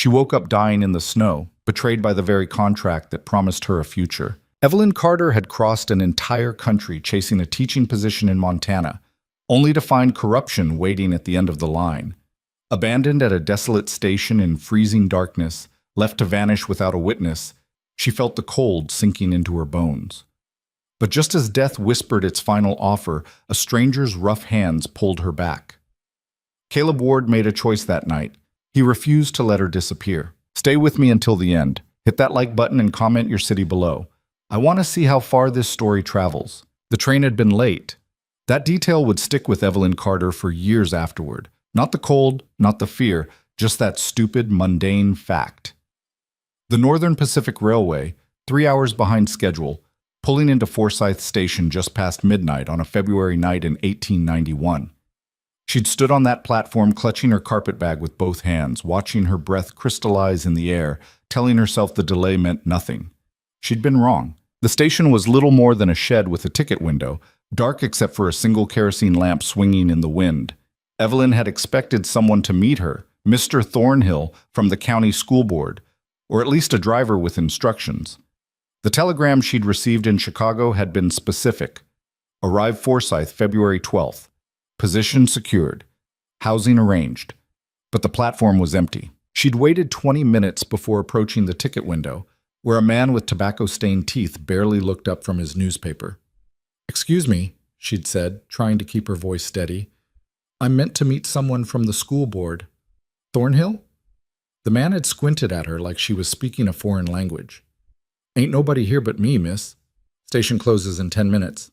She woke up dying in the snow, betrayed by the very contract that promised her a future. Evelyn Carter had crossed an entire country chasing a teaching position in Montana, only to find corruption waiting at the end of the line. Abandoned at a desolate station in freezing darkness, left to vanish without a witness, she felt the cold sinking into her bones. But just as death whispered its final offer, a stranger's rough hands pulled her back. Caleb Ward made a choice that night. He refused to let her disappear. Stay with me until the end. Hit that like button and comment your city below. I want to see how far this story travels. The train had been late. That detail would stick with Evelyn Carter for years afterward. Not the cold, not the fear, just that stupid, mundane fact. The Northern Pacific Railway, 3 hours behind schedule, pulling into Forsyth Station just past midnight on a February night in 1891. She'd stood on that platform clutching her carpetbag with both hands, watching her breath crystallize in the air, telling herself the delay meant nothing. She'd been wrong. The station was little more than a shed with a ticket window, dark except for a single kerosene lamp swinging in the wind. Evelyn had expected someone to meet her, Mr. Thornhill from the county school board, or at least a driver with instructions. The telegram she'd received in Chicago had been specific. Arrive Forsyth February 12th. Position secured. Housing arranged. But the platform was empty. She'd waited 20 minutes before approaching the ticket window, where a man with tobacco-stained teeth barely looked up from his newspaper. "Excuse me," she'd said, trying to keep her voice steady. "I'm meant to meet someone from the school board." "Thornhill?" The man had squinted at her like she was speaking a foreign language. "Ain't nobody here but me, miss. Station closes in 10 minutes.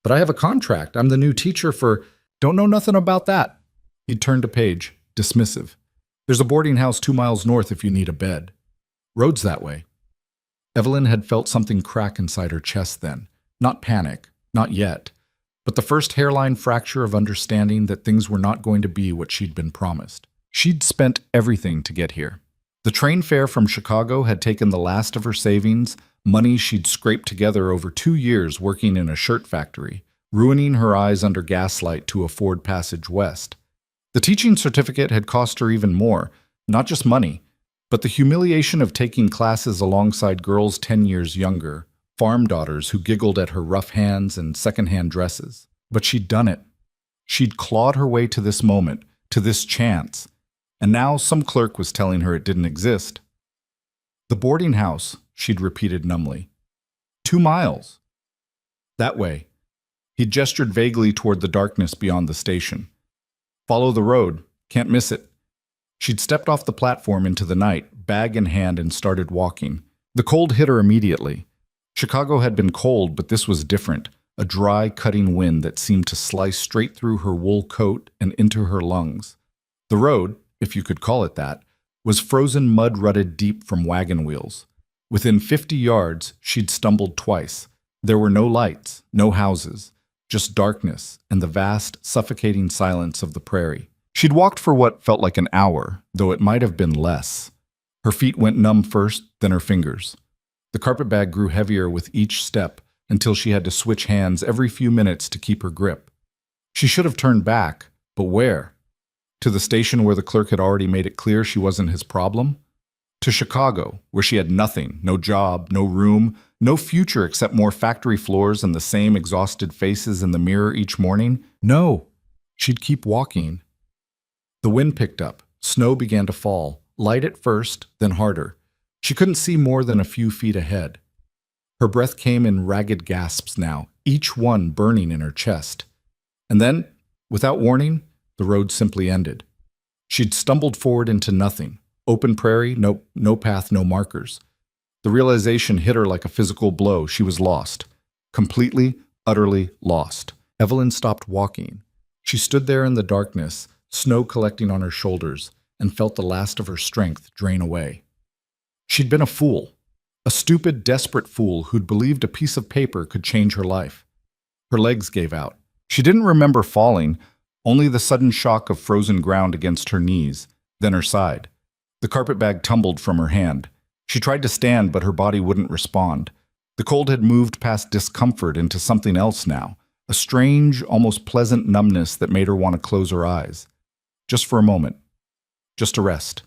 But I have a contract. I'm the new teacher for—" "Don't know nothing about that." He'd turned a page, dismissive. "There's a boarding house 2 miles north if you need a bed. Road's that way." Evelyn had felt something crack inside her chest then. Not panic, not yet, but the first hairline fracture of understanding that things were not going to be what she'd been promised. She'd spent everything to get here. The train fare from Chicago had taken the last of her savings, money she'd scraped together over 2 years working in a shirt factory, ruining her eyes under gaslight to afford passage west. The teaching certificate had cost her even more, not just money, but the humiliation of taking classes alongside girls 10 years younger, farm daughters who giggled at her rough hands and secondhand dresses. But she'd done it. She'd clawed her way to this moment, to this chance, and now some clerk was telling her it didn't exist. "The boarding house," she'd repeated numbly. 2 miles. That way. He gestured vaguely toward the darkness beyond the station. "Follow the road. Can't miss it." She'd stepped off the platform into the night, bag in hand, and started walking. The cold hit her immediately. Chicago had been cold, but this was different, a dry, cutting wind that seemed to slice straight through her wool coat and into her lungs. The road, if you could call it that, was frozen mud rutted deep from wagon wheels. Within 50 yards, she'd stumbled twice. There were no lights, no houses, just darkness and the vast, suffocating silence of the prairie. She'd walked for what felt like an hour, though it might have been less. Her feet went numb first, then her fingers. The carpetbag grew heavier with each step until she had to switch hands every few minutes to keep her grip. She should have turned back, but where? To the station where the clerk had already made it clear she wasn't his problem? To Chicago, where she had nothing, no job, no room, no future except more factory floors and the same exhausted faces in the mirror each morning? No. She'd keep walking. The wind picked up. Snow began to fall, light at first, then harder. She couldn't see more than a few feet ahead. Her breath came in ragged gasps now, each one burning in her chest. And then, without warning, the road simply ended. She'd stumbled forward into nothing. Open prairie, no path, no markers. The realization hit her like a physical blow. She was lost. Completely, utterly lost. Evelyn stopped walking. She stood there in the darkness, snow collecting on her shoulders, and felt the last of her strength drain away. She'd been a fool. A stupid, desperate fool who'd believed a piece of paper could change her life. Her legs gave out. She didn't remember falling, only the sudden shock of frozen ground against her knees, then her side. The carpetbag tumbled from her hand. She tried to stand, but her body wouldn't respond. The cold had moved past discomfort into something else now, a strange, almost pleasant numbness that made her want to close her eyes. Just for a moment. Just to rest.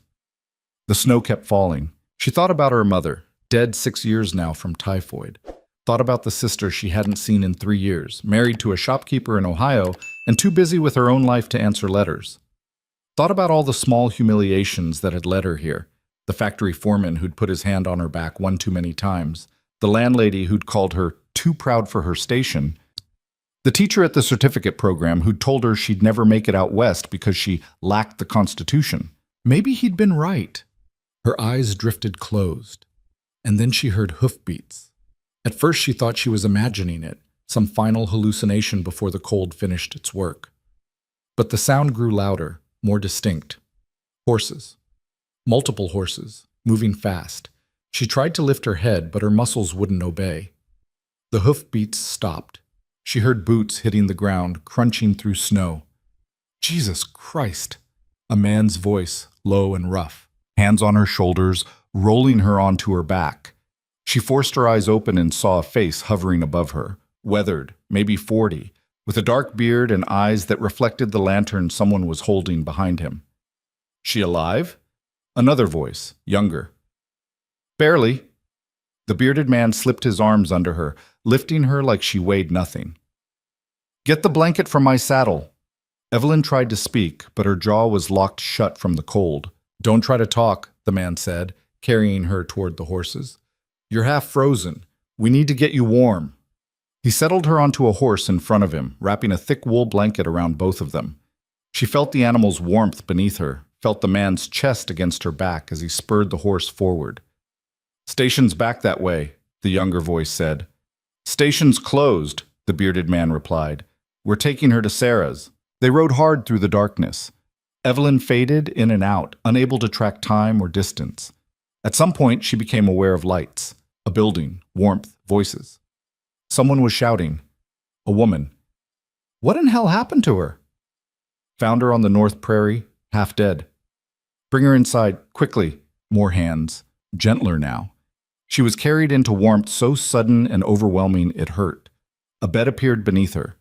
The snow kept falling. She thought about her mother, dead 6 years now from typhoid. Thought about the sister she hadn't seen in 3 years, married to a shopkeeper in Ohio and too busy with her own life to answer letters. Thought about all the small humiliations that had led her here. The factory foreman who'd put his hand on her back one too many times. The landlady who'd called her too proud for her station. The teacher at the certificate program who'd told her she'd never make it out west because she lacked the Constitution. Maybe he'd been right. Her eyes drifted closed, and then she heard hoofbeats. At first she thought she was imagining it, some final hallucination before the cold finished its work. But the sound grew louder, more distinct. Horses. Multiple horses, moving fast. She tried to lift her head, but her muscles wouldn't obey. The hoofbeats stopped. She heard boots hitting the ground, crunching through snow. Jesus Christ! A man's voice, low and rough. Hands on her shoulders, rolling her onto her back. She forced her eyes open and saw a face hovering above her, weathered, maybe 40, with a dark beard and eyes that reflected the lantern someone was holding behind him. She alive? Another voice, younger. Barely. The bearded man slipped his arms under her, lifting her like she weighed nothing. Get the blanket from my saddle. Evelyn tried to speak, but her jaw was locked shut from the cold. Don't try to talk, the man said, carrying her toward the horses. You're half frozen. We need to get you warm. He settled her onto a horse in front of him, wrapping a thick wool blanket around both of them. She felt the animal's warmth beneath her, felt the man's chest against her back as he spurred the horse forward. Station's back that way, the younger voice said. Station's closed, the bearded man replied. We're taking her to Sarah's. They rode hard through the darkness. Evelyn faded in and out, unable to track time or distance. At some point, she became aware of lights, a building, warmth, voices. Someone was shouting. A woman. What in hell happened to her? Found her on the North Prairie, half dead. Bring her inside, quickly. More hands, gentler now. She was carried into warmth so sudden and overwhelming it hurt. A bed appeared beneath her.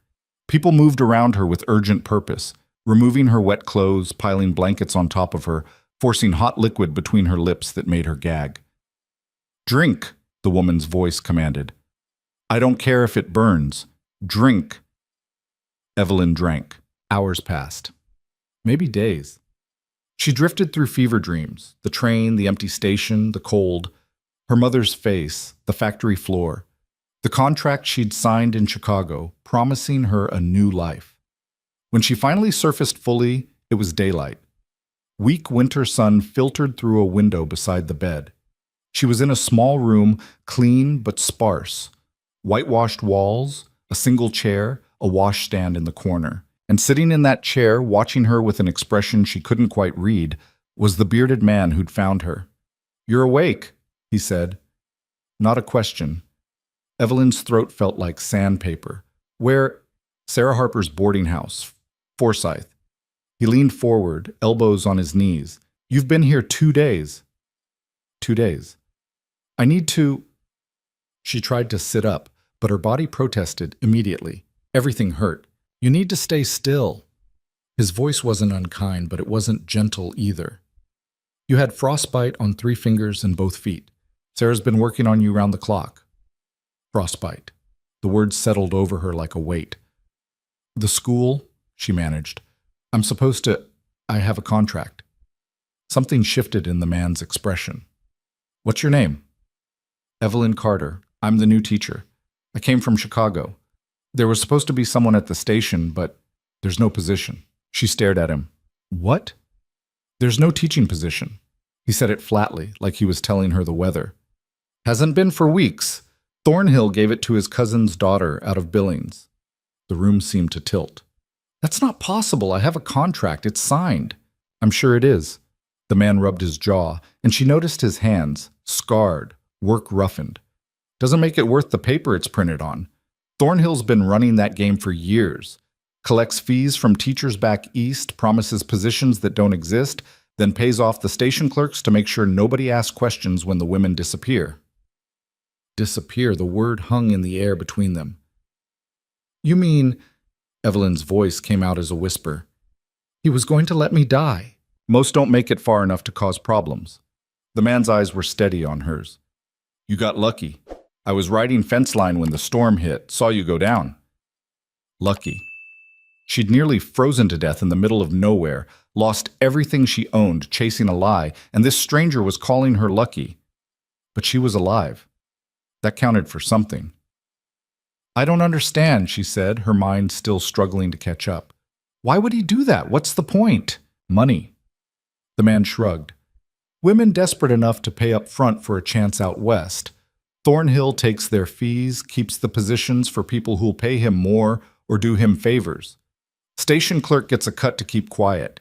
People moved around her with urgent purpose, removing her wet clothes, piling blankets on top of her, forcing hot liquid between her lips that made her gag. Drink, the woman's voice commanded. I don't care if it burns. Drink. Evelyn drank. Hours passed. Maybe days. She drifted through fever dreams, the train, the empty station, the cold, her mother's face, the factory floor, the contract she'd signed in Chicago, promising her a new life. When she finally surfaced fully, it was daylight. Weak winter sun filtered through a window beside the bed. She was in a small room, clean but sparse. Whitewashed walls, a single chair, a washstand in the corner. And sitting in that chair, watching her with an expression she couldn't quite read, was the bearded man who'd found her. You're awake, he said. Not a question. Evelyn's throat felt like sandpaper. Where? Sarah Harper's boarding house. Forsyth. He leaned forward, elbows on his knees. You've been here 2 days. 2 days. I need to... She tried to sit up, but her body protested immediately. Everything hurt. You need to stay still. His voice wasn't unkind, but it wasn't gentle either. You had frostbite on 3 fingers and both feet. Sarah's been working on you round the clock. Frostbite. The words settled over her like a weight. The school, she managed. I'm supposed to... I have a contract. Something shifted in the man's expression. What's your name? Evelyn Carter. I'm the new teacher. I came from Chicago. There was supposed to be someone at the station, but there's no position. She stared at him. What? There's no teaching position. He said it flatly, like he was telling her the weather. Hasn't been for weeks. Thornhill gave it to his cousin's daughter out of Billings. The room seemed to tilt. That's not possible. I have a contract. It's signed. I'm sure it is. The man rubbed his jaw, and she noticed his hands, scarred, work roughened. Doesn't make it worth the paper it's printed on. Thornhill's been running that game for years. Collects fees from teachers back east, promises positions that don't exist, then pays off the station clerks to make sure nobody asks questions when the women disappear. Disappear, the word hung in the air between them. You mean... Evelyn's voice came out as a whisper. He was going to let me die. Most don't make it far enough to cause problems. The man's eyes were steady on hers. You got lucky. I was riding fence line when the storm hit, saw you go down. Lucky. She'd nearly frozen to death in the middle of nowhere, lost everything she owned chasing a lie, and this stranger was calling her lucky. But she was alive. That counted for something. I don't understand, she said, her mind still struggling to catch up. Why would he do that? What's the point? Money. The man shrugged. Women desperate enough to pay up front for a chance out west. Thornhill takes their fees, keeps the positions for people who'll pay him more or do him favors. Station clerk gets a cut to keep quiet.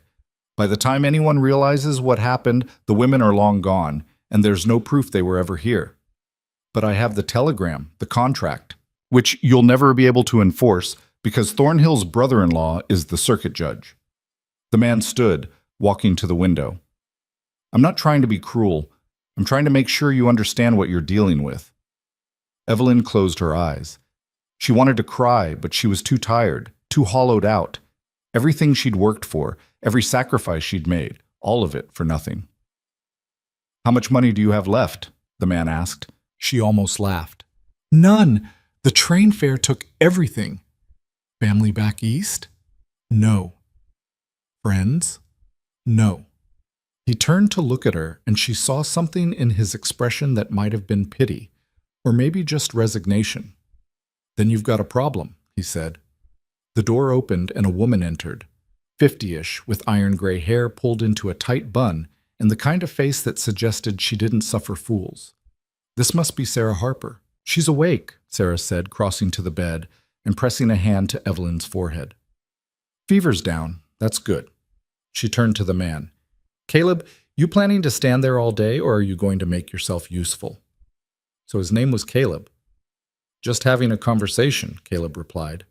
By the time anyone realizes what happened, the women are long gone, and there's no proof they were ever here. But I have the telegram, the contract, which you'll never be able to enforce because Thornhill's brother-in-law is the circuit judge. The man stood, walking to the window. I'm not trying to be cruel. I'm trying to make sure you understand what you're dealing with. Evelyn closed her eyes. She wanted to cry, but she was too tired, too hollowed out. Everything she'd worked for, every sacrifice she'd made, all of it for nothing. How much money do you have left? The man asked. She almost laughed. None. The train fare took everything. Family back east? No. Friends? No. He turned to look at her, and she saw something in his expression that might have been pity, or maybe just resignation. Then you've got a problem, he said. The door opened and a woman entered, 50-ish, with iron-gray hair pulled into a tight bun and the kind of face that suggested she didn't suffer fools. This must be Sarah Harper. She's awake, Sarah said, crossing to the bed and pressing a hand to Evelyn's forehead. Fever's down. That's good. She turned to the man. Caleb, you planning to stand there all day, or are you going to make yourself useful? So his name was Caleb. Just having a conversation, Caleb replied.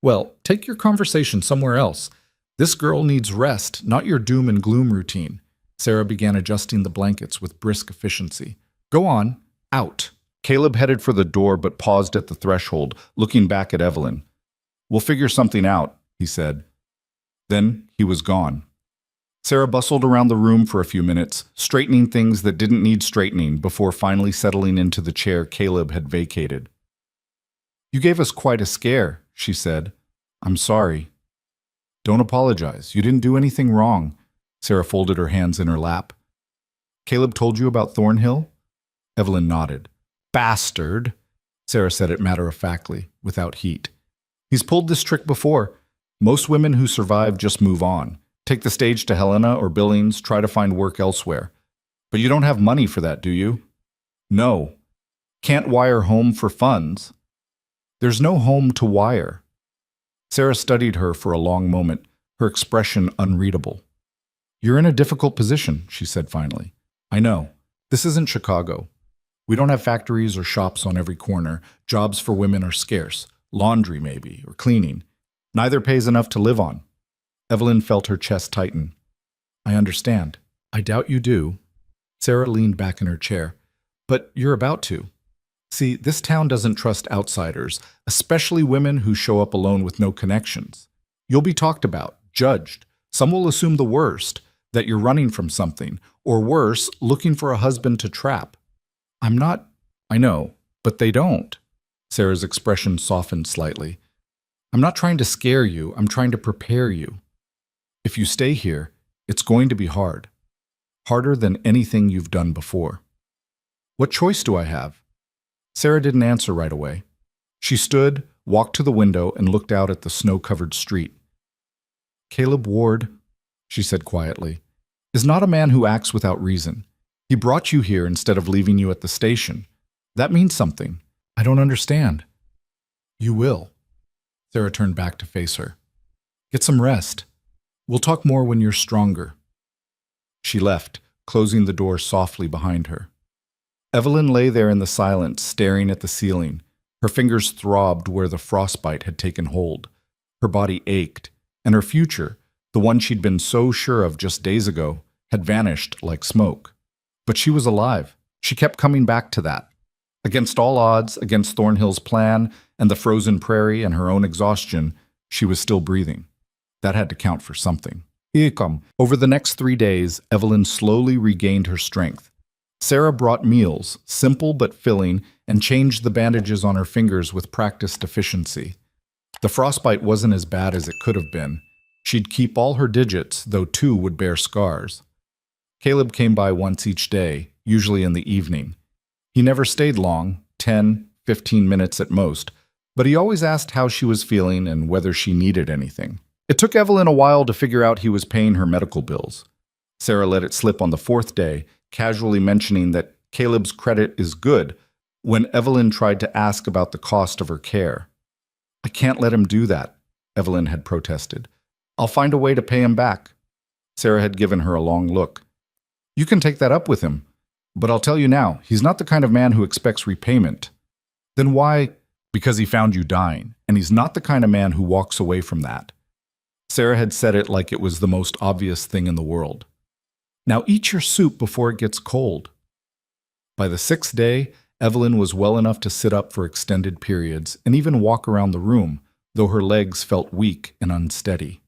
Well, take your conversation somewhere else. This girl needs rest, not your doom and gloom routine. Sarah began adjusting the blankets with brisk efficiency. Go on. Out. Caleb headed for the door but paused at the threshold, looking back at Evelyn. We'll figure something out, he said. Then he was gone. Sarah bustled around the room for a few minutes, straightening things that didn't need straightening before finally settling into the chair Caleb had vacated. You gave us quite a scare, she said. I'm sorry. Don't apologize. You didn't do anything wrong. Sarah folded her hands in her lap. Caleb told you about Thornhill? Evelyn nodded. Bastard, Sarah said it matter-of-factly, without heat. He's pulled this trick before. Most women who survive just move on. Take the stage to Helena or Billings, try to find work elsewhere. But you don't have money for that, do you? No. Can't wire home for funds. There's no home to wire. Sarah studied her for a long moment, her expression unreadable. You're in a difficult position, she said finally. I know. This isn't Chicago. We don't have factories or shops on every corner. Jobs for women are scarce. Laundry, maybe, or cleaning. Neither pays enough to live on. Evelyn felt her chest tighten. I understand. I doubt you do. Sarah leaned back in her chair. But you're about to. See, this town doesn't trust outsiders, especially women who show up alone with no connections. You'll be talked about, judged. Some will assume the worst, that you're running from something, or worse, looking for a husband to trap. I'm not. I know, but they don't. Sarah's expression softened slightly. I'm not trying to scare you. I'm trying to prepare you. If you stay here, it's going to be hard. Harder than anything you've done before. What choice do I have? Sarah didn't answer right away. She stood, walked to the window, and looked out at the snow-covered street. Caleb Ward, she said quietly, is not a man who acts without reason. He brought you here instead of leaving you at the station. That means something. I don't understand. You will. Sarah turned back to face her. Get some rest. We'll talk more when you're stronger. She left, closing the door softly behind her. Evelyn lay there in the silence, staring at the ceiling. Her fingers throbbed where the frostbite had taken hold. Her body ached, and her future, the one she'd been so sure of just days ago, had vanished like smoke. But she was alive. She kept coming back to that. Against all odds, against Thornhill's plan and the frozen prairie and her own exhaustion, she was still breathing. That had to count for something. Over the next 3 days, Evelyn slowly regained her strength. Sarah brought meals, simple but filling, and changed the bandages on her fingers with practiced efficiency. The frostbite wasn't as bad as it could have been. She'd keep all her digits, though 2 would bear scars. Caleb came by once each day, usually in the evening. He never stayed long, 10, 15 minutes at most, but he always asked how she was feeling and whether she needed anything. It took Evelyn a while to figure out he was paying her medical bills. Sarah let it slip on the 4th day, casually mentioning that Caleb's credit is good, when Evelyn tried to ask about the cost of her care. "I can't let him do that," Evelyn had protested. "I'll find a way to pay him back." Sarah had given her a long look. "You can take that up with him, but I'll tell you now, he's not the kind of man who expects repayment." "Then why?" "Because he found you dying, and he's not the kind of man who walks away from that." Sarah had said it like it was the most obvious thing in the world. "Now eat your soup before it gets cold." By the 6th day, Evelyn was well enough to sit up for extended periods and even walk around the room, though her legs felt weak and unsteady.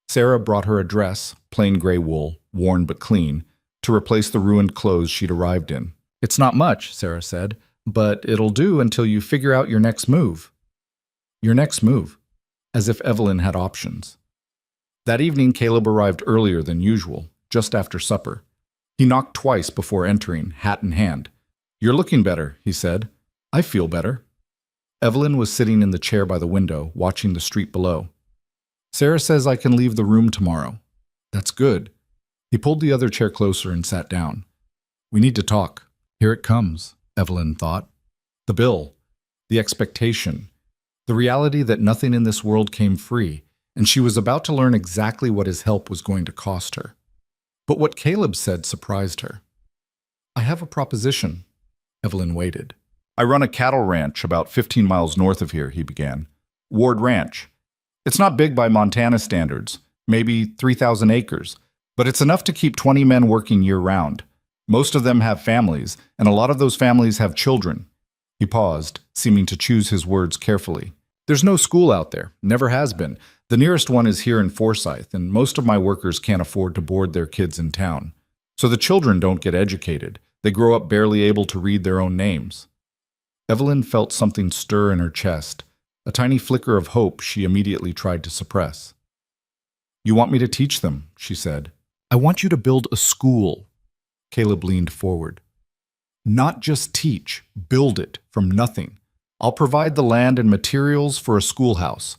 Sarah brought her a dress, plain gray wool, worn but clean, to replace the ruined clothes she'd arrived in. "It's not much," Sarah said, "but it'll do until you figure out your next move." Your next move, as if Evelyn had options. That evening, Caleb arrived earlier than usual, just after supper. He knocked twice before entering, hat in hand. "You're looking better," he said. "I feel better." Evelyn was sitting in the chair by the window, watching the street below. "Sarah says I can leave the room tomorrow." "That's good." He pulled the other chair closer and sat down. "We need to talk." Here it comes, Evelyn thought. The bill, the expectation, the reality that nothing in this world came free, and she was about to learn exactly what his help was going to cost her. But what Caleb said surprised her. "I have a proposition." Evelyn waited. "I run a cattle ranch about 15 miles north of here," he began. "Ward Ranch. It's not big by Montana standards, maybe 3,000 acres, but it's enough to keep 20 men working year-round. Most of them have families, and a lot of those families have children." He paused, seeming to choose his words carefully. "There's no school out there, never has been. The nearest one is here in Forsyth, and most of my workers can't afford to board their kids in town. So the children don't get educated. They grow up barely able to read their own names." Evelyn felt something stir in her chest, a tiny flicker of hope she immediately tried to suppress. "You want me to teach them," she said. "I want you to build a school." Caleb leaned forward. "Not just teach, build it from nothing. I'll provide the land and materials for a schoolhouse.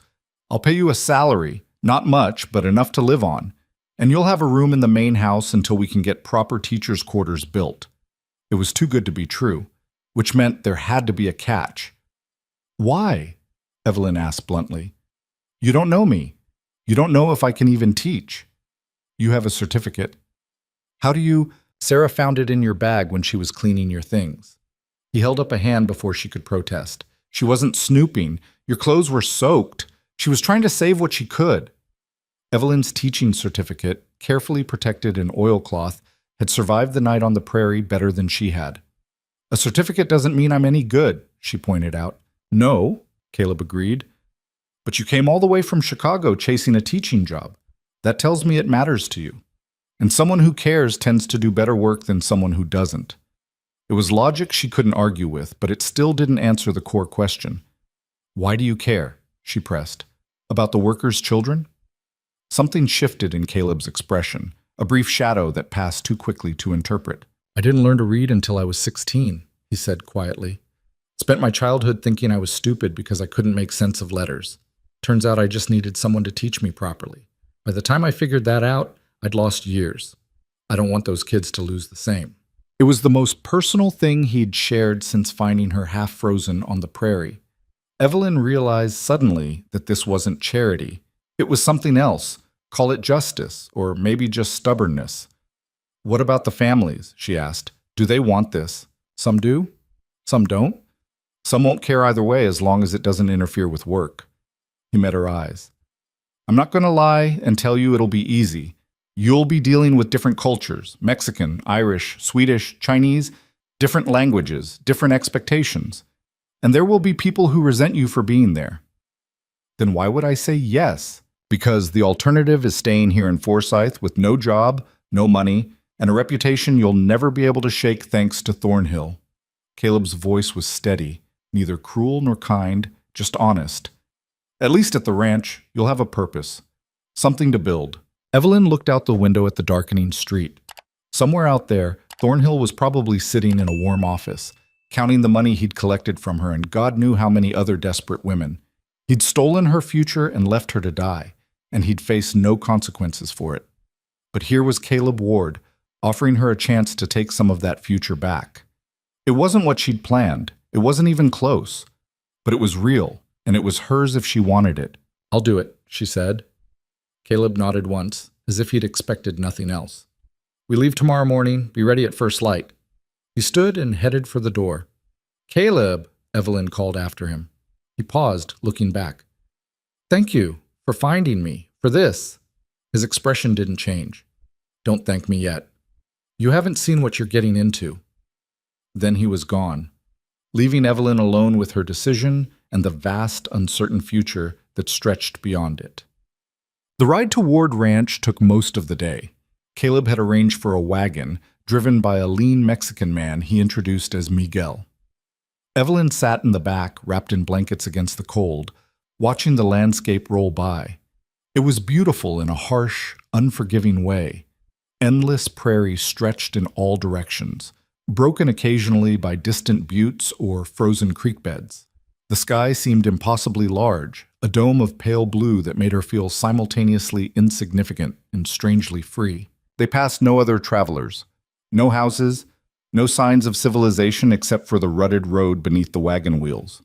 I'll pay you a salary, not much, but enough to live on, and you'll have a room in the main house until we can get proper teachers' quarters built." It was too good to be true, which meant there had to be a catch. "Why?" Evelyn asked bluntly. "You don't know me. You don't know if I can even teach. You have a certificate. How do you—" "Sarah found it in your bag when she was cleaning your things." He held up a hand before she could protest. "She wasn't snooping. Your clothes were soaked. She was trying to save what she could." Evelyn's teaching certificate, carefully protected in oilcloth, had survived the night on the prairie better than she had. "A certificate doesn't mean I'm any good," she pointed out. "No," Caleb agreed. "But you came all the way from Chicago chasing a teaching job. That tells me it matters to you. And someone who cares tends to do better work than someone who doesn't." It was logic she couldn't argue with, but it still didn't answer the core question. "Why do you care?" she pressed. "About the workers' children?" Something shifted in Caleb's expression, a brief shadow that passed too quickly to interpret. "I didn't learn to read until I was 16, he said quietly. "Spent my childhood thinking I was stupid because I couldn't make sense of letters. Turns out I just needed someone to teach me properly. By the time I figured that out, I'd lost years. I don't want those kids to lose the same." It was the most personal thing he'd shared since finding her half-frozen on the prairie. Evelyn realized suddenly that this wasn't charity. It was something else. Call it justice, or maybe just stubbornness. "What about the families?" she asked. "Do they want this? Some do? Some don't? Some won't care either way as long as it doesn't interfere with work." He met her eyes. "I'm not going to lie and tell you it'll be easy. You'll be dealing with different cultures, Mexican, Irish, Swedish, Chinese, different languages, different expectations. And there will be people who resent you for being there." "Then why would I say yes?" "Because the alternative is staying here in Forsyth with no job, no money, and a reputation you'll never be able to shake thanks to Thornhill. Caleb's voice was steady, neither cruel nor kind, just honest. At least at the ranch, you'll have a purpose. Something to build. Evelyn looked out the window at the darkening street. Somewhere out there, Thornhill was probably sitting in a warm office, counting the money he'd collected from her and God knew how many other desperate women. He'd stolen her future and left her to die, and he'd face no consequences for it. But here was Caleb Ward, offering her a chance to take some of that future back. It wasn't what she'd planned. It wasn't even close. But it was real, and it was hers if she wanted it. "I'll do it," she said. Caleb nodded once, as if he'd expected nothing else. "We leave tomorrow morning. Be ready at first light." He stood and headed for the door. "Caleb," Evelyn called after him. He paused, looking back. "Thank you for finding me, for this." His expression didn't change. "Don't thank me yet. You haven't seen what you're getting into." Then he was gone, leaving Evelyn alone with her decision and the vast, uncertain future that stretched beyond it. The ride to Ward Ranch took most of the day. Caleb had arranged for a wagon, driven by a lean Mexican man he introduced as Miguel. Evelyn sat in the back, wrapped in blankets against the cold, watching the landscape roll by. It was beautiful in a harsh, unforgiving way. Endless prairie stretched in all directions, broken occasionally by distant buttes or frozen creek beds. The sky seemed impossibly large, a dome of pale blue that made her feel simultaneously insignificant and strangely free. They passed no other travelers, no houses, no signs of civilization except for the rutted road beneath the wagon wheels.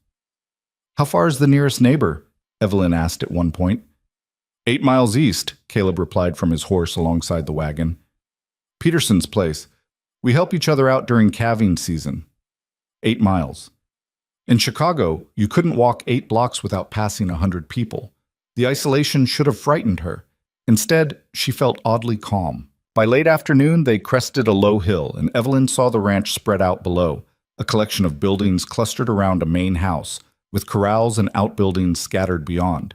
"How far is the nearest neighbor?" Evelyn asked at one point. 8 miles east, Caleb replied from his horse alongside the wagon. "Peterson's place. We help each other out during calving season." 8 miles. In Chicago, you couldn't walk 8 blocks without passing 100 people. The isolation should have frightened her. Instead, she felt oddly calm. By late afternoon, they crested a low hill, and Evelyn saw the ranch spread out below, a collection of buildings clustered around a main house, with corrals and outbuildings scattered beyond.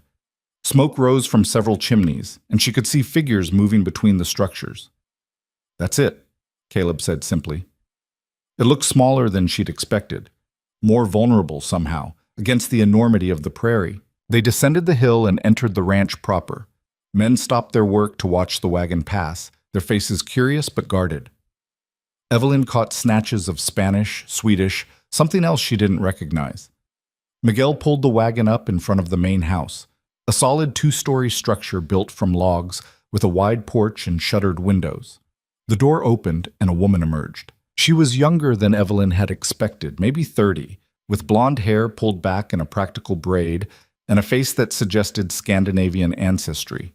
Smoke rose from several chimneys, and she could see figures moving between the structures. "That's it," Caleb said simply. It looked smaller than she'd expected, more vulnerable somehow, against the enormity of the prairie. They descended the hill and entered the ranch proper. Men stopped their work to watch the wagon pass, their faces curious but guarded. Evelyn caught snatches of Spanish, Swedish, something else she didn't recognize. Miguel pulled the wagon up in front of the main house, a solid 2-story structure built from logs with a wide porch and shuttered windows. The door opened and a woman emerged. She was younger than Evelyn had expected, maybe 30, with blonde hair pulled back in a practical braid and a face that suggested Scandinavian ancestry.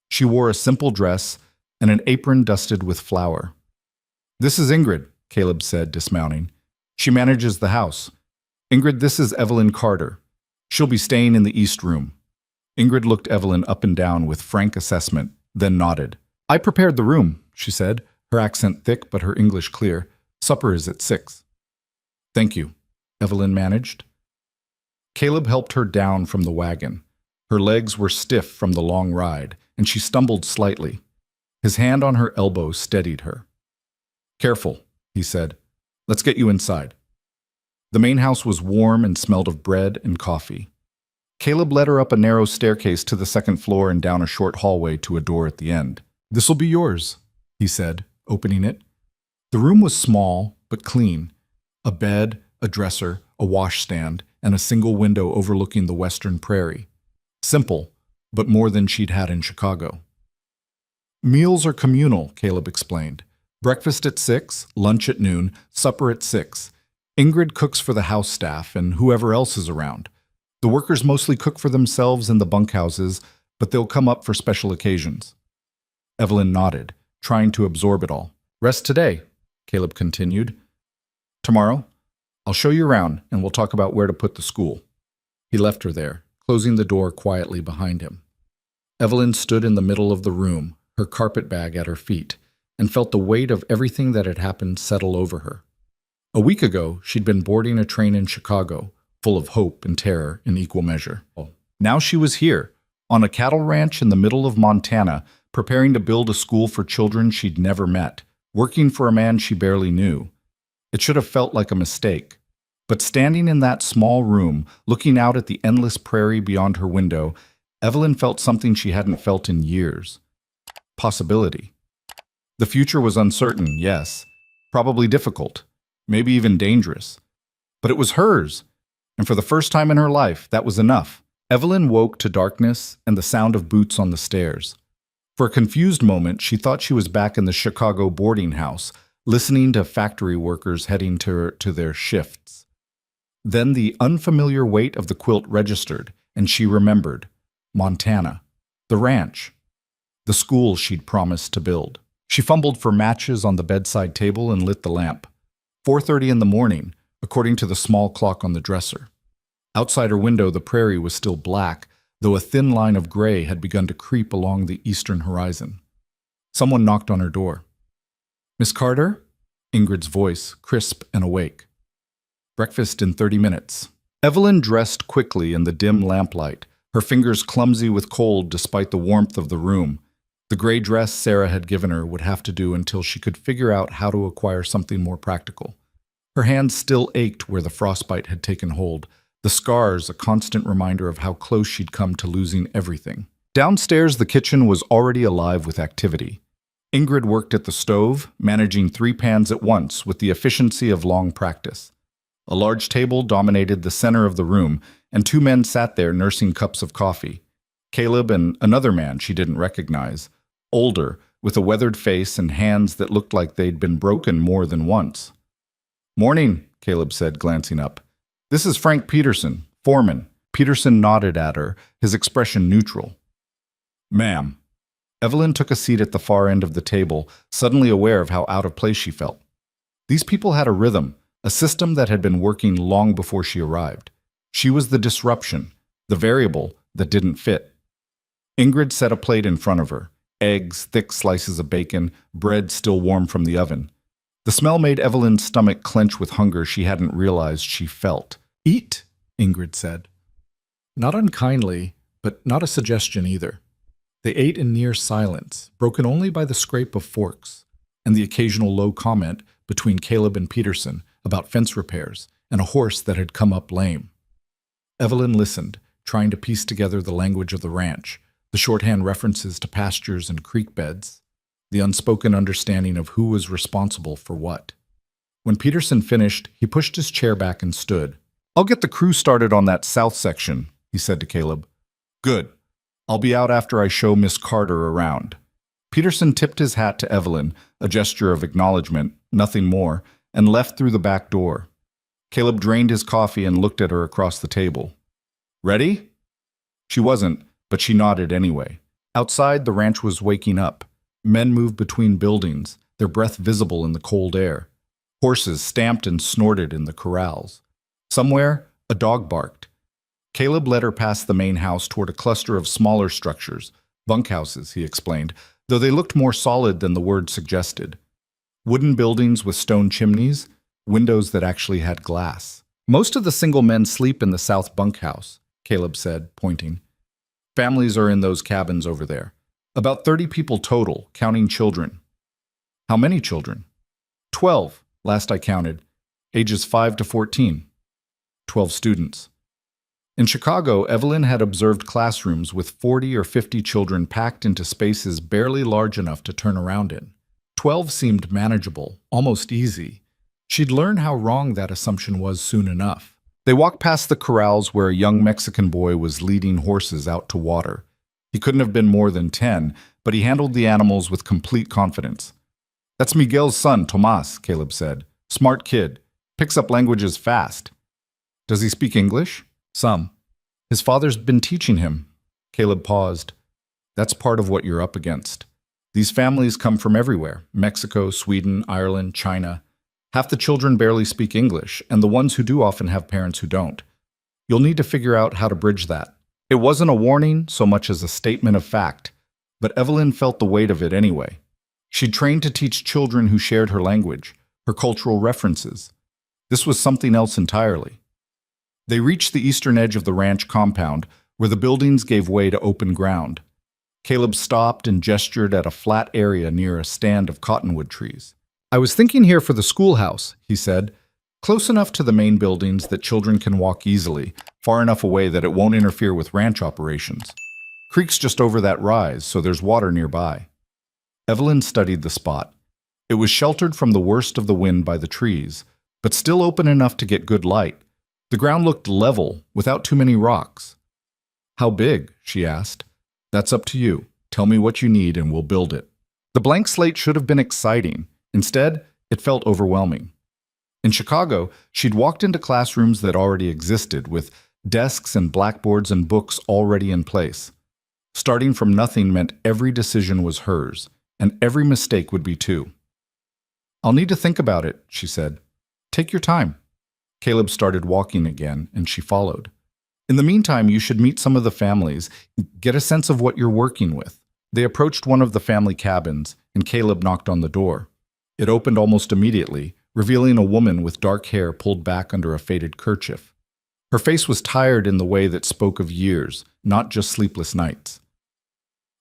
She wore a simple dress and an apron dusted with flour. "This is Ingrid," Caleb said, dismounting. "She manages the house. Ingrid, this is Evelyn Carter. She'll be staying in the East Room." Ingrid looked Evelyn up and down with frank assessment, then nodded. "I prepared the room," she said, her accent thick but her English clear. "Supper is at 6. "Thank you," Evelyn managed. Caleb helped her down from the wagon. Her legs were stiff from the long ride, and she stumbled slightly. His hand on her elbow steadied her. "Careful," he said. "Let's get you inside." The main house was warm and smelled of bread and coffee. Caleb led her up a narrow staircase to the second floor and down a short hallway to a door at the end. "This'll be yours," he said, opening it. The room was small, but clean. A bed, a dresser, a washstand, and a single window overlooking the western prairie. Simple, but more than she'd had in Chicago. "Meals are communal," Caleb explained. "Breakfast at 6, lunch at noon, supper at 6. Ingrid cooks for the house staff and whoever else is around. The workers mostly cook for themselves in the bunkhouses, but they'll come up for special occasions." Evelyn nodded, trying to absorb it all. "Rest today," Caleb continued. "Tomorrow, I'll show you around and we'll talk about where to put the school." He left her there, closing the door quietly behind him. Evelyn stood in the middle of the room, her carpet bag at her feet, and felt the weight of everything that had happened settle over her. A week ago, she'd been boarding a train in Chicago, full of hope and terror in equal measure. Now she was here, on a cattle ranch in the middle of Montana, preparing to build a school for children she'd never met, working for a man she barely knew. It should have felt like a mistake. But standing in that small room, looking out at the endless prairie beyond her window, Evelyn felt something she hadn't felt in years. Possibility. The future was uncertain, yes. Probably difficult. Maybe even dangerous. But it was hers. And for the first time in her life, that was enough. Evelyn woke to darkness and the sound of boots on the stairs. For a confused moment, she thought she was back in the Chicago boarding house, listening to factory workers heading to their shifts. Then the unfamiliar weight of the quilt registered, and she remembered. Montana. The ranch. The school she'd promised to build. She fumbled for matches on the bedside table and lit the lamp. 4:30 in the morning, according to the small clock on the dresser. Outside her window, the prairie was still black, though a thin line of gray had begun to creep along the eastern horizon. Someone knocked on her door. "Miss Carter?" Ingrid's voice, crisp and awake. "Breakfast in 30 minutes." Evelyn dressed quickly in the dim lamplight, her fingers clumsy with cold despite the warmth of the room. The gray dress Sarah had given her would have to do until she could figure out how to acquire something more practical. Her hands still ached where the frostbite had taken hold, the scars a constant reminder of how close she'd come to losing everything. Downstairs, the kitchen was already alive with activity. Ingrid worked at the stove, managing 3 pans at once with the efficiency of long practice. A large table dominated the center of the room, and 2 men sat there nursing cups of coffee. Caleb and another man she didn't recognize, older, with a weathered face and hands that looked like they'd been broken more than once. "Morning," Caleb said, glancing up. "This is Frank Peterson, foreman." Peterson nodded at her, his expression neutral. "Ma'am." Evelyn took a seat at the far end of the table, suddenly aware of how out of place she felt. These people had a rhythm, a system that had been working long before she arrived. She was the disruption, the variable that didn't fit. Ingrid set a plate in front of her, eggs, thick slices of bacon, bread still warm from the oven. The smell made Evelyn's stomach clench with hunger she hadn't realized she felt. "Eat," Ingrid said. Not unkindly, but not a suggestion either. They ate in near silence, broken only by the scrape of forks, and the occasional low comment between Caleb and Peterson about fence repairs and a horse that had come up lame. Evelyn listened, trying to piece together the language of the ranch, the shorthand references to pastures and creek beds, the unspoken understanding of who was responsible for what. When Peterson finished, he pushed his chair back and stood. "I'll get the crew started on that south section," he said to Caleb. "Good. I'll be out after I show Miss Carter around." Peterson tipped his hat to Evelyn, a gesture of acknowledgement, nothing more, and left through the back door. Caleb drained his coffee and looked at her across the table. "Ready?" She wasn't, but she nodded anyway. Outside, the ranch was waking up. Men moved between buildings, their breath visible in the cold air. Horses stamped and snorted in the corrals. Somewhere, a dog barked. Caleb led her past the main house toward a cluster of smaller structures, bunkhouses, he explained, though they looked more solid than the word suggested. Wooden buildings with stone chimneys, windows that actually had glass. "Most of the single men sleep in the south bunkhouse," Caleb said, pointing. "Families are in those cabins over there. About 30 people total, counting children." "How many children?" 12, last I counted, ages 5 to 14. 12 students. In Chicago, Evelyn had observed classrooms with 40 or 50 children packed into spaces barely large enough to turn around in. 12 seemed manageable, almost easy. She'd learn how wrong that assumption was soon enough. They walked past the corrals where a young Mexican boy was leading horses out to water. He couldn't have been more than 10, but he handled the animals with complete confidence. "That's Miguel's son, Tomas," Caleb said. "Smart kid. Picks up languages fast." "Does he speak English?" "Some. His father's been teaching him." Caleb paused. "That's part of what you're up against. These families come from everywhere: Mexico, Sweden, Ireland, China. Half the children barely speak English, and the ones who do often have parents who don't. You'll need to figure out how to bridge that." It wasn't a warning so much as a statement of fact, but Evelyn felt the weight of it anyway. She'd trained to teach children who shared her language, her cultural references. This was something else entirely. They reached the eastern edge of the ranch compound, where the buildings gave way to open ground. Caleb stopped and gestured at a flat area near a stand of cottonwood trees. I was thinking here for the schoolhouse, he said, close enough to the main buildings that children can walk easily, far enough away that it won't interfere with ranch operations. Creek's just over that rise, so there's water nearby. Evelyn studied the spot. It was sheltered from the worst of the wind by the trees, but still open enough to get good light. The ground looked level, without too many rocks. How big? She asked. That's up to you. Tell me what you need and we'll build it. The blank slate should have been exciting. Instead, it felt overwhelming. In Chicago, she'd walked into classrooms that already existed, with desks and blackboards and books already in place. Starting from nothing meant every decision was hers, and every mistake would be too. I'll need to think about it, she said. Take your time. Caleb started walking again, and she followed. In the meantime, you should meet some of the families, get a sense of what you're working with. They approached one of the family cabins, and Caleb knocked on the door. It opened almost immediately, revealing a woman with dark hair pulled back under a faded kerchief. Her face was tired in the way that spoke of years, not just sleepless nights.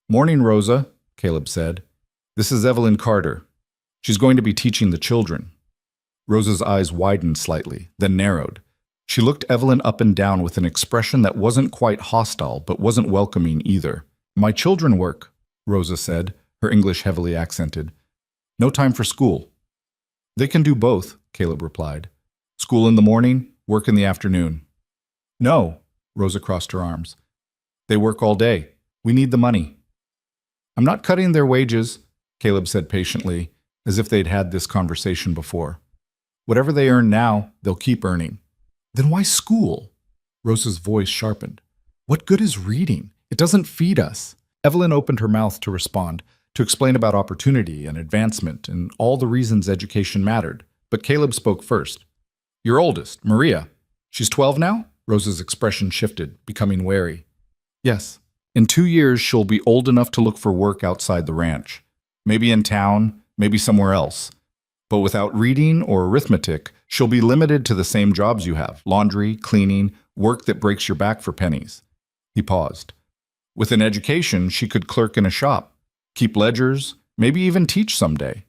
Morning, Rosa, Caleb said. This is Evelyn Carter. She's going to be teaching the children. Rosa's eyes widened slightly, then narrowed. She looked Evelyn up and down with an expression that wasn't quite hostile, but wasn't welcoming either. My children work, Rosa said, her English heavily accented. No time for school. They can do both, Caleb replied. School in the morning, work in the afternoon. No, Rosa crossed her arms. They work all day. We need the money. I'm not cutting their wages, Caleb said patiently, as if they'd had this conversation before. Whatever they earn now, they'll keep earning. Then why school? Rosa's voice sharpened. What good is reading? It doesn't feed us. Evelyn opened her mouth to respond, to explain about opportunity and advancement and all the reasons education mattered. But Caleb spoke first. Your oldest, Maria. She's 12 now? Rosa's expression shifted, becoming wary. Yes. In 2 years, she'll be old enough to look for work outside the ranch. Maybe in town, maybe somewhere else. But without reading or arithmetic, she'll be limited to the same jobs you have, laundry, cleaning, work that breaks your back for pennies. He paused. With an education, she could clerk in a shop, keep ledgers, maybe even teach someday.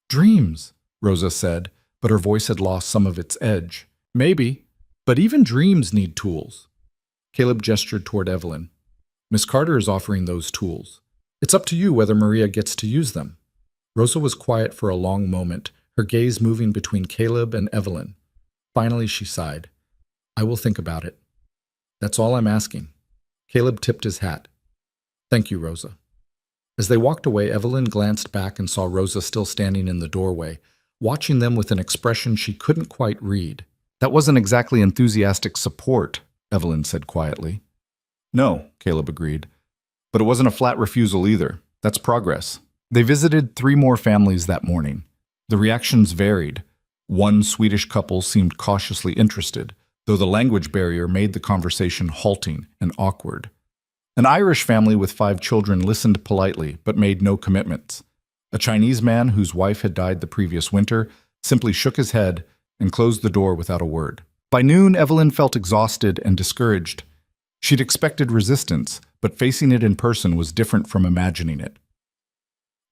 Dreams, Rosa said, but her voice had lost some of its edge. Maybe, but even dreams need tools. Caleb gestured toward Evelyn. Miss Carter is offering those tools. It's up to you whether Maria gets to use them. Rosa was quiet for a long moment, her gaze moving between Caleb and Evelyn. Finally, she sighed. I will think about it. That's all I'm asking. Caleb tipped his hat. Thank you, Rosa. As they walked away, Evelyn glanced back and saw Rosa still standing in the doorway, watching them with an expression she couldn't quite read. That wasn't exactly enthusiastic support, Evelyn said quietly. No, Caleb agreed. But it wasn't a flat refusal either. That's progress. They visited 3 more families that morning. The reactions varied. One Swedish couple seemed cautiously interested, though the language barrier made the conversation halting and awkward. An Irish family with 5 children listened politely, but made no commitments. A Chinese man whose wife had died the previous winter simply shook his head and closed the door without a word. By noon, Evelyn felt exhausted and discouraged. She'd expected resistance, but facing it in person was different from imagining it.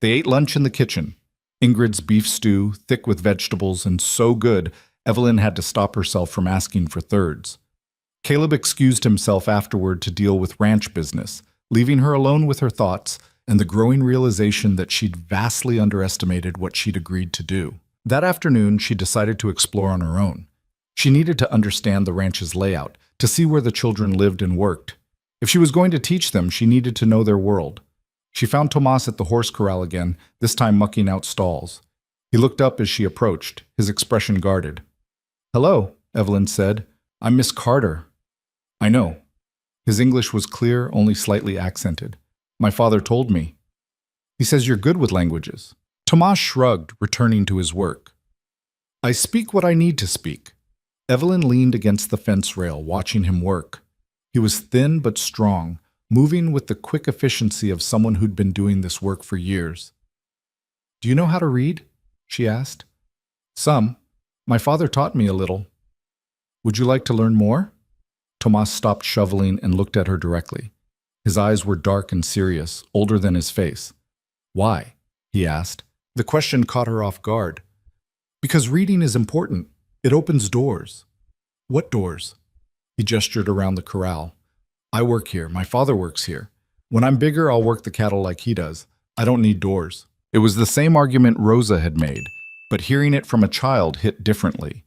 They ate lunch in the kitchen. Ingrid's beef stew, thick with vegetables and so good, Evelyn had to stop herself from asking for thirds. Caleb excused himself afterward to deal with ranch business, leaving her alone with her thoughts and the growing realization that she'd vastly underestimated what she'd agreed to do. That afternoon, she decided to explore on her own. She needed to understand the ranch's layout, to see where the children lived and worked. If she was going to teach them, she needed to know their world. She found Tomas at the horse corral again, this time mucking out stalls. He looked up as she approached, his expression guarded. Hello, Evelyn said. I'm Miss Carter. I know. His English was clear, only slightly accented. My father told me. He says you're good with languages. Tomas shrugged, returning to his work. I speak what I need to speak. Evelyn leaned against the fence rail, watching him work. He was thin but strong, moving with the quick efficiency of someone who'd been doing this work for years. Do you know how to read? She asked. Some. My father taught me a little. Would you like to learn more? Tomas stopped shoveling and looked at her directly. His eyes were dark and serious, older than his face. Why? He asked. The question caught her off guard. Because reading is important. It opens doors. What doors? He gestured around the corral. I work here. My father works here. When I'm bigger, I'll work the cattle like he does. I don't need doors. It was the same argument Rosa had made, but hearing it from a child hit differently.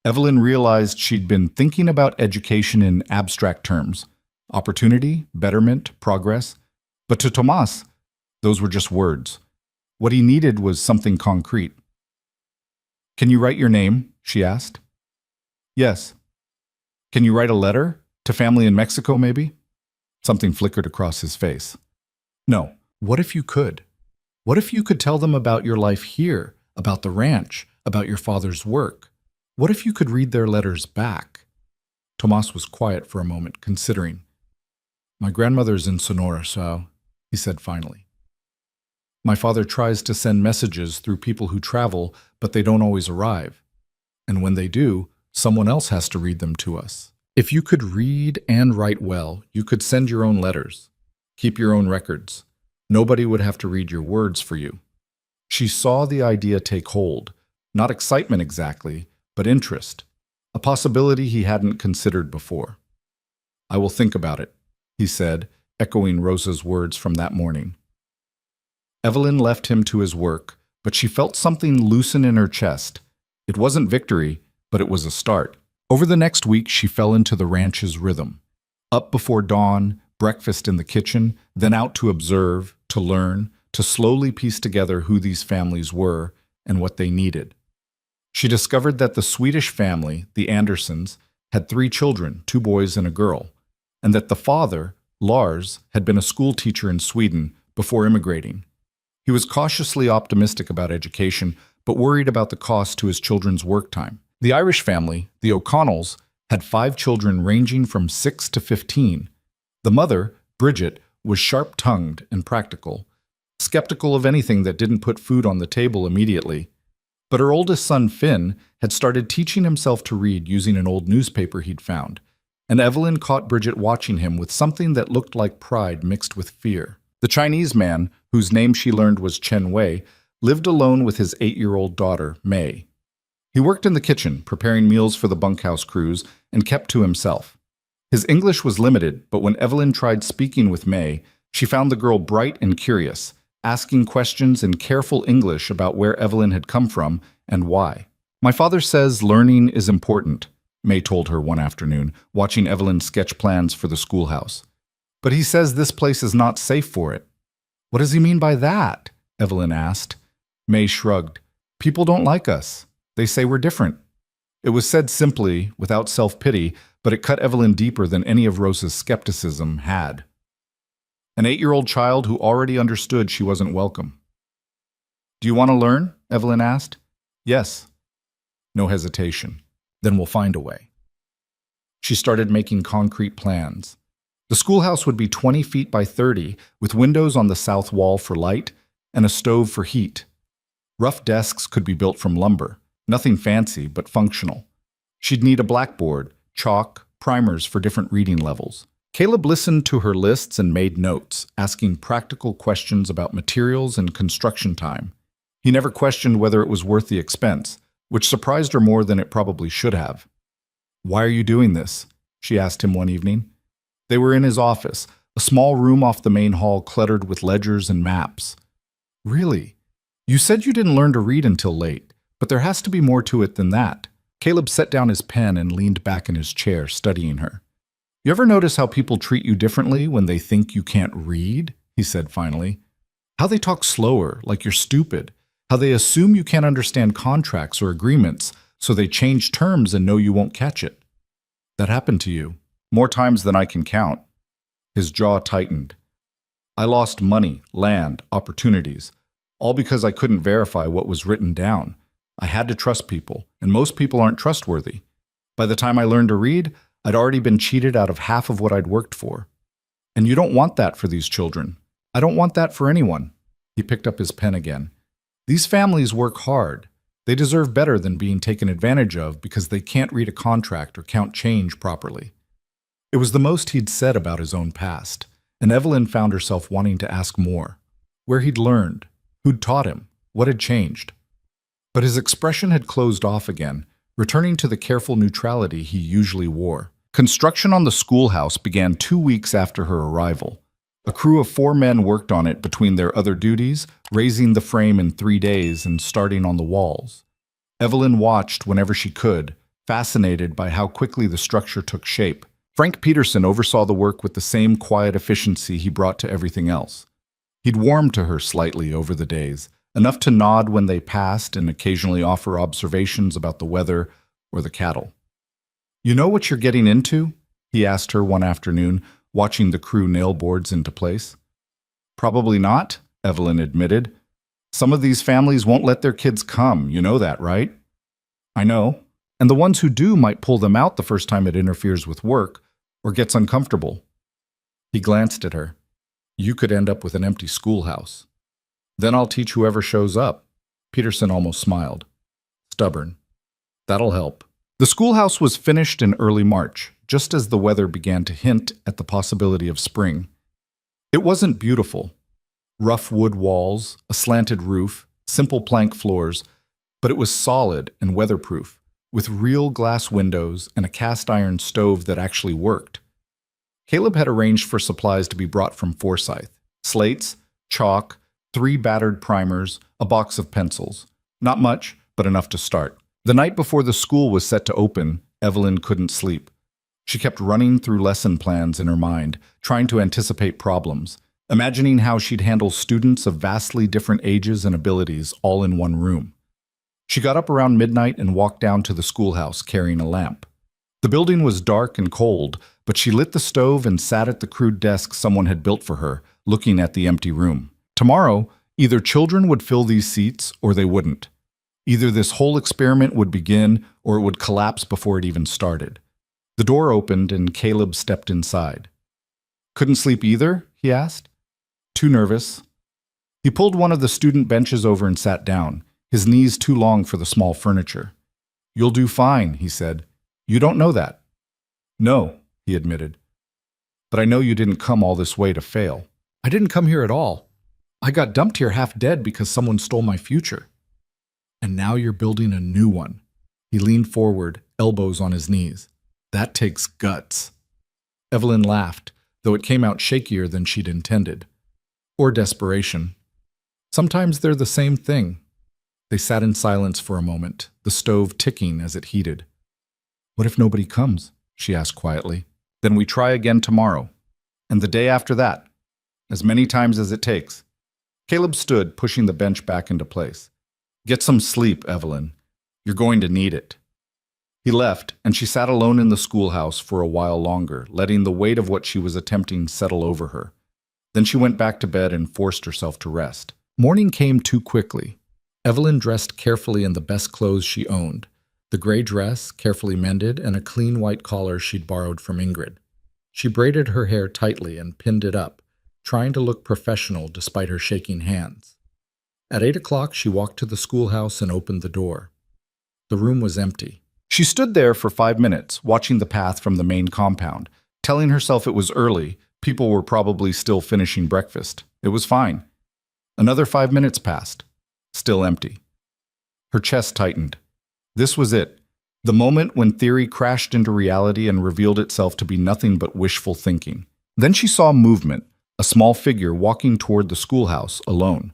Evelyn realized she'd been thinking about education in abstract terms. Opportunity, betterment, progress. But to Tomas, those were just words. What he needed was something concrete. Can you write your name? She asked. Yes. Can you write a letter? To family in Mexico, maybe? Something flickered across his face. No. What if you could? What if you could tell them about your life here, about the ranch, about your father's work? What if you could read their letters back? Tomas was quiet for a moment, considering. My grandmother's in Sonora, so, he said finally. My father tries to send messages through people who travel, but they don't always arrive. And when they do, someone else has to read them to us. If you could read and write well, you could send your own letters. Keep your own records. Nobody would have to read your words for you. She saw the idea take hold, not excitement exactly, but interest, a possibility he hadn't considered before. I will think about it, he said, echoing Rosa's words from that morning. Evelyn left him to his work, but she felt something loosen in her chest. It wasn't victory, but it was a start. Over the next week, she fell into the ranch's rhythm. Up before dawn, breakfast in the kitchen, then out to observe, to learn, to slowly piece together who these families were and what they needed. She discovered that the Swedish family, the Andersons, had 3 children, 2 boys and a girl, and that the father, Lars, had been a school teacher in Sweden before immigrating. He was cautiously optimistic about education, but worried about the cost to his children's work time. The Irish family, the O'Connells, had 5 children ranging from 6 to 15. The mother, Bridget, was sharp-tongued and practical, skeptical of anything that didn't put food on the table immediately. But her oldest son, Finn, had started teaching himself to read using an old newspaper he'd found, and Evelyn caught Bridget watching him with something that looked like pride mixed with fear. The Chinese man, whose name she learned was Chen Wei, lived alone with his 8-year-old daughter, May. He worked in the kitchen, preparing meals for the bunkhouse crews, and kept to himself. His English was limited, but when Evelyn tried speaking with May, she found the girl bright and curious, asking questions in careful English about where Evelyn had come from and why. My father says learning is important, May told her one afternoon, watching Evelyn sketch plans for the schoolhouse. But he says this place is not safe for it. What does he mean by that? Evelyn asked. May shrugged. People don't like us. They say we're different. It was said simply, without self-pity, but it cut Evelyn deeper than any of Rosa's skepticism had. An 8-year-old child who already understood she wasn't welcome. Do you want to learn? Evelyn asked. Yes. No hesitation. Then we'll find a way. She started making concrete plans. The schoolhouse would be 20 feet by 30, with windows on the south wall for light and a stove for heat. Rough desks could be built from lumber, nothing fancy but functional. She'd need a blackboard, chalk, primers for different reading levels. Caleb listened to her lists and made notes, asking practical questions about materials and construction time. He never questioned whether it was worth the expense, which surprised her more than it probably should have. Why are you doing this? She asked him one evening. They were in his office, a small room off the main hall cluttered with ledgers and maps. Really? You said you didn't learn to read until late, but there has to be more to it than that. Caleb set down his pen and leaned back in his chair, studying her. You ever notice how people treat you differently when they think you can't read? He said finally. How they talk slower, like you're stupid. How they assume you can't understand contracts or agreements, so they change terms and know you won't catch it. That happened to you. More times than I can count. His jaw tightened. I lost money, land, opportunities, all because I couldn't verify what was written down. I had to trust people, and most people aren't trustworthy. By the time I learned to read, I'd already been cheated out of half of what I'd worked for. And you don't want that for these children. I don't want that for anyone. He picked up his pen again. These families work hard. They deserve better than being taken advantage of because they can't read a contract or count change properly. It was the most he'd said about his own past, and Evelyn found herself wanting to ask more. Where he'd learned, who'd taught him, what had changed. But his expression had closed off again, returning to the careful neutrality he usually wore. Construction on the schoolhouse began 2 weeks after her arrival. A crew of 4 men worked on it between their other duties, raising the frame in 3 days and starting on the walls. Evelyn watched whenever she could, fascinated by how quickly the structure took shape. Frank Peterson oversaw the work with the same quiet efficiency he brought to everything else. He'd warmed to her slightly over the days, enough to nod when they passed and occasionally offer observations about the weather or the cattle. "You know what you're getting into?" he asked her one afternoon, watching the crew nail boards into place. "Probably not," Evelyn admitted. "Some of these families won't let their kids come, you know that, right?" "I know. And the ones who do might pull them out the first time it interferes with work or gets uncomfortable." He glanced at her. "You could end up with an empty schoolhouse." "Then I'll teach whoever shows up." Peterson almost smiled. "Stubborn. That'll help." The schoolhouse was finished in early March, just as the weather began to hint at the possibility of spring. It wasn't beautiful. Rough wood walls, a slanted roof, simple plank floors, but it was solid and weatherproof, with real glass windows and a cast-iron stove that actually worked. Caleb had arranged for supplies to be brought from Forsyth: slates, chalk, 3 battered primers, a box of pencils. Not much, but enough to start. The night before the school was set to open, Evelyn couldn't sleep. She kept running through lesson plans in her mind, trying to anticipate problems, imagining how she'd handle students of vastly different ages and abilities all in one room. She got up around midnight and walked down to the schoolhouse carrying a lamp. The building was dark and cold, but she lit the stove and sat at the crude desk someone had built for her, looking at the empty room. Tomorrow, either children would fill these seats or they wouldn't. Either this whole experiment would begin or it would collapse before it even started. The door opened and Caleb stepped inside. "Couldn't sleep either?" he asked. "Too nervous." He pulled one of the student benches over and sat down, his knees too long for the small furniture. "You'll do fine," he said. "You don't know that." "No," he admitted. "But I know you didn't come all this way to fail." "I didn't come here at all. I got dumped here half dead because someone stole my future. And now you're building a new one." He leaned forward, elbows on his knees. "That takes guts." Evelyn laughed, though it came out shakier than she'd intended. Or desperation. Sometimes they're the same thing. They sat in silence for a moment, the stove ticking as it heated. "What if nobody comes?" she asked quietly. "Then we try again tomorrow. And the day after that. As many times as it takes." Caleb stood, pushing the bench back into place. "Get some sleep, Evelyn. You're going to need it." He left, and she sat alone in the schoolhouse for a while longer, letting the weight of what she was attempting settle over her. Then she went back to bed and forced herself to rest. Morning came too quickly. Evelyn dressed carefully in the best clothes she owned, the gray dress, carefully mended, and a clean white collar she'd borrowed from Ingrid. She braided her hair tightly and pinned it up, trying to look professional despite her shaking hands. At 8 o'clock, she walked to the schoolhouse and opened the door. The room was empty. She stood there for 5 minutes, watching the path from the main compound, telling herself it was early, people were probably still finishing breakfast. It was fine. Another 5 minutes passed. Still empty. Her chest tightened. This was it, the moment when theory crashed into reality and revealed itself to be nothing but wishful thinking. Then she saw movement, a small figure walking toward the schoolhouse alone.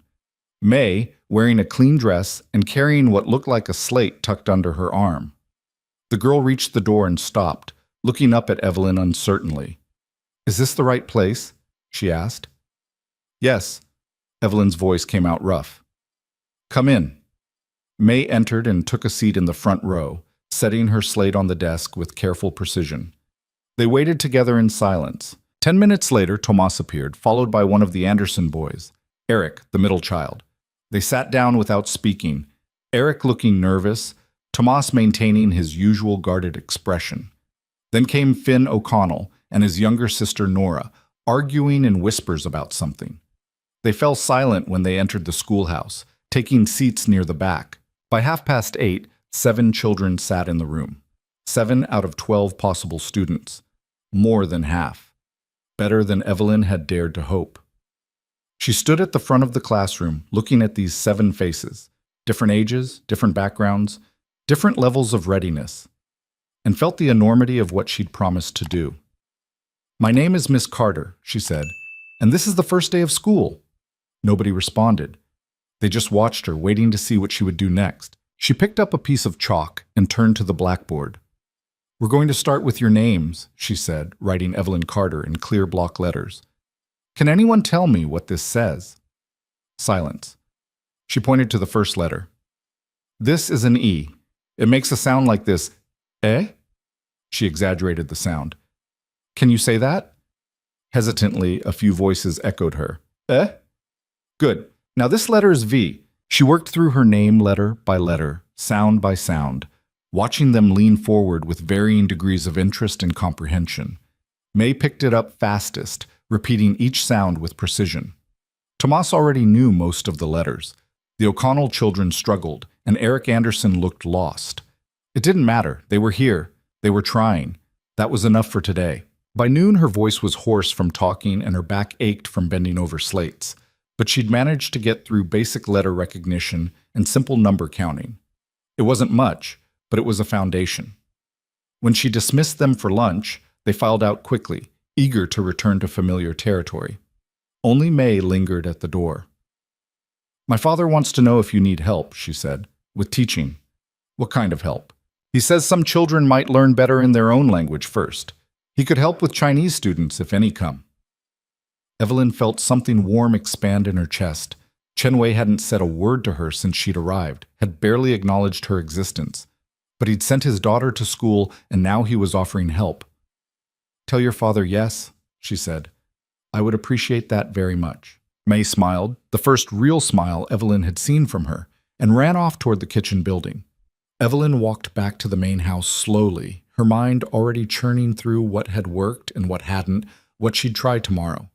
May, wearing a clean dress and carrying what looked like a slate tucked under her arm. The girl reached the door and stopped, looking up at Evelyn uncertainly. "Is this the right place?" she asked. "Yes." Evelyn's voice came out rough. "Come in." May entered and took a seat in the front row, setting her slate on the desk with careful precision. They waited together in silence. 10 minutes later, Tomas appeared, followed by one of the Anderson boys, Eric, the middle child. They sat down without speaking, Eric looking nervous, Tomas maintaining his usual guarded expression. Then came Finn O'Connell and his younger sister Nora, arguing in whispers about something. They fell silent when they entered the schoolhouse, taking seats near the back. By 8:30, 7 children sat in the room. 7 out of 12 possible students. More than half. Better than Evelyn had dared to hope. She stood at the front of the classroom, looking at these 7 faces, different ages, different backgrounds, different levels of readiness, and felt the enormity of what she'd promised to do. "My name is Miss Carter," she said, "and this is the first day of school." Nobody responded. They just watched her, waiting to see what she would do next. She picked up a piece of chalk and turned to the blackboard. "We're going to start with your names," she said, writing Evelyn Carter in clear block letters. "Can anyone tell me what this says?" Silence. She pointed to the first letter. "This is an E. It makes a sound like this. Eh?" She exaggerated the sound. "Can you say that?" Hesitantly, a few voices echoed her. "Eh?" "Good. Now this letter is V." She worked through her name letter by letter, sound by sound, watching them lean forward with varying degrees of interest and comprehension. May picked it up fastest, repeating each sound with precision. Tomas already knew most of the letters. The O'Connell children struggled, and Eric Anderson looked lost. It didn't matter. They were here. They were trying. That was enough for today. By noon, her voice was hoarse from talking and her back ached from bending over slates. But she'd managed to get through basic letter recognition and simple number counting. It wasn't much, but it was a foundation. When she dismissed them for lunch, they filed out quickly, eager to return to familiar territory. Only May lingered at the door. "My father wants to know if you need help," she said, "with teaching." "What kind of help?" "He says some children might learn better in their own language first. He could help with Chinese students if any come." Evelyn felt something warm expand in her chest. Chen Wei hadn't said a word to her since she'd arrived, had barely acknowledged her existence. But he'd sent his daughter to school, and now he was offering help. "Tell your father yes," she said. "I would appreciate that very much." May smiled, the first real smile Evelyn had seen from her, and ran off toward the kitchen building. Evelyn walked back to the main house slowly, her mind already churning through what had worked and what hadn't, what she'd try tomorrow.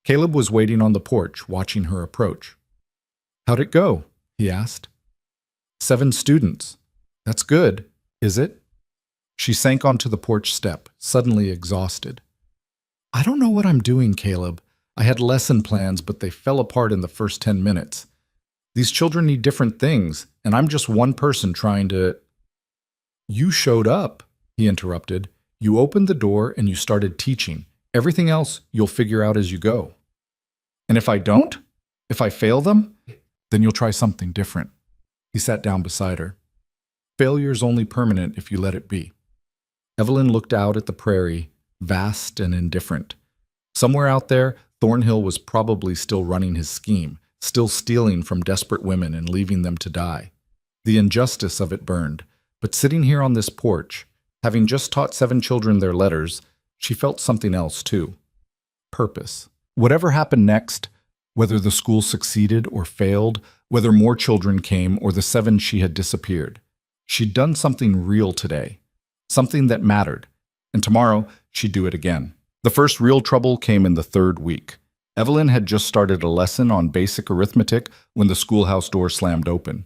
Caleb was waiting on the porch, watching her approach. "How'd it go?" he asked. 7 students. That's good, is it?" She sank onto the porch step, suddenly exhausted. "I don't know what I'm doing, Caleb. I had lesson plans, but they fell apart in the first 10 minutes. These children need different things, and I'm just one person trying to—" "You showed up," he interrupted. "You opened the door and you started teaching. Everything else you'll figure out as you go." "And if I don't? If I fail them? Then you'll try something different." He sat down beside her. "Failure's only permanent if you let it be." Evelyn looked out at the prairie, vast and indifferent. Somewhere out there, Thornhill was probably still running his scheme, still stealing from desperate women and leaving them to die. The injustice of it burned, but sitting here on this porch, having just taught 7 children their letters, she felt something else too. Purpose. Whatever happened next, whether the school succeeded or failed, whether more children came or the 7 she had disappeared, she'd done something real today, something that mattered, and tomorrow she'd do it again. The first real trouble came in the 3rd week. Evelyn had just started a lesson on basic arithmetic when the schoolhouse door slammed open.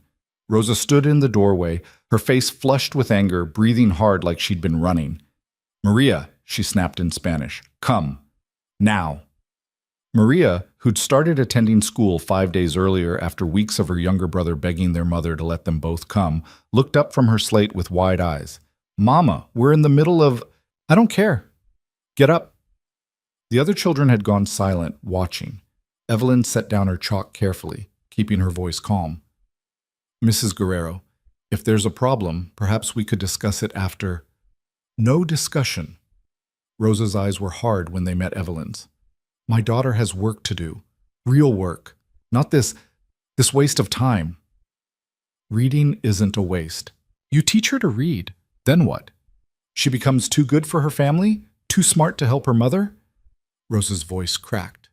Rosa stood in the doorway, her face flushed with anger, breathing hard like she'd been running. "Maria," she snapped in Spanish, "come. Now." Maria, who'd started attending school 5 days earlier after weeks of her younger brother begging their mother to let them both come, looked up from her slate with wide eyes. "Mama, we're in the middle of—" "I don't care. Get up." The other children had gone silent, watching. Evelyn set down her chalk carefully, keeping her voice calm. "Mrs. Guerrero, if there's a problem, perhaps we could discuss it after—" "No discussion." Rosa's eyes were hard when they met Evelyn's. "My daughter has work to do. Real work. Not this waste of time." "Reading isn't a waste. You teach her to read. Then what? She becomes too good for her family? Too smart to help her mother?" Rosa's voice cracked.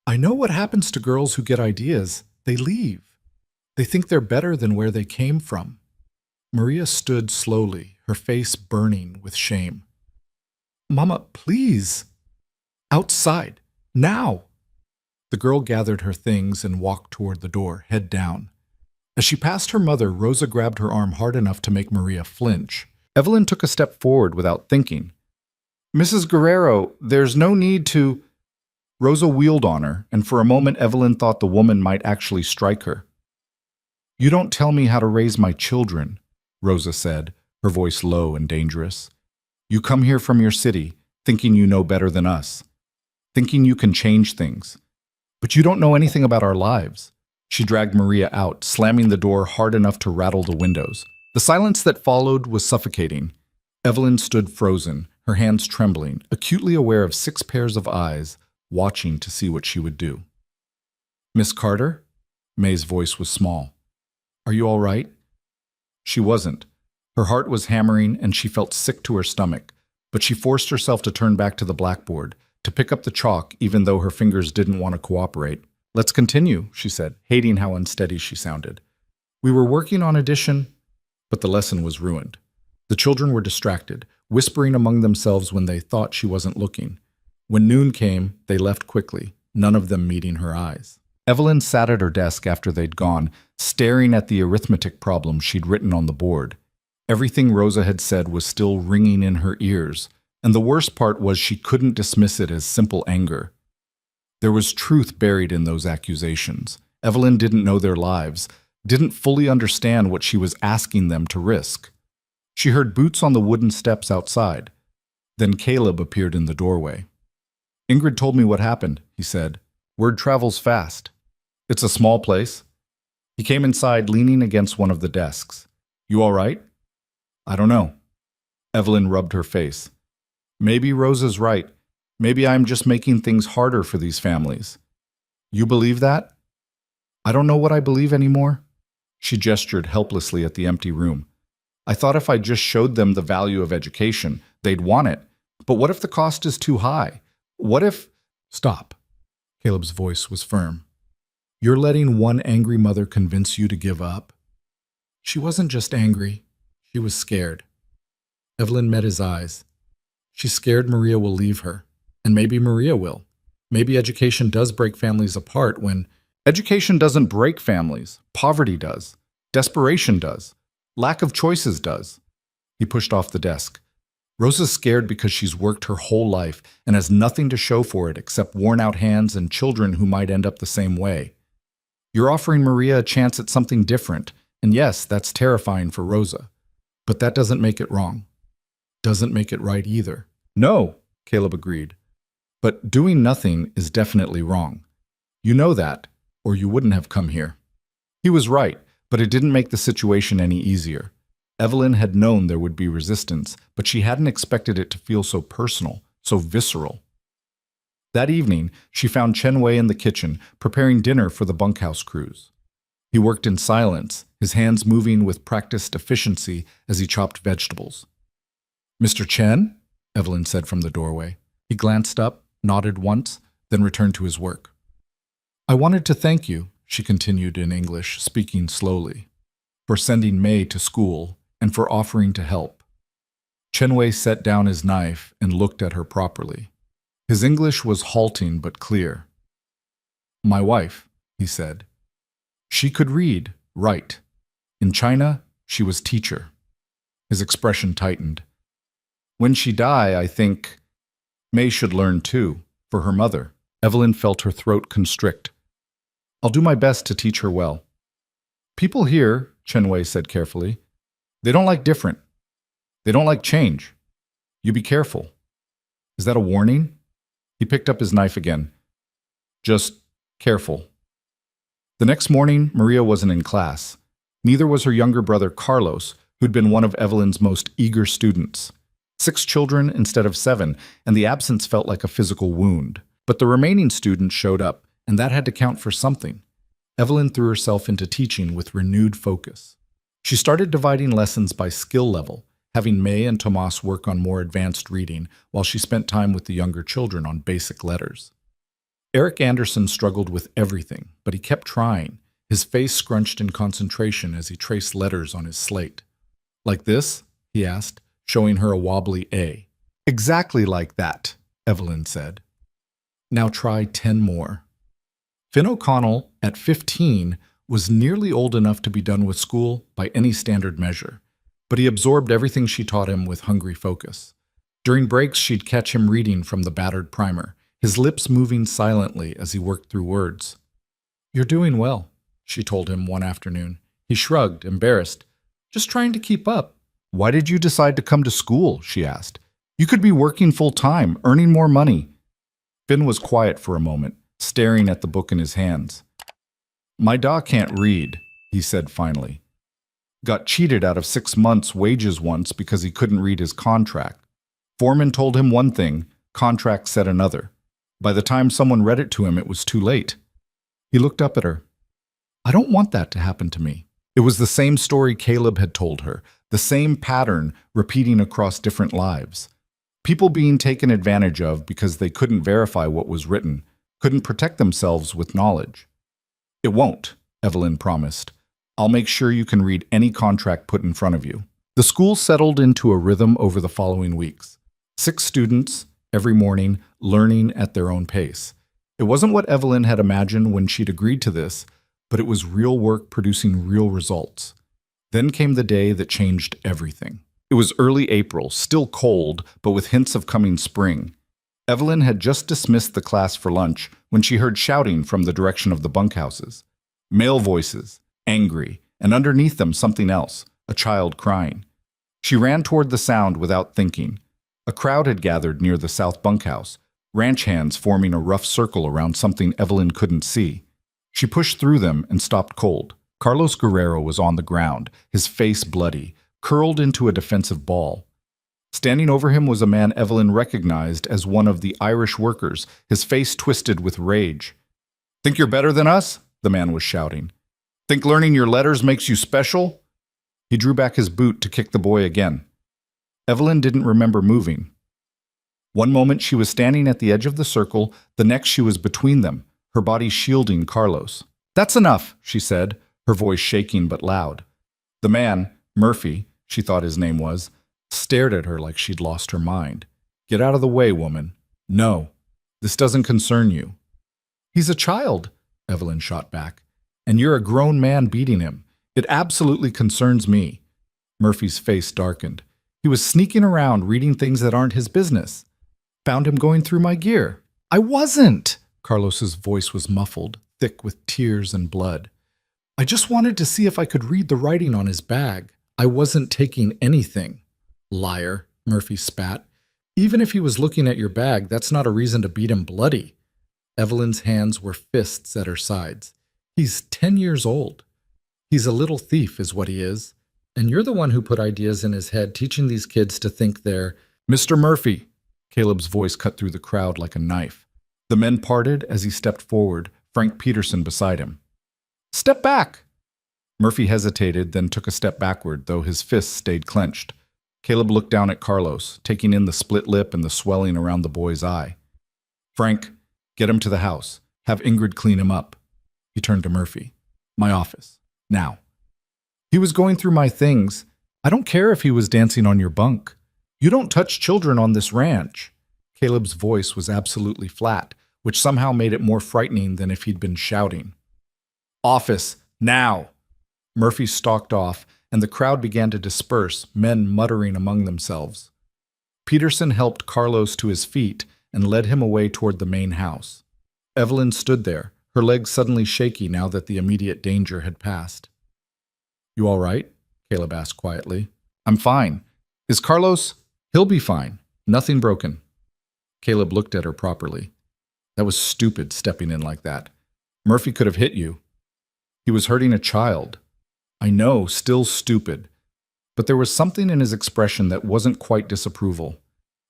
"I know what happens to girls who get ideas. They leave. They think they're better than where they came from." Maria stood slowly, her face burning with shame. "Mama, please. Outside. Now." The girl gathered her things and walked toward the door, head down. As she passed her mother, Rosa grabbed her arm hard enough to make Maria flinch. Evelyn took a step forward without thinking. "Mrs. Guerrero, there's no need to—" Rosa wheeled on her, and for a moment Evelyn thought the woman might actually strike her. You don't tell me how to raise my children, Rosa said, her voice low and dangerous. You come here from your city, thinking you know better than us, thinking you can change things. But you don't know anything about our lives. She dragged Maria out, slamming the door hard enough to rattle the windows. The silence that followed was suffocating. Evelyn stood frozen, her hands trembling, acutely aware of 6 pairs of eyes, watching to see what she would do. Miss Carter? May's voice was small. Are you all right? She wasn't. Her heart was hammering and she felt sick to her stomach, but she forced herself to turn back to the blackboard, to pick up the chalk even though her fingers didn't want to cooperate. Let's continue, she said, hating how unsteady she sounded. We were working on addition, but the lesson was ruined. The children were distracted, whispering among themselves when they thought she wasn't looking. When noon came, they left quickly, none of them meeting her eyes. Evelyn sat at her desk after they'd gone, staring at the arithmetic problem she'd written on the board. Everything Rosa had said was still ringing in her ears, and the worst part was she couldn't dismiss it as simple anger. There was truth buried in those accusations. Evelyn didn't know their lives, didn't fully understand what she was asking them to risk. She heard boots on the wooden steps outside. Then Caleb appeared in the doorway. Ingrid told me what happened, he said. Word travels fast. It's a small place. He came inside leaning against one of the desks. You all right? I don't know. Evelyn rubbed her face. Maybe Rosa's right. Maybe I'm just making things harder for these families. You believe that? I don't know what I believe anymore. She gestured helplessly at the empty room. I thought if I just showed them the value of education, they'd want it. But what if the cost is too high? What if... Stop. Caleb's voice was firm. You're letting one angry mother convince you to give up? She wasn't just angry. She was scared. Evelyn met his eyes. She's scared Maria will leave her. And maybe Maria will. Maybe education does break families apart when... Education doesn't break families. Poverty does. Desperation does. Lack of choices does. He pushed off the desk. Rosa's scared because she's worked her whole life and has nothing to show for it except worn-out hands and children who might end up the same way. You're offering Maria a chance at something different, and yes, that's terrifying for Rosa. But that doesn't make it wrong. Doesn't make it right either. No, Caleb agreed. But doing nothing is definitely wrong. You know that, or you wouldn't have come here. He was right, but it didn't make the situation any easier. Evelyn had known there would be resistance, but she hadn't expected it to feel so personal, so visceral. That evening, she found Chen Wei in the kitchen, preparing dinner for the bunkhouse crews. He worked in silence, his hands moving with practiced efficiency as he chopped vegetables. Mr. Chen? Evelyn said from the doorway. He glanced up, nodded once, then returned to his work. I wanted to thank you, she continued in English, speaking slowly, for sending May to school and for offering to help. Chen Wei set down his knife and looked at her properly. His English was halting but clear. My wife, he said. She could read, write. In China, she was teacher. His expression tightened. When she die, I think May should learn too, for her mother. Evelyn felt her throat constrict. I'll do my best to teach her well. People here, Chen Wei said carefully, they don't like different. They don't like change. You be careful. Is that a warning? He picked up his knife again. Just careful. The next morning, Maria wasn't in class. Neither was her younger brother Carlos, who'd been one of Evelyn's most eager students. 6 children instead of 7, and the absence felt like a physical wound. But the remaining students showed up, and that had to count for something. Evelyn threw herself into teaching with renewed focus. She started dividing lessons by skill level, having May and Tomas work on more advanced reading while she spent time with the younger children on basic letters. Eric Anderson struggled with everything, but he kept trying, his face scrunched in concentration as he traced letters on his slate. Like this? He asked, showing her a wobbly A. Exactly like that, Evelyn said. Now try 10 more. Finn O'Connell, at 15, was nearly old enough to be done with school by any standard measure, but he absorbed everything she taught him with hungry focus. During breaks, she'd catch him reading from the battered primer, his lips moving silently as he worked through words. You're doing well, she told him one afternoon. He shrugged, embarrassed. Just trying to keep up. Why did you decide to come to school? She asked. You could be working full-time, earning more money. Finn was quiet for a moment, staring at the book in his hands. My da can't read, he said finally. Got cheated out of 6 months' wages once because he couldn't read his contract. Foreman told him one thing, contract said another. By the time someone read it to him, it was too late. He looked up at her. I don't want that to happen to me. It was the same story Caleb had told her, the same pattern repeating across different lives. People being taken advantage of because they couldn't verify what was written, couldn't protect themselves with knowledge. It won't, Evelyn promised. I'll make sure you can read any contract put in front of you. The school settled into a rhythm over the following weeks. 6 students, every morning, learning at their own pace. It wasn't what Evelyn had imagined when she'd agreed to this, but it was real work producing real results. Then came the day that changed everything. It was early April, still cold, but with hints of coming spring. Evelyn had just dismissed the class for lunch when she heard shouting from the direction of the bunkhouses. Male voices, angry, and underneath them something else, a child crying. She ran toward the sound without thinking. A crowd had gathered near the south bunkhouse, ranch hands forming a rough circle around something Evelyn couldn't see. She pushed through them and stopped cold. Carlos Guerrero was on the ground, his face bloody, curled into a defensive ball. Standing over him was a man Evelyn recognized as one of the Irish workers, his face twisted with rage. Think you're better than us? The man was shouting. Think learning your letters makes you special? He drew back his boot to kick the boy again. Evelyn didn't remember moving. One moment she was standing at the edge of the circle, the next she was between them, her body shielding Carlos. That's enough, she said, her voice shaking but loud. The man, Murphy, she thought his name was, stared at her like she'd lost her mind. Get out of the way, woman. No, this doesn't concern you. He's a child, Evelyn shot back, and you're a grown man beating him. It absolutely concerns me. Murphy's face darkened. He was sneaking around reading things that aren't his business. Found him going through my gear. I wasn't! Carlos's voice was muffled, thick with tears and blood. I just wanted to see if I could read the writing on his bag. I wasn't taking anything. Liar, Murphy spat. Even if he was looking at your bag, that's not a reason to beat him bloody. Evelyn's hands were fists at her sides. He's 10 years old. He's a little thief is what he is. And you're the one who put ideas in his head, teaching these kids to think they're... Mr. Murphy! Caleb's voice cut through the crowd like a knife. The men parted as he stepped forward, Frank Peterson beside him. Step back! Murphy hesitated, then took a step backward, though his fists stayed clenched. Caleb looked down at Carlos, taking in the split lip and the swelling around the boy's eye. Frank, get him to the house. Have Ingrid clean him up. He turned to Murphy. My office. Now. He was going through my things. I don't care if he was dancing on your bunk. You don't touch children on this ranch. Caleb's voice was absolutely flat, which somehow made it more frightening than if he'd been shouting. Office, now! Murphy stalked off, and the crowd began to disperse, men muttering among themselves. Peterson helped Carlos to his feet and led him away toward the main house. Evelyn stood there, her legs suddenly shaky now that the immediate danger had passed. You all right? Caleb asked quietly. I'm fine. Is Carlos? He'll be fine. Nothing broken. Caleb looked at her properly. That was stupid, stepping in like that. Murphy could have hit you. He was hurting a child. I know, still stupid. But there was something in his expression that wasn't quite disapproval.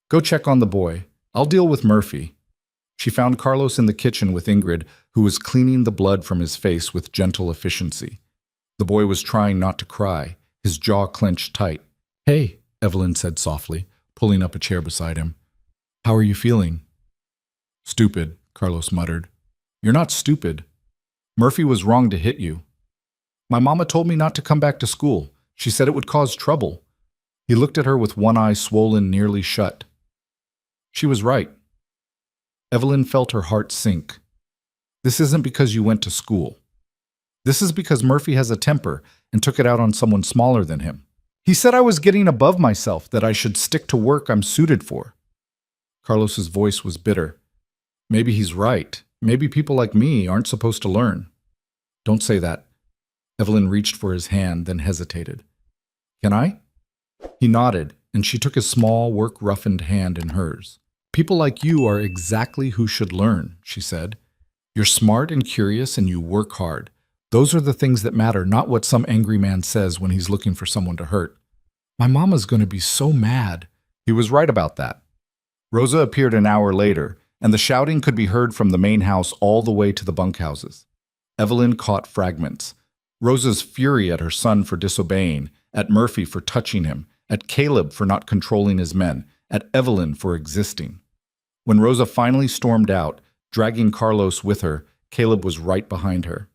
Go check on the boy. I'll deal with Murphy. She found Carlos in the kitchen with Ingrid, who was cleaning the blood from his face with gentle efficiency. The boy was trying not to cry, his jaw clenched tight. Hey, Evelyn said softly, pulling up a chair beside him. How are you feeling? Stupid, Carlos muttered. You're not stupid. Murphy was wrong to hit you. My mama told me not to come back to school. She said it would cause trouble. He looked at her with one eye swollen nearly shut. She was right. Evelyn felt her heart sink. This isn't because you went to school. This is because Murphy has a temper and took it out on someone smaller than him. He said I was getting above myself, that I should stick to work I'm suited for. Carlos's voice was bitter. Maybe he's right. Maybe people like me aren't supposed to learn. Don't say that. Evelyn reached for his hand, then hesitated. Can I? He nodded, and she took his small, work-roughened hand in hers. People like you are exactly who should learn, she said. You're smart and curious, and you work hard. Those are the things that matter, not what some angry man says when he's looking for someone to hurt. My mama's going to be so mad. He was right about that. Rosa appeared an hour later, and the shouting could be heard from the main house all the way to the bunkhouses. Evelyn caught fragments. Rosa's fury at her son for disobeying, at Murphy for touching him, at Caleb for not controlling his men, at Evelyn for existing. When Rosa finally stormed out, dragging Carlos with her, Caleb was right behind her.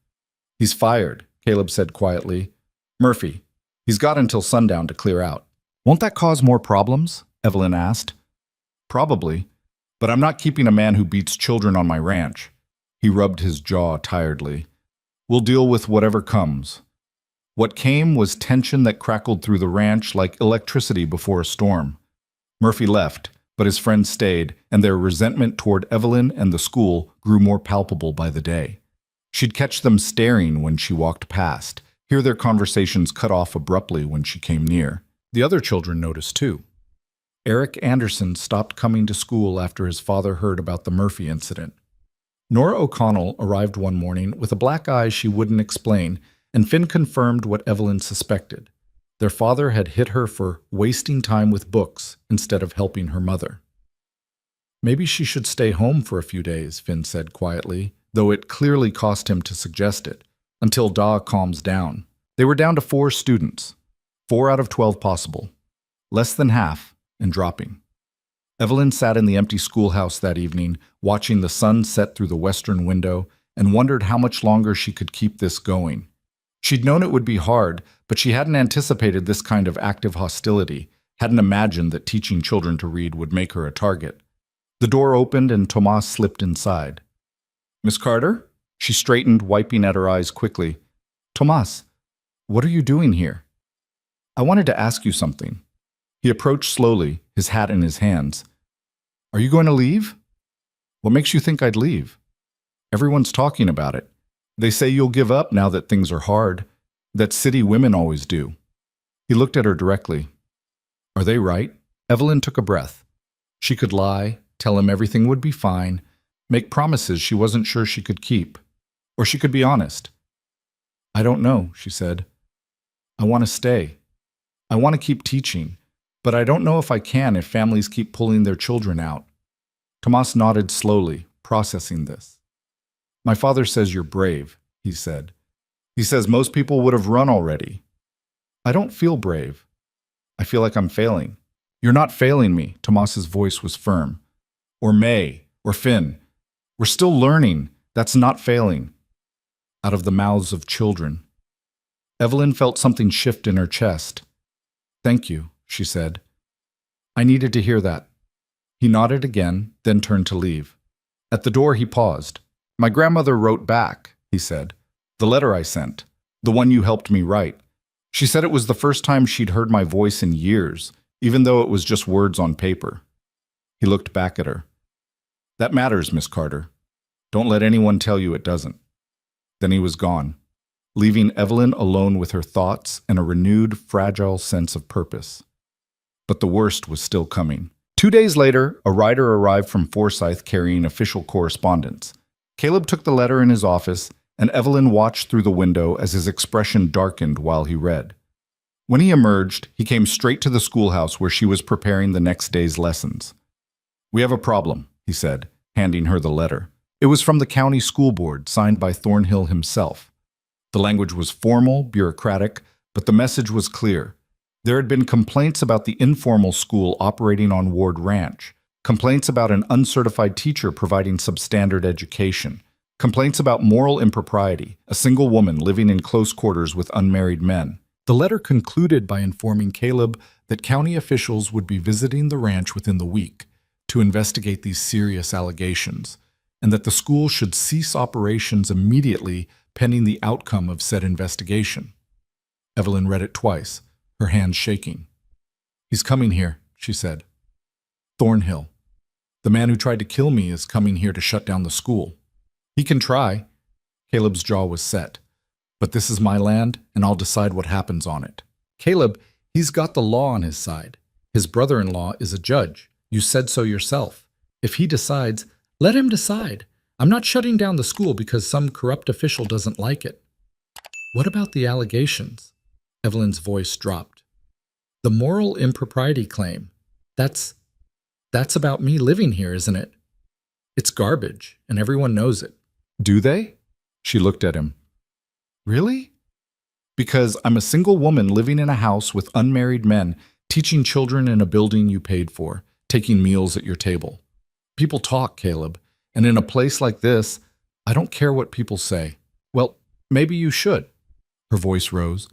He's fired, Caleb said quietly. Murphy, he's got until sundown to clear out. Won't that cause more problems? Evelyn asked. Probably, but I'm not keeping a man who beats children on my ranch. He rubbed his jaw tiredly. We'll deal with whatever comes. What came was tension that crackled through the ranch like electricity before a storm. Murphy left, but his friends stayed, and their resentment toward Evelyn and the school grew more palpable by the day. She'd catch them staring when she walked past, hear their conversations cut off abruptly when she came near. The other children noticed too. Eric Anderson stopped coming to school after his father heard about the Murphy incident. Nora O'Connell arrived one morning with a black eye she wouldn't explain, and Finn confirmed what Evelyn suspected. Their father had hit her for wasting time with books instead of helping her mother. Maybe she should stay home for a few days, Finn said quietly, though it clearly cost him to suggest it, until Da calms down. They were down to 4 students, 4 out of 12 possible, less than half, and dropping. Evelyn sat in the empty schoolhouse that evening, watching the sun set through the western window, and wondered how much longer she could keep this going. She'd known it would be hard, but she hadn't anticipated this kind of active hostility, hadn't imagined that teaching children to read would make her a target. The door opened and Tomas slipped inside. Miss Carter? She straightened, wiping at her eyes quickly. Tomas, what are you doing here? I wanted to ask you something. He approached slowly, his hat in his hands. Are you going to leave? What makes you think I'd leave? Everyone's talking about it. They say you'll give up now that things are hard, that city women always do. He looked at her directly. Are they right? Evelyn took a breath. She could lie, tell him everything would be fine, make promises she wasn't sure she could keep. Or she could be honest. I don't know, she said. I want to stay. I want to keep teaching. But I don't know if I can if families keep pulling their children out. Tomas nodded slowly, processing this. My father says you're brave, he said. He says most people would have run already. I don't feel brave. I feel like I'm failing. You're not failing me, Tomas's voice was firm. Or May, or Finn. We're still learning. That's not failing. Out of the mouths of children. Evelyn felt something shift in her chest. Thank you, she said. I needed to hear that. He nodded again, then turned to leave. At the door he paused. My grandmother wrote back, he said. The letter I sent. The one you helped me write. She said it was the first time she'd heard my voice in years, even though it was just words on paper. He looked back at her. That matters, Miss Carter. Don't let anyone tell you it doesn't. Then he was gone, leaving Evelyn alone with her thoughts and a renewed, fragile sense of purpose. But the worst was still coming. 2 days later, a rider arrived from Forsyth carrying official correspondence. Caleb took the letter in his office, and Evelyn watched through the window as his expression darkened while he read. When he emerged, he came straight to the schoolhouse where she was preparing the next day's lessons. We have a problem, he said, handing her the letter. It was from the county school board, signed by Thornhill himself. The language was formal, bureaucratic, but the message was clear. There had been complaints about the informal school operating on Ward Ranch, complaints about an uncertified teacher providing substandard education, complaints about moral impropriety, a single woman living in close quarters with unmarried men. The letter concluded by informing Caleb that county officials would be visiting the ranch within the week to investigate these serious allegations, and that the school should cease operations immediately pending the outcome of said investigation. Evelyn read it twice, her hands shaking. He's coming here, she said. Thornhill. The man who tried to kill me is coming here to shut down the school. He can try. Caleb's jaw was set. But this is my land, and I'll decide what happens on it. Caleb, he's got the law on his side. His brother-in-law is a judge. You said so yourself. If he decides, let him decide. I'm not shutting down the school because some corrupt official doesn't like it. What about the allegations? Evelyn's voice dropped. The moral impropriety claim. That's about me living here, isn't it? It's garbage, and everyone knows it. Do they? She looked at him. Really? Because I'm a single woman living in a house with unmarried men, teaching children in a building you paid for, taking meals at your table. People talk, Caleb, and in a place like this, I don't care what people say. Well, maybe you should. Her voice rose.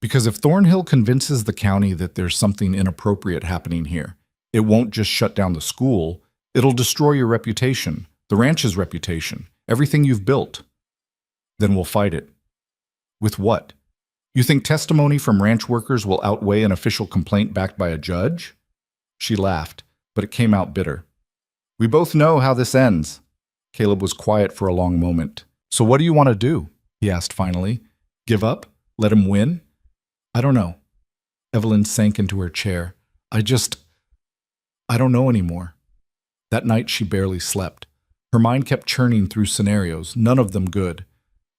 Because if Thornhill convinces the county that there's something inappropriate happening here, it won't just shut down the school, it'll destroy your reputation, the ranch's reputation, everything you've built. Then we'll fight it. With what? You think testimony from ranch workers will outweigh an official complaint backed by a judge? She laughed, but it came out bitter. We both know how this ends. Caleb was quiet for a long moment. So what do you want to do? He asked finally. Give up? Let him win? I don't know. Evelyn sank into her chair. I don't know anymore. That night she barely slept. Her mind kept churning through scenarios, none of them good.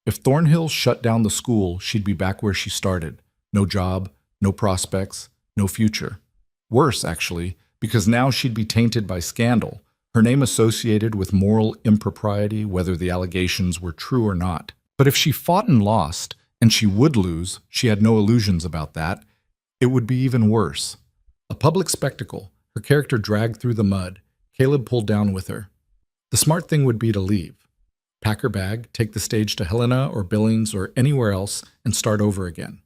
If Thornhill shut down the school, she'd be back where she started. No job, no prospects, no future. Worse, actually, because now she'd be tainted by scandal, her name associated with moral impropriety, whether the allegations were true or not. But if she fought and lost, and she would lose, she had no illusions about that, it would be even worse. A public spectacle, her character dragged through the mud, Caleb pulled down with her. The smart thing would be to leave. Pack her bag, take the stage to Helena or Billings or anywhere else, and start over again.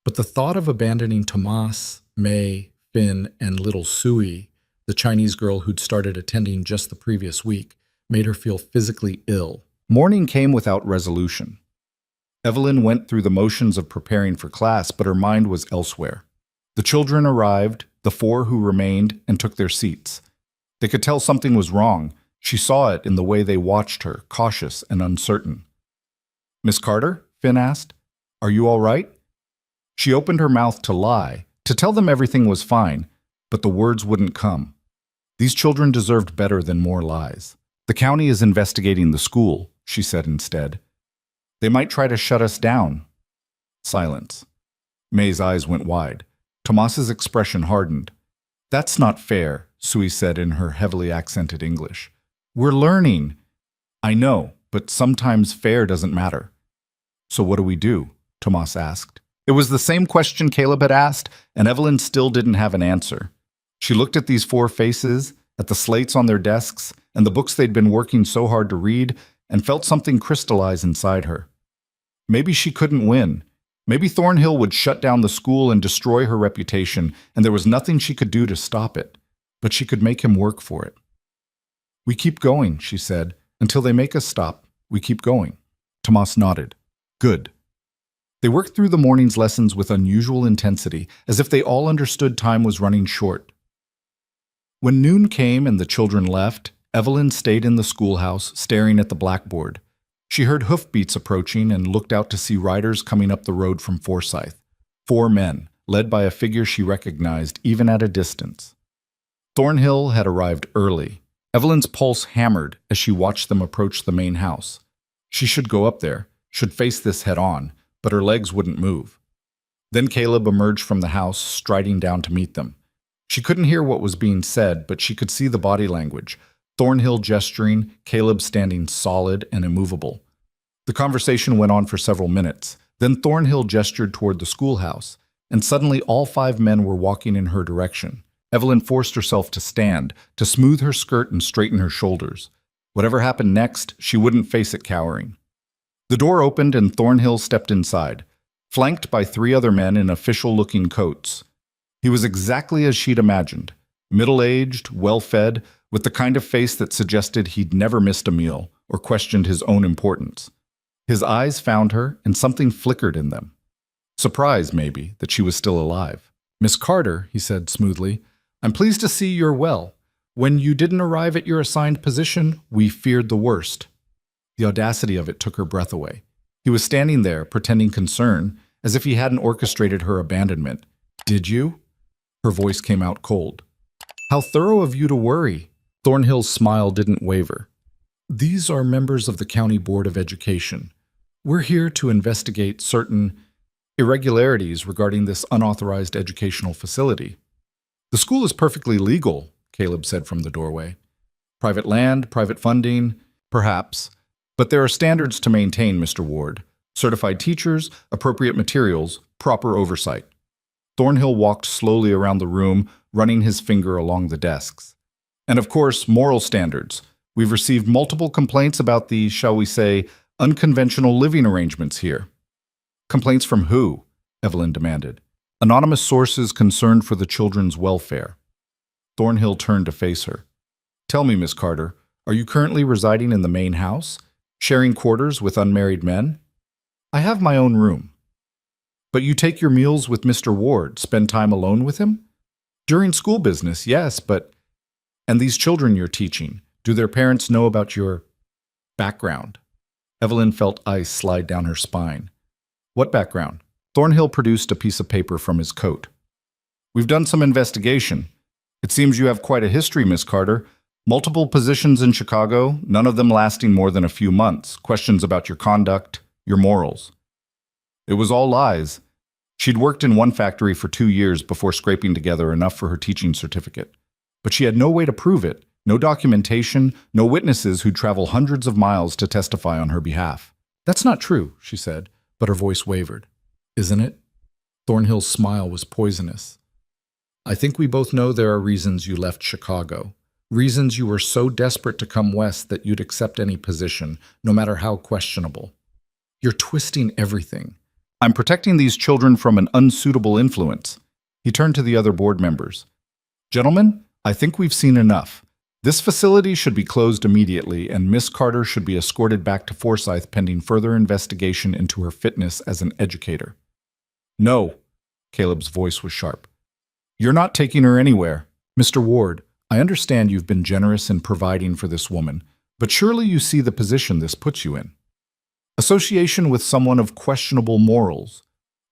But the thought of abandoning Tomas, May, Finn, and little Sui, the Chinese girl who'd started attending just the previous week, made her feel physically ill. Morning came without resolution. Evelyn went through the motions of preparing for class, but her mind was elsewhere. The children arrived, the 4 who remained, and took their seats. They could tell something was wrong. She saw it in the way they watched her, cautious and uncertain. Miss Carter? Finn asked. Are you all right? She opened her mouth to lie, to tell them everything was fine, but the words wouldn't come. These children deserved better than more lies. The county is investigating the school, she said instead. They might try to shut us down. Silence. May's eyes went wide. Tomas's expression hardened. That's not fair, Sui said in her heavily accented English. We're learning. I know, but sometimes fair doesn't matter. So what do we do? Tomas asked. It was the same question Caleb had asked, and Evelyn still didn't have an answer. She looked at these 4 faces, at the slates on their desks, and the books they'd been working so hard to read, and felt something crystallize inside her. Maybe she couldn't win. Maybe Thornhill would shut down the school and destroy her reputation, and there was nothing she could do to stop it. But she could make him work for it. We keep going, she said. Until they make us stop, we keep going. Tomas nodded. Good. They worked through the morning's lessons with unusual intensity, as if they all understood time was running short. When noon came and the children left, Evelyn stayed in the schoolhouse, staring at the blackboard. She heard hoofbeats approaching and looked out to see riders coming up the road from Forsyth. 4 men, led by a figure she recognized even at a distance. Thornhill had arrived early. Evelyn's pulse hammered as she watched them approach the main house. She should go up there, should face this head-on, but her legs wouldn't move. Then Caleb emerged from the house, striding down to meet them. She couldn't hear what was being said, but she could see the body language. Thornhill gesturing, Caleb standing solid and immovable. The conversation went on for several minutes. Then Thornhill gestured toward the schoolhouse, and suddenly all 5 men were walking in her direction. Evelyn forced herself to stand, to smooth her skirt and straighten her shoulders. Whatever happened next, she wouldn't face it cowering. The door opened and Thornhill stepped inside, flanked by 3 other men in official-looking coats. He was exactly as she'd imagined, middle-aged, well-fed, with the kind of face that suggested he'd never missed a meal or questioned his own importance. His eyes found her, and something flickered in them. Surprise, maybe, that she was still alive. Miss Carter, he said smoothly, I'm pleased to see you're well. When you didn't arrive at your assigned position, we feared the worst. The audacity of it took her breath away. He was standing there, pretending concern, as if he hadn't orchestrated her abandonment. "Did you?" Her voice came out cold. "How thorough of you to worry." Thornhill's smile didn't waver. "These are members of the County Board of Education. We're here to investigate certain irregularities regarding this unauthorized educational facility." "The school is perfectly legal," Caleb said from the doorway. "Private land, private funding, perhaps. But there are standards to maintain, Mr. Ward. Certified teachers, appropriate materials, proper oversight." Thornhill walked slowly around the room, running his finger along the desks. "And of course, moral standards. We've received multiple complaints about the, shall we say, unconventional living arrangements here." "Complaints from who?" Evelyn demanded. "Anonymous sources concerned for the children's welfare." Thornhill turned to face her. "Tell me, Miss Carter, are you currently residing in the main house, sharing quarters with unmarried men?" "I have my own room." "But you take your meals with Mr. Ward, spend time alone with him?" "During school business, yes, but—" "And these children you're teaching, do their parents know about your background?" Evelyn felt ice slide down her spine. "What background?" Thornhill produced a piece of paper from his coat. "We've done some investigation. It seems you have quite a history, Miss Carter. Multiple positions in Chicago, none of them lasting more than a few months. Questions about your conduct, your morals." It was all lies. She'd worked in one factory for 2 years before scraping together enough for her teaching certificate. But she had no way to prove it, no documentation, no witnesses who'd travel hundreds of miles to testify on her behalf. "That's not true," she said, but her voice wavered. "Isn't it?" Thornhill's smile was poisonous. "I think we both know there are reasons you left Chicago. Reasons you were so desperate to come west that you'd accept any position, no matter how questionable. You're twisting everything." "I'm protecting these children from an unsuitable influence." He turned to the other board members. "Gentlemen, I think we've seen enough. This facility should be closed immediately, and Miss Carter should be escorted back to Forsyth pending further investigation into her fitness as an educator." "No," Caleb's voice was sharp. "You're not taking her anywhere. Mr. Ward, I understand you've been generous in providing for this woman, but surely you see the position this puts you in. Association with someone of questionable morals.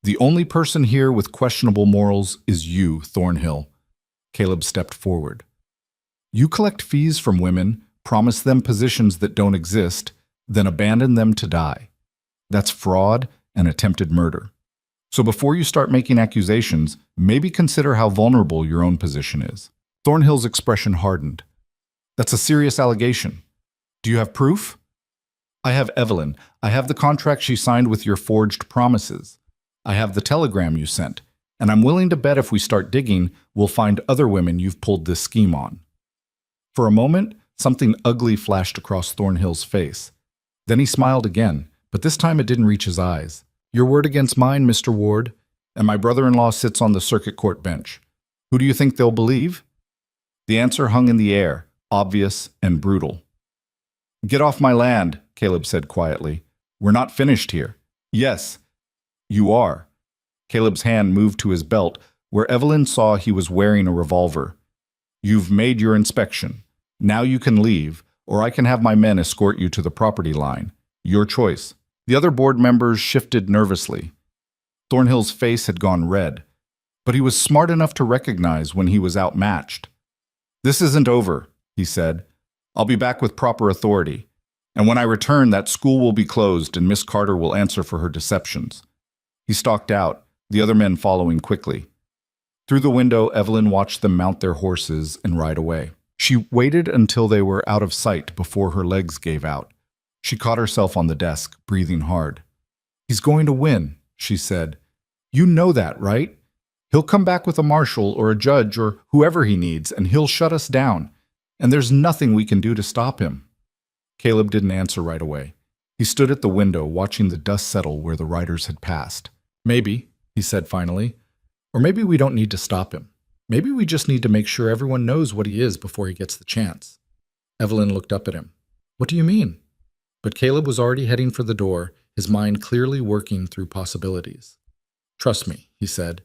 The only person here with questionable morals is you, Thornhill." Caleb stepped forward. "You collect fees from women, promise them positions that don't exist, then abandon them to die. That's fraud and attempted murder. So before you start making accusations, maybe consider how vulnerable your own position is." Thornhill's expression hardened. "That's a serious allegation. Do you have proof?" "I have Evelyn. I have the contract she signed with your forged promises. I have the telegram you sent. And I'm willing to bet if we start digging, we'll find other women you've pulled this scheme on." For a moment, something ugly flashed across Thornhill's face. Then he smiled again, but this time it didn't reach his eyes. "Your word against mine, Mr. Ward, and my brother-in-law sits on the circuit court bench. Who do you think they'll believe?" The answer hung in the air, obvious and brutal. "Get off my land," Caleb said quietly. "We're not finished here." "Yes, you are." Caleb's hand moved to his belt, where Evelyn saw he was wearing a revolver. "You've made your inspection. Now you can leave, or I can have my men escort you to the property line. Your choice." The other board members shifted nervously. Thornhill's face had gone red, but he was smart enough to recognize when he was outmatched. "This isn't over," he said. "I'll be back with proper authority. And when I return, that school will be closed and Miss Carter will answer for her deceptions." He stalked out, the other men following quickly. Through the window, Evelyn watched them mount their horses and ride away. She waited until they were out of sight before her legs gave out. She caught herself on the desk, breathing hard. "He's going to win," she said. "You know that, right? He'll come back with a marshal or a judge or whoever he needs, and he'll shut us down. And there's nothing we can do to stop him." Caleb didn't answer right away. He stood at the window, watching the dust settle where the riders had passed. "Maybe," he said finally. "Or maybe we don't need to stop him. Maybe we just need to make sure everyone knows what he is before he gets the chance." Evelyn looked up at him. "What do you mean?" But Caleb was already heading for the door, his mind clearly working through possibilities. "Trust me," he said.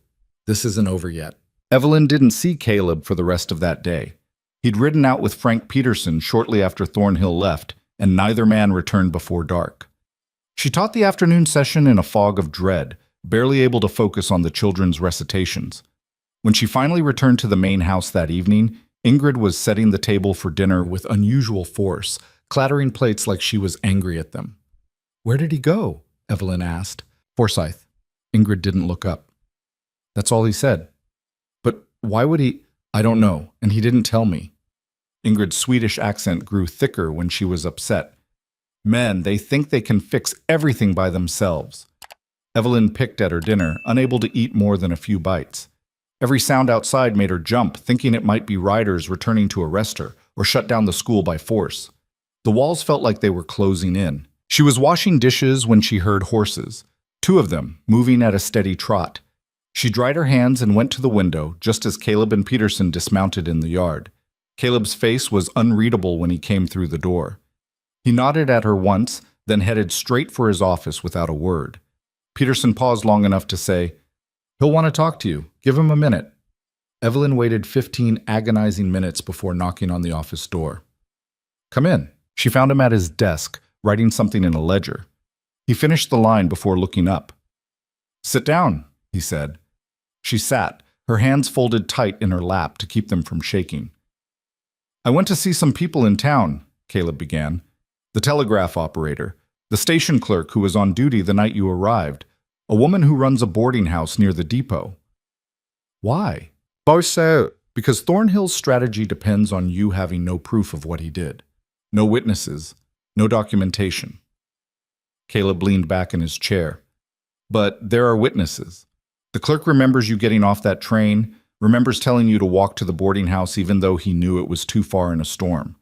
"This isn't over yet." Evelyn didn't see Caleb for the rest of that day. He'd ridden out with Frank Peterson shortly after Thornhill left, and neither man returned before dark. She taught the afternoon session in a fog of dread, barely able to focus on the children's recitations. When she finally returned to the main house that evening, Ingrid was setting the table for dinner with unusual force, clattering plates like she was angry at them. "Where did he go?" Evelyn asked. "Forsyth." Ingrid didn't look up. "That's all he said." "But why would he—" "I don't know, and he didn't tell me." Ingrid's Swedish accent grew thicker when she was upset. "Men, they think they can fix everything by themselves." Evelyn picked at her dinner, unable to eat more than a few bites. Every sound outside made her jump, thinking it might be riders returning to arrest her or shut down the school by force. The walls felt like they were closing in. She was washing dishes when she heard horses, 2 of them, moving at a steady trot. She dried her hands and went to the window just as Caleb and Peterson dismounted in the yard. Caleb's face was unreadable when he came through the door. He nodded at her once, then headed straight for his office without a word. Peterson paused long enough to say, "He'll want to talk to you. Give him a minute." Evelyn waited 15 agonizing minutes before knocking on the office door. "Come in." She found him at his desk, writing something in a ledger. He finished the line before looking up. "Sit down," he said. She sat, her hands folded tight in her lap to keep them from shaking. "I went to see some people in town," Caleb began. "The telegraph operator, the station clerk who was on duty the night you arrived, a woman who runs a boarding house near the depot." "Why?" "Both so, because Thornhill's strategy depends on you having no proof of what he did. No witnesses, no documentation." Caleb leaned back in his chair. "But there are witnesses. The clerk remembers you getting off that train, remembers telling you to walk to the boarding house even though he knew it was too far in a storm.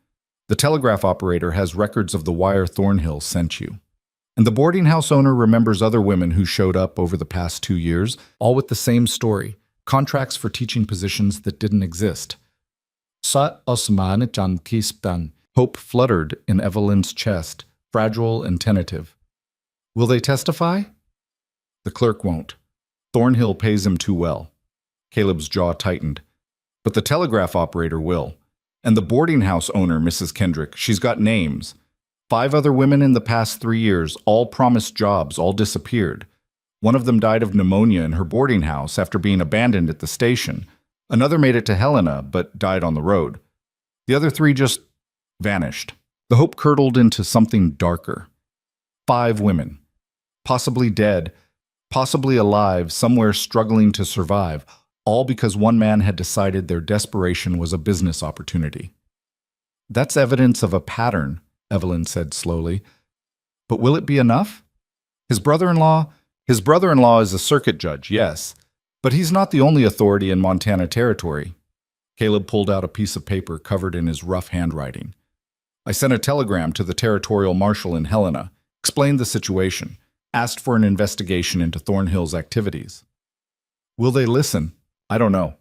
The telegraph operator has records of the wire Thornhill sent you. And the boarding house owner remembers other women who showed up over the past 2 years, all with the same story, contracts for teaching positions that didn't exist." "Sa Osman Jan Kispan." Hope fluttered in Evelyn's chest, fragile and tentative. "Will they testify?" "The clerk won't. Thornhill pays him too well." Caleb's jaw tightened. "But the telegraph operator will. And the boarding house owner, Mrs. Kendrick, she's got names. 5 other women in the past 3 years, all promised jobs, all disappeared. One of them died of pneumonia in her boarding house after being abandoned at the station. Another made it to Helena, but died on the road. The other 3 just vanished." The hope curdled into something darker. 5 women. Possibly dead, possibly alive, somewhere struggling to survive, all because one man had decided their desperation was a business opportunity. "That's evidence of a pattern," Evelyn said slowly. "But will it be enough? His brother-in-law is a circuit judge, yes, but he's not the only authority in Montana Territory." Caleb pulled out a piece of paper covered in his rough handwriting. "I sent a telegram to the territorial marshal in Helena, explained the situation, asked for an investigation into Thornhill's activities." "Will they listen?" "I don't know.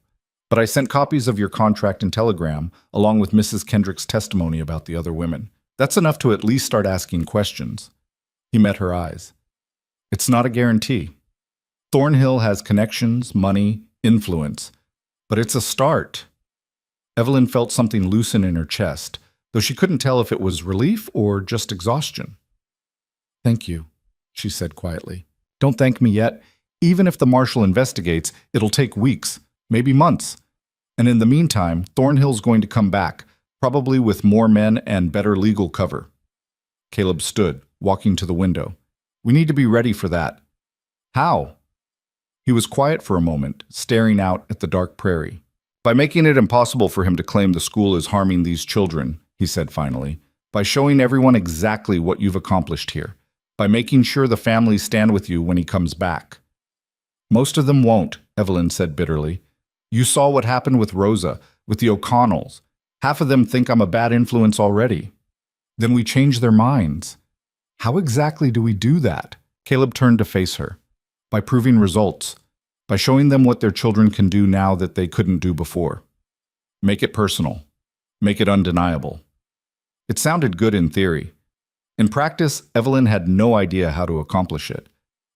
But I sent copies of your contract and telegram, along with Mrs. Kendrick's testimony about the other women. That's enough to at least start asking questions." He met her eyes. "It's not a guarantee. Thornhill has connections, money, influence. But it's a start." Evelyn felt something loosen in her chest, though she couldn't tell if it was relief or just exhaustion. "Thank you," she said quietly. "Don't thank me yet. Even if the marshal investigates, it'll take weeks, maybe months. And in the meantime, Thornhill's going to come back, probably with more men and better legal cover." Caleb stood, walking to the window. "We need to be ready for that." "How?" He was quiet for a moment, staring out at the dark prairie. "By making it impossible for him to claim the school is harming these children," he said finally. "By showing everyone exactly what you've accomplished here. By making sure the families stand with you when he comes back." "Most of them won't," Evelyn said bitterly. "You saw what happened with Rosa, with the O'Connells. Half of them think I'm a bad influence already. Then we change their minds. How exactly do we do that?" Caleb turned to face her. "By proving results. By showing them what their children can do now that they couldn't do before. Make it personal. Make it undeniable." It sounded good in theory. In practice, Evelyn had no idea how to accomplish it.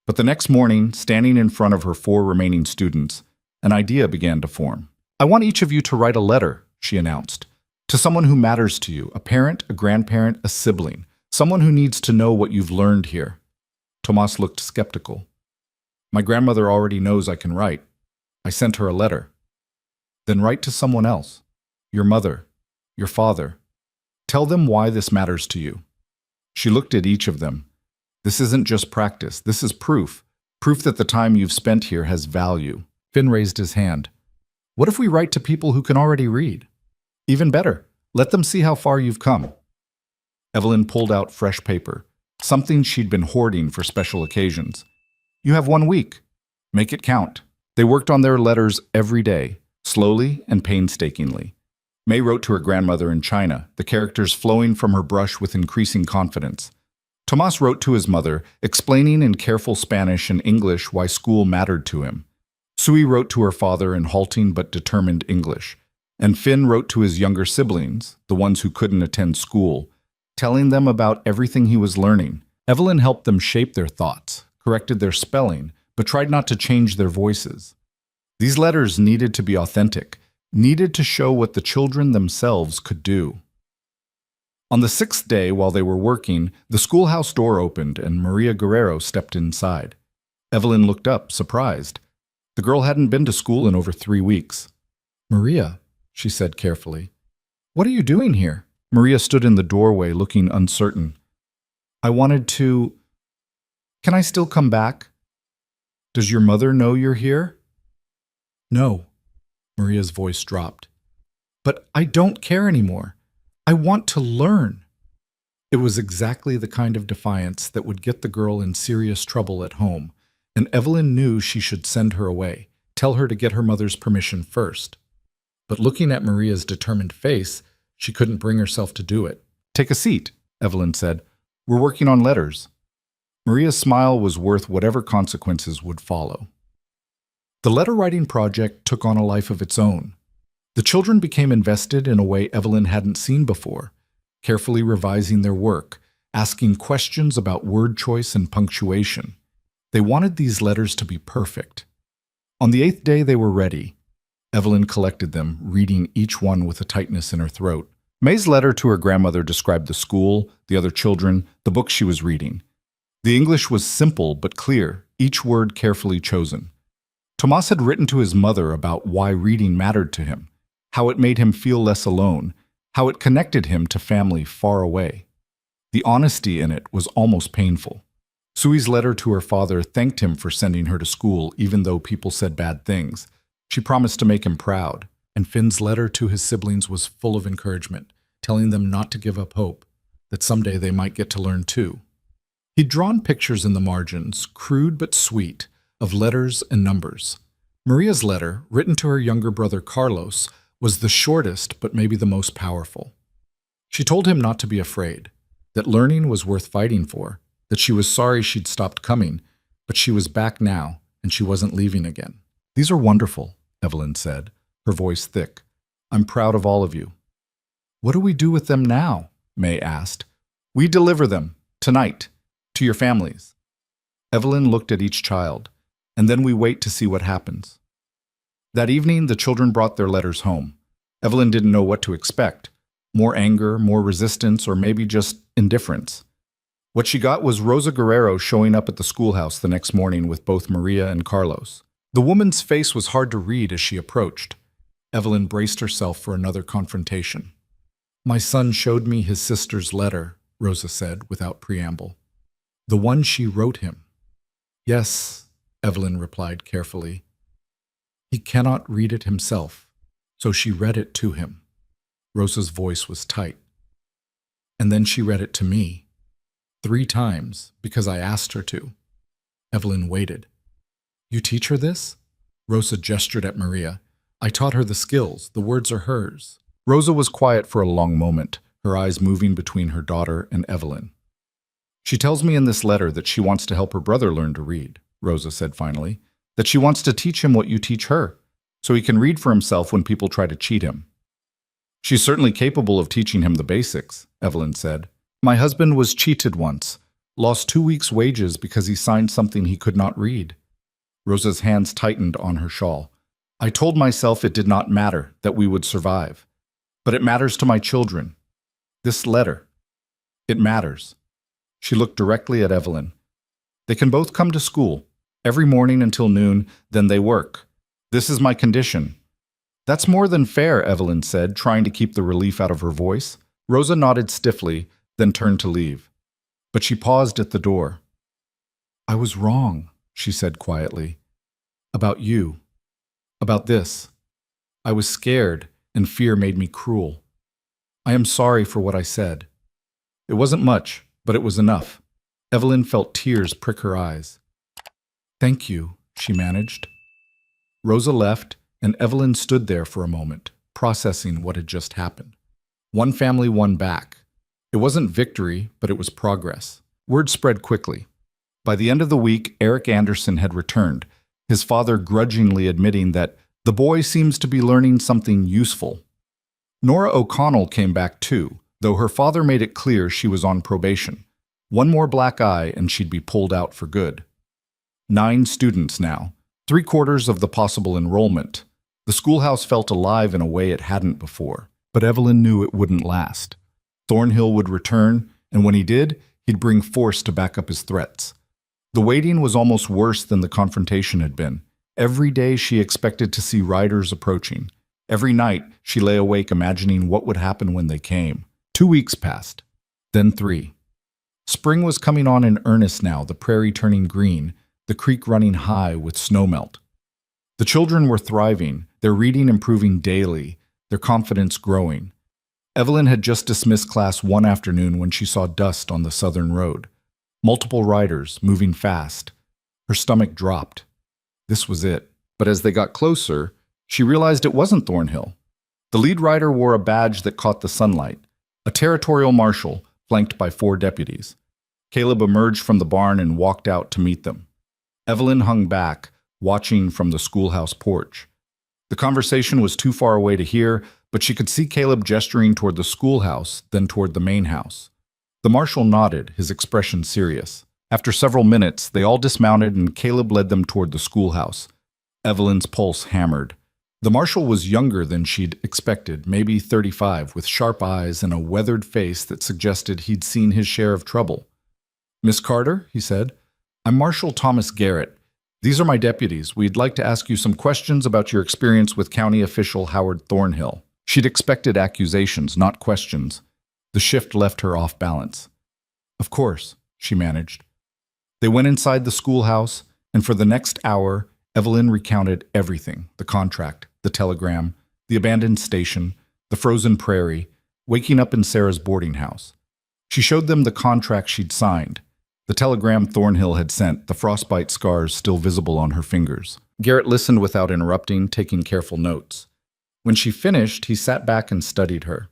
But the next morning, standing in front of her 4 remaining students, an idea began to form. "I want each of you to write a letter," she announced, "to someone who matters to you, a parent, a grandparent, a sibling, someone who needs to know what you've learned here. Tomas looked skeptical. My grandmother already knows I can write. I sent her a letter. Then write to someone else. Your mother. Your father. Tell them why this matters to you. She looked at each of them. This isn't just practice. This is proof. Proof that the time you've spent here has value. Finn raised his hand. What if we write to people who can already read? Even better. Let them see how far you've come. Evelyn pulled out fresh paper, something she'd been hoarding for special occasions. You have 1 week. Make it count. They worked on their letters every day, slowly and painstakingly. May wrote to her grandmother in China, the characters flowing from her brush with increasing confidence. Tomas wrote to his mother, explaining in careful Spanish and English why school mattered to him. Sui wrote to her father in halting but determined English. And Finn wrote to his younger siblings, the ones who couldn't attend school, telling them about everything he was learning. Evelyn helped them shape their thoughts, corrected their spelling, but tried not to change their voices. These letters needed to be authentic, needed to show what the children themselves could do. On the 6th day, while they were working, the schoolhouse door opened and Maria Guerrero stepped inside. Evelyn looked up, surprised. The girl hadn't been to school in over 3 weeks. Maria, she said carefully, what are you doing here? Maria stood in the doorway, looking uncertain. I wanted to... Can I still come back? Does your mother know you're here? No. Maria's voice dropped. But I don't care anymore. I want to learn. It was exactly the kind of defiance that would get the girl in serious trouble at home, and Evelyn knew she should send her away, tell her to get her mother's permission first. But looking at Maria's determined face, she couldn't bring herself to do it. Take a seat, Evelyn said. We're working on letters. Maria's smile was worth whatever consequences would follow. The letter-writing project took on a life of its own. The children became invested in a way Evelyn hadn't seen before, carefully revising their work, asking questions about word choice and punctuation. They wanted these letters to be perfect. On the 8th day they were ready. Evelyn collected them, reading each one with a tightness in her throat. May's letter to her grandmother described the school, the other children, the book she was reading. The English was simple but clear, each word carefully chosen. Tomas had written to his mother about why reading mattered to him, how it made him feel less alone, how it connected him to family far away. The honesty in it was almost painful. Sui's letter to her father thanked him for sending her to school even though people said bad things. She promised to make him proud, and Finn's letter to his siblings was full of encouragement, telling them not to give up hope, that someday they might get to learn too. He'd drawn pictures in the margins, crude but sweet, of letters and numbers. Maria's letter, written to her younger brother Carlos, was the shortest but maybe the most powerful. She told him not to be afraid, that learning was worth fighting for, that she was sorry she'd stopped coming, but she was back now and she wasn't leaving again. These are wonderful, Evelyn said, her voice thick. I'm proud of all of you. What do we do with them now? May asked. We deliver them, tonight, to your families. Evelyn looked at each child, and then we wait to see what happens. That evening, the children brought their letters home. Evelyn didn't know what to expect. More anger, more resistance, or maybe just indifference. What she got was Rosa Guerrero showing up at the schoolhouse the next morning with both Maria and Carlos. The woman's face was hard to read as she approached. Evelyn braced herself for another confrontation. My son showed me his sister's letter, Rosa said without preamble. The one she wrote him. Yes, Evelyn replied carefully. He cannot read it himself, so she read it to him. Rosa's voice was tight. And then she read it to me. 3 times, because I asked her to. Evelyn waited. You teach her this? Rosa gestured at Maria. I taught her the skills. The words are hers. Rosa was quiet for a long moment, her eyes moving between her daughter and Evelyn. She tells me in this letter that she wants to help her brother learn to read, Rosa said finally, that she wants to teach him what you teach her, so he can read for himself when people try to cheat him. She's certainly capable of teaching him the basics, Evelyn said. My husband was cheated once, lost 2 weeks' wages because he signed something he could not read. Rosa's hands tightened on her shawl. I told myself it did not matter, that we would survive. But it matters to my children. This letter. It matters. She looked directly at Evelyn. They can both come to school. Every morning until noon, then they work. This is my condition. That's more than fair, Evelyn said, trying to keep the relief out of her voice. Rosa nodded stiffly, then turned to leave. But she paused at the door. I was wrong, she said quietly. About you. About this. I was scared, and fear made me cruel. I am sorry for what I said. It wasn't much, but it was enough. Evelyn felt tears prick her eyes. Thank you, she managed. Rosa left, and Evelyn stood there for a moment, processing what had just happened. One family won back. It wasn't victory, but it was progress. Word spread quickly. By the end of the week, Eric Anderson had returned, his father grudgingly admitting that the boy seems to be learning something useful. Nora O'Connell came back too, though her father made it clear she was on probation. One more black eye and she'd be pulled out for good. 9 students now, 3/4 of the possible enrollment. The schoolhouse felt alive in a way it hadn't before, but Evelyn knew it wouldn't last. Thornhill would return, and when he did, he'd bring force to back up his threats. The waiting was almost worse than the confrontation had been. Every day she expected to see riders approaching. Every night she lay awake imagining what would happen when they came. 2 weeks passed, then 3. Spring was coming on in earnest now, the prairie turning green, the creek running high with snowmelt. The children were thriving, their reading improving daily, their confidence growing. Evelyn had just dismissed class one afternoon when she saw dust on the southern road. Multiple riders, moving fast. Her stomach dropped. This was it. But as they got closer, she realized it wasn't Thornhill. The lead rider wore a badge that caught the sunlight, a territorial marshal flanked by 4 deputies. Caleb emerged from the barn and walked out to meet them. Evelyn hung back, watching from the schoolhouse porch. The conversation was too far away to hear, but she could see Caleb gesturing toward the schoolhouse, then toward the main house. The marshal nodded, his expression serious. After several minutes, they all dismounted and Caleb led them toward the schoolhouse. Evelyn's pulse hammered. The marshal was younger than she'd expected, maybe 35, with sharp eyes and a weathered face that suggested he'd seen his share of trouble. Miss Carter, he said, I'm Marshal Thomas Garrett. These are my deputies. We'd like to ask you some questions about your experience with county official Howard Thornhill. She'd expected accusations, not questions. The shift left her off balance. Of course, she managed. They went inside the schoolhouse, and for the next hour, Evelyn recounted everything: the contract, the telegram, the abandoned station, the frozen prairie, waking up in Sarah's boarding house. She showed them the contract she'd signed, the telegram Thornhill had sent, the frostbite scars still visible on her fingers. Garrett listened without interrupting, taking careful notes. When she finished, he sat back and studied her.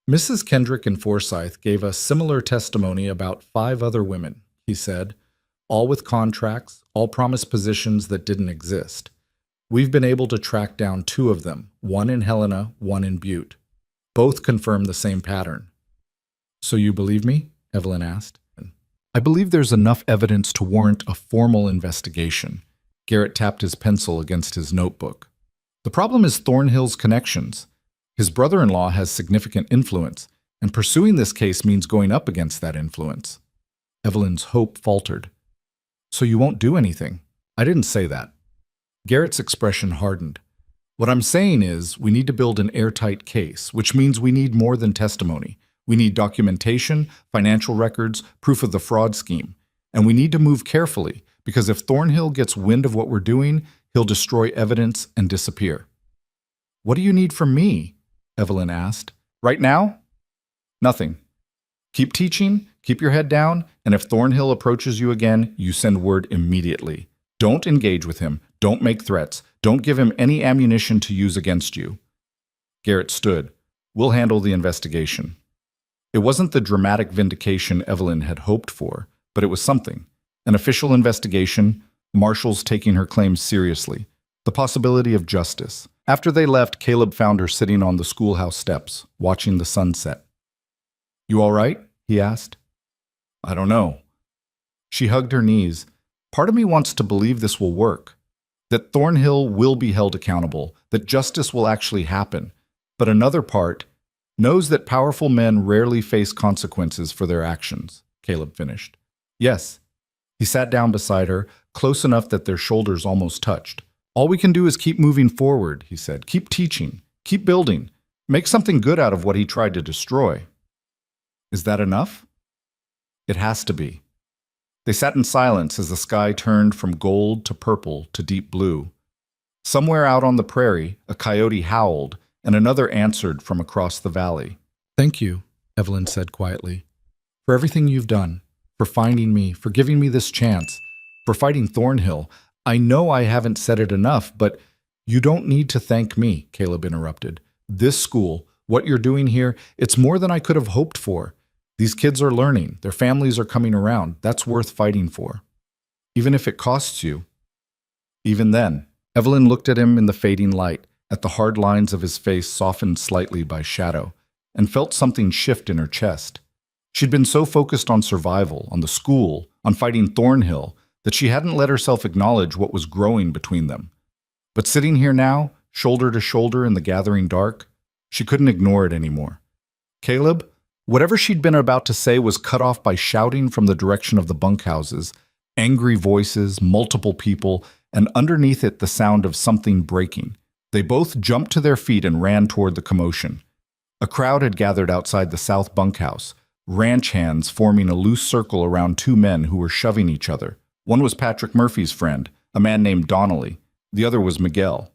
Mrs. Kendrick and Forsyth gave us similar testimony about 5 other women, he said, all with contracts, all promised positions that didn't exist. We've been able to track down 2 of them, one in Helena, one in Butte. Both confirm the same pattern. So you believe me? Evelyn asked. I believe there's enough evidence to warrant a formal investigation. Garrett tapped his pencil against his notebook. The problem is Thornhill's connections. His brother-in-law has significant influence, and pursuing this case means going up against that influence. Evelyn's hope faltered. So you won't do anything? I didn't say that. Garrett's expression hardened. What I'm saying is we need to build an airtight case, which means we need more than testimony. We need documentation, financial records, proof of the fraud scheme. And we need to move carefully, because if Thornhill gets wind of what we're doing, he'll destroy evidence and disappear. What do you need from me? Evelyn asked. Right now? Nothing. Keep teaching, keep your head down, and if Thornhill approaches you again, you send word immediately. Don't engage with him. Don't make threats. Don't give him any ammunition to use against you. Garrett stood. We'll handle the investigation. It wasn't the dramatic vindication Evelyn had hoped for, but it was something. An official investigation, marshals taking her claims seriously, the possibility of justice. After they left, Caleb found her sitting on the schoolhouse steps, watching the sunset. You all right? He asked. I don't know. She hugged her knees. Part of me wants to believe this will work, that Thornhill will be held accountable, that justice will actually happen. But another part knows that powerful men rarely face consequences for their actions, Caleb finished. Yes, He sat down beside her, close enough that their shoulders almost touched. All we can do is keep moving forward, he said. Keep teaching. Keep building. Make something good out of what he tried to destroy. Is that enough? It has to be. They sat in silence as the sky turned from gold to purple to deep blue. Somewhere out on the prairie, a coyote howled, and another answered from across the valley. Thank you, Evelyn said quietly, for everything you've done, for finding me, for giving me this chance, for fighting Thornhill. I know I haven't said it enough, but you don't need to thank me, Caleb interrupted. This school, what you're doing here, it's more than I could have hoped for. These kids are learning. Their families are coming around. That's worth fighting for. Even if it costs you. Even then, Evelyn looked at him in the fading light, at the hard lines of his face softened slightly by shadow, and felt something shift in her chest. She'd been so focused on survival, on the school, on fighting Thornhill, that she hadn't let herself acknowledge what was growing between them. But sitting here now, shoulder to shoulder in the gathering dark, she couldn't ignore it anymore. Caleb, whatever she'd been about to say was cut off by shouting from the direction of the bunkhouses, angry voices, multiple people, and underneath it the sound of something breaking. They both jumped to their feet and ran toward the commotion. A crowd had gathered outside the south bunkhouse, ranch hands forming a loose circle around two men who were shoving each other. One was Patrick Murphy's friend, a man named Donnelly. The other was Miguel.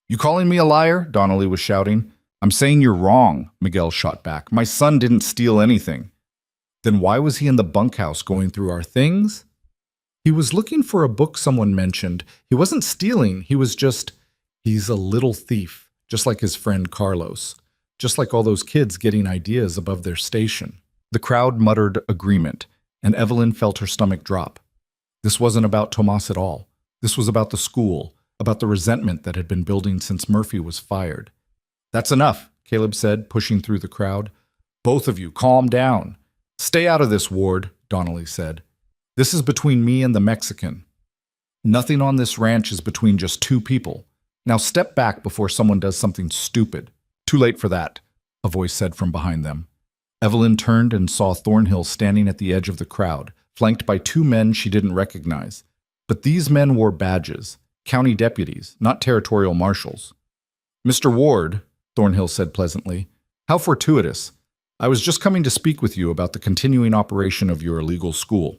"You calling me a liar?" Donnelly was shouting. "I'm saying you're wrong," Miguel shot back. "My son didn't steal anything." "Then why was he in the bunkhouse going through our things?" "He was looking for a book someone mentioned. He wasn't stealing, he's a little thief, just like his friend Carlos. Just like all those kids getting ideas above their station." The crowd muttered agreement, and Evelyn felt her stomach drop. This wasn't about Tomas at all. This was about the school, about the resentment that had been building since Murphy was fired. "That's enough," Caleb said, pushing through the crowd. "Both of you, calm down." "Stay out of this, Ward," Donnelly said. "This is between me and the Mexican. Nothing on this ranch is between just two people. Now step back before someone does something stupid." "Too late for that," a voice said from behind them. Evelyn turned and saw Thornhill standing at the edge of the crowd, flanked by two men she didn't recognize. But these men wore badges, county deputies, not territorial marshals. "Mr. Ward," Thornhill said pleasantly, "how fortuitous. I was just coming to speak with you about the continuing operation of your illegal school."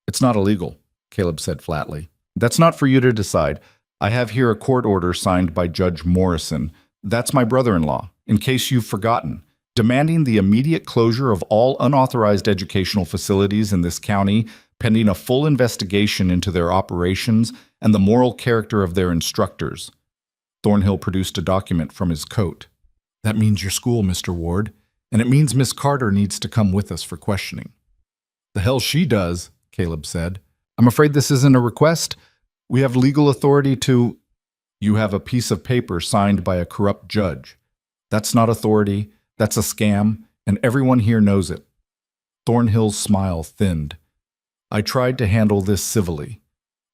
"It's not illegal," Caleb said flatly. "That's not for you to decide. I have here a court order signed by Judge Morrison. That's my brother-in-law, in case you've forgotten, demanding the immediate closure of all unauthorized educational facilities in this county, pending a full investigation into their operations and the moral character of their instructors." Thornhill produced a document from his coat. "That means your school, Mr. Ward, and it means Miss Carter needs to come with us for questioning." "The hell she does," Caleb said. "I'm afraid this isn't a request. We have legal authority to—" "You have a piece of paper signed by a corrupt judge. That's not authority, that's a scam, and everyone here knows it." Thornhill's smile thinned. "I tried to handle this civilly.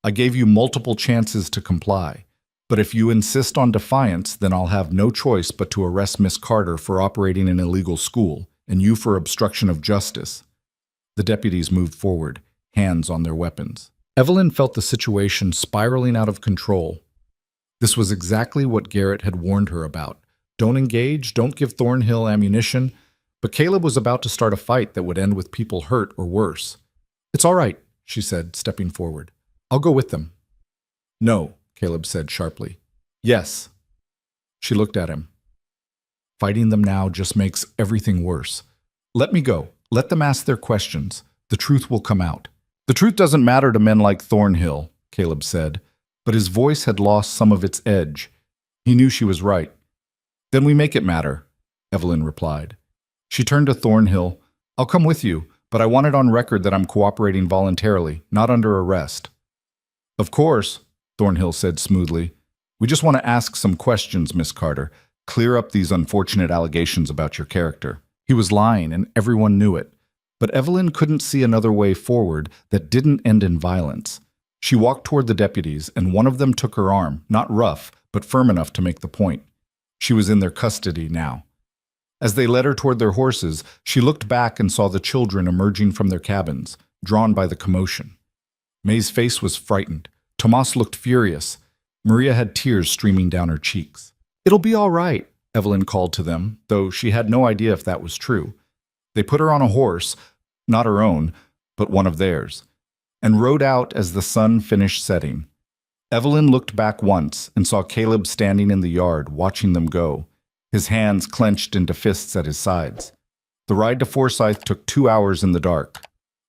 I gave you multiple chances to comply. But if you insist on defiance, then I'll have no choice but to arrest Miss Carter for operating an illegal school, and you for obstruction of justice." The deputies moved forward, hands on their weapons. Evelyn felt the situation spiraling out of control. This was exactly what Garrett had warned her about. Don't engage, don't give Thornhill ammunition. But Caleb was about to start a fight that would end with people hurt or worse. "It's all right," she said, stepping forward. "I'll go with them." "No," Caleb said sharply. "Yes." She looked at him. "Fighting them now just makes everything worse. Let me go. Let them ask their questions. The truth will come out." "The truth doesn't matter to men like Thornhill," Caleb said, but his voice had lost some of its edge. He knew she was right. "Then we make it matter," Evelyn replied. She turned to Thornhill. "I'll come with you, but I want it on record that I'm cooperating voluntarily, not under arrest." "Of course," Thornhill said smoothly. "We just want to ask some questions, Miss Carter. Clear up these unfortunate allegations about your character." He was lying, and everyone knew it. But Evelyn couldn't see another way forward that didn't end in violence. She walked toward the deputies, and one of them took her arm, not rough, but firm enough to make the point. She was in their custody now. As they led her toward their horses, she looked back and saw the children emerging from their cabins, drawn by the commotion. May's face was frightened. Tomas looked furious. Maria had tears streaming down her cheeks. "It'll be all right," Evelyn called to them, though she had no idea if that was true. They put her on a horse, not her own, but one of theirs, and rode out as the sun finished setting. Evelyn looked back once and saw Caleb standing in the yard, watching them go, his hands clenched into fists at his sides. The ride to Forsyth took 2 hours in the dark.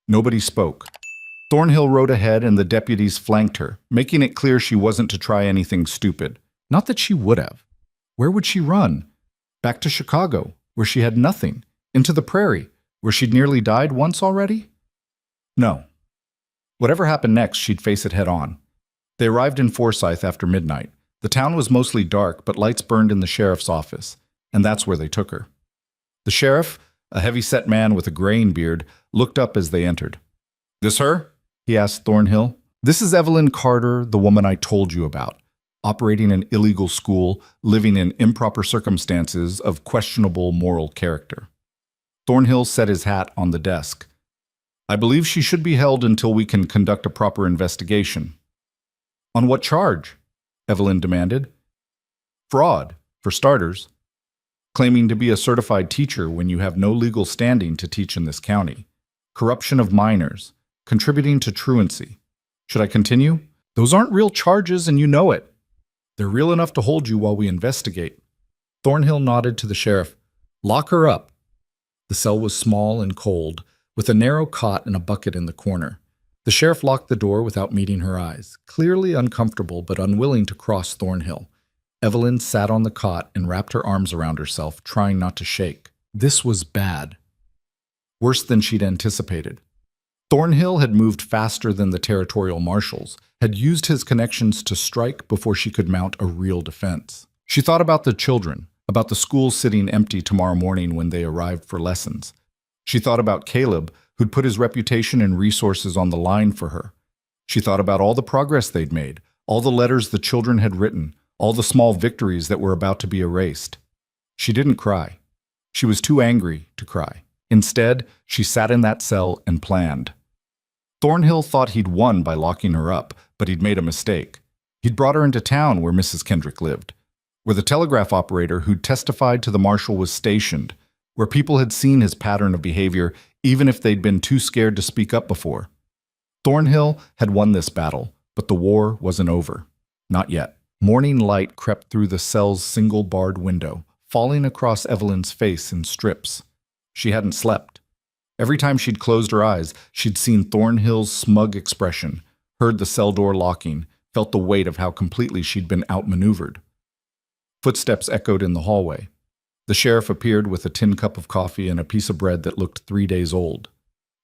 Nobody spoke. Thornhill rode ahead and the deputies flanked her, making it clear she wasn't to try anything stupid. Not that she would have. Where would she run? Back to Chicago, where she had nothing. Into the prairie, where she'd nearly died once already? No. Whatever happened next, she'd face it head on. They arrived in Forsyth after midnight. The town was mostly dark, but lights burned in the sheriff's office, and that's where they took her. The sheriff, a heavy-set man with a graying beard, looked up as they entered. "This her?" he asked Thornhill. "This is Evelyn Carter, the woman I told you about, operating an illegal school, living in improper circumstances of questionable moral character." Thornhill set his hat on the desk. "I believe she should be held until we can conduct a proper investigation." "On what charge?" Evelyn demanded. "Fraud, for starters. Claiming to be a certified teacher when you have no legal standing to teach in this county. Corruption of minors. Contributing to truancy. Should I continue? Those aren't real charges and you know it. They're real enough to hold you while we investigate." Thornhill nodded to the sheriff. "Lock her up." The cell was small and cold, with a narrow cot and a bucket in the corner. The sheriff locked the door without meeting her eyes, clearly uncomfortable but unwilling to cross Thornhill. Evelyn sat on the cot and wrapped her arms around herself, trying not to shake. This was bad. Worse than she'd anticipated. Thornhill had moved faster than the territorial marshals, had used his connections to strike before she could mount a real defense. She thought about the children, about the school sitting empty tomorrow morning when they arrived for lessons. She thought about Caleb, who'd put his reputation and resources on the line for her. She thought about all the progress they'd made, all the letters the children had written, all the small victories that were about to be erased. She didn't cry. She was too angry to cry. Instead, she sat in that cell and planned. Thornhill thought he'd won by locking her up, but he'd made a mistake. He'd brought her into town where Mrs. Kendrick lived, where the telegraph operator who'd testified to the marshal was stationed, where people had seen his pattern of behavior even if they'd been too scared to speak up before. Thornhill had won this battle, but the war wasn't over. Not yet. Morning light crept through the cell's single-barred window, falling across Evelyn's face in strips. She hadn't slept. Every time she'd closed her eyes, she'd seen Thornhill's smug expression, heard the cell door locking, felt the weight of how completely she'd been outmaneuvered. Footsteps echoed in the hallway. The sheriff appeared with a tin cup of coffee and a piece of bread that looked 3 days old.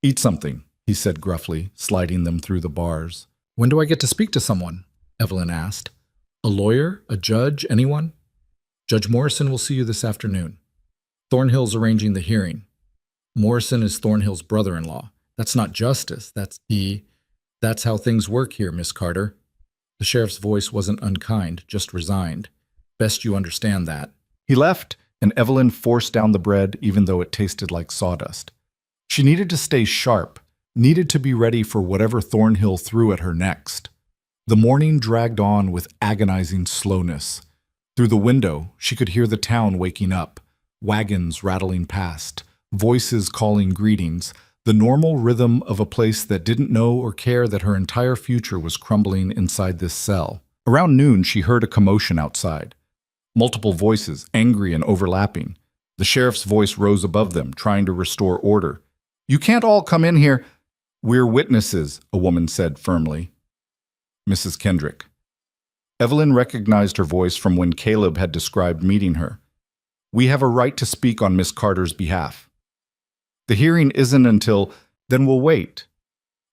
"Eat something," he said gruffly, sliding them through the bars. "When do I get to speak to someone?" Evelyn asked. "A lawyer? A judge? Anyone?" "Judge Morrison will see you this afternoon. Thornhill's arranging the hearing. Morrison is Thornhill's brother-in-law. That's not justice. That's how things work here, Miss Carter." The sheriff's voice wasn't unkind, just resigned. "Best you understand that." He left, and Evelyn forced down the bread even though it tasted like sawdust. She needed to stay sharp, needed to be ready for whatever Thornhill threw at her next. The morning dragged on with agonizing slowness. Through the window, she could hear the town waking up, wagons rattling past, voices calling greetings, the normal rhythm of a place that didn't know or care that her entire future was crumbling inside this cell. Around noon, she heard a commotion outside. Multiple voices, angry and overlapping. The sheriff's voice rose above them, trying to restore order. "You can't all come in here." "We're witnesses," a woman said firmly. Mrs. Kendrick. Evelyn recognized her voice from when Caleb had described meeting her. "We have a right to speak on Miss Carter's behalf." "The hearing isn't until—" "Then we'll wait."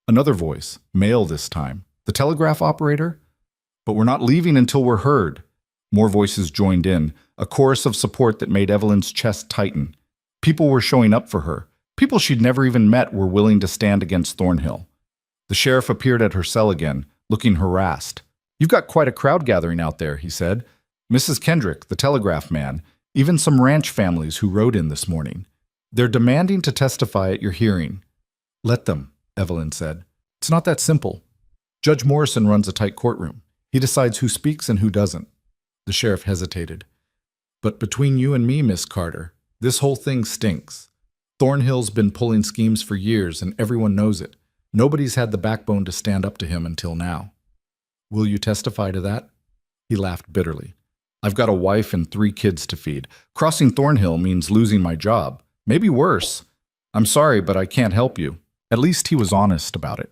Another voice, male this time. "The telegraph operator?" "But we're not leaving until we're heard." More voices joined in, a chorus of support that made Evelyn's chest tighten. People were showing up for her. People she'd never even met were willing to stand against Thornhill. The sheriff appeared at her cell again, looking harassed. "You've got quite a crowd gathering out there," he said. "Mrs. Kendrick, the telegraph man, even some ranch families who rode in this morning. They're demanding to testify at your hearing." "Let them," Evelyn said. "It's not that simple." Judge Morrison runs a tight courtroom. He decides who speaks and who doesn't. The sheriff hesitated. But between you and me, Miss Carter, this whole thing stinks. Thornhill's been pulling schemes for years, and everyone knows it. Nobody's had the backbone to stand up to him until now. Will you testify to that? He laughed bitterly. I've got a wife and 3 kids to feed. Crossing Thornhill means losing my job. Maybe worse. I'm sorry, but I can't help you. At least he was honest about it.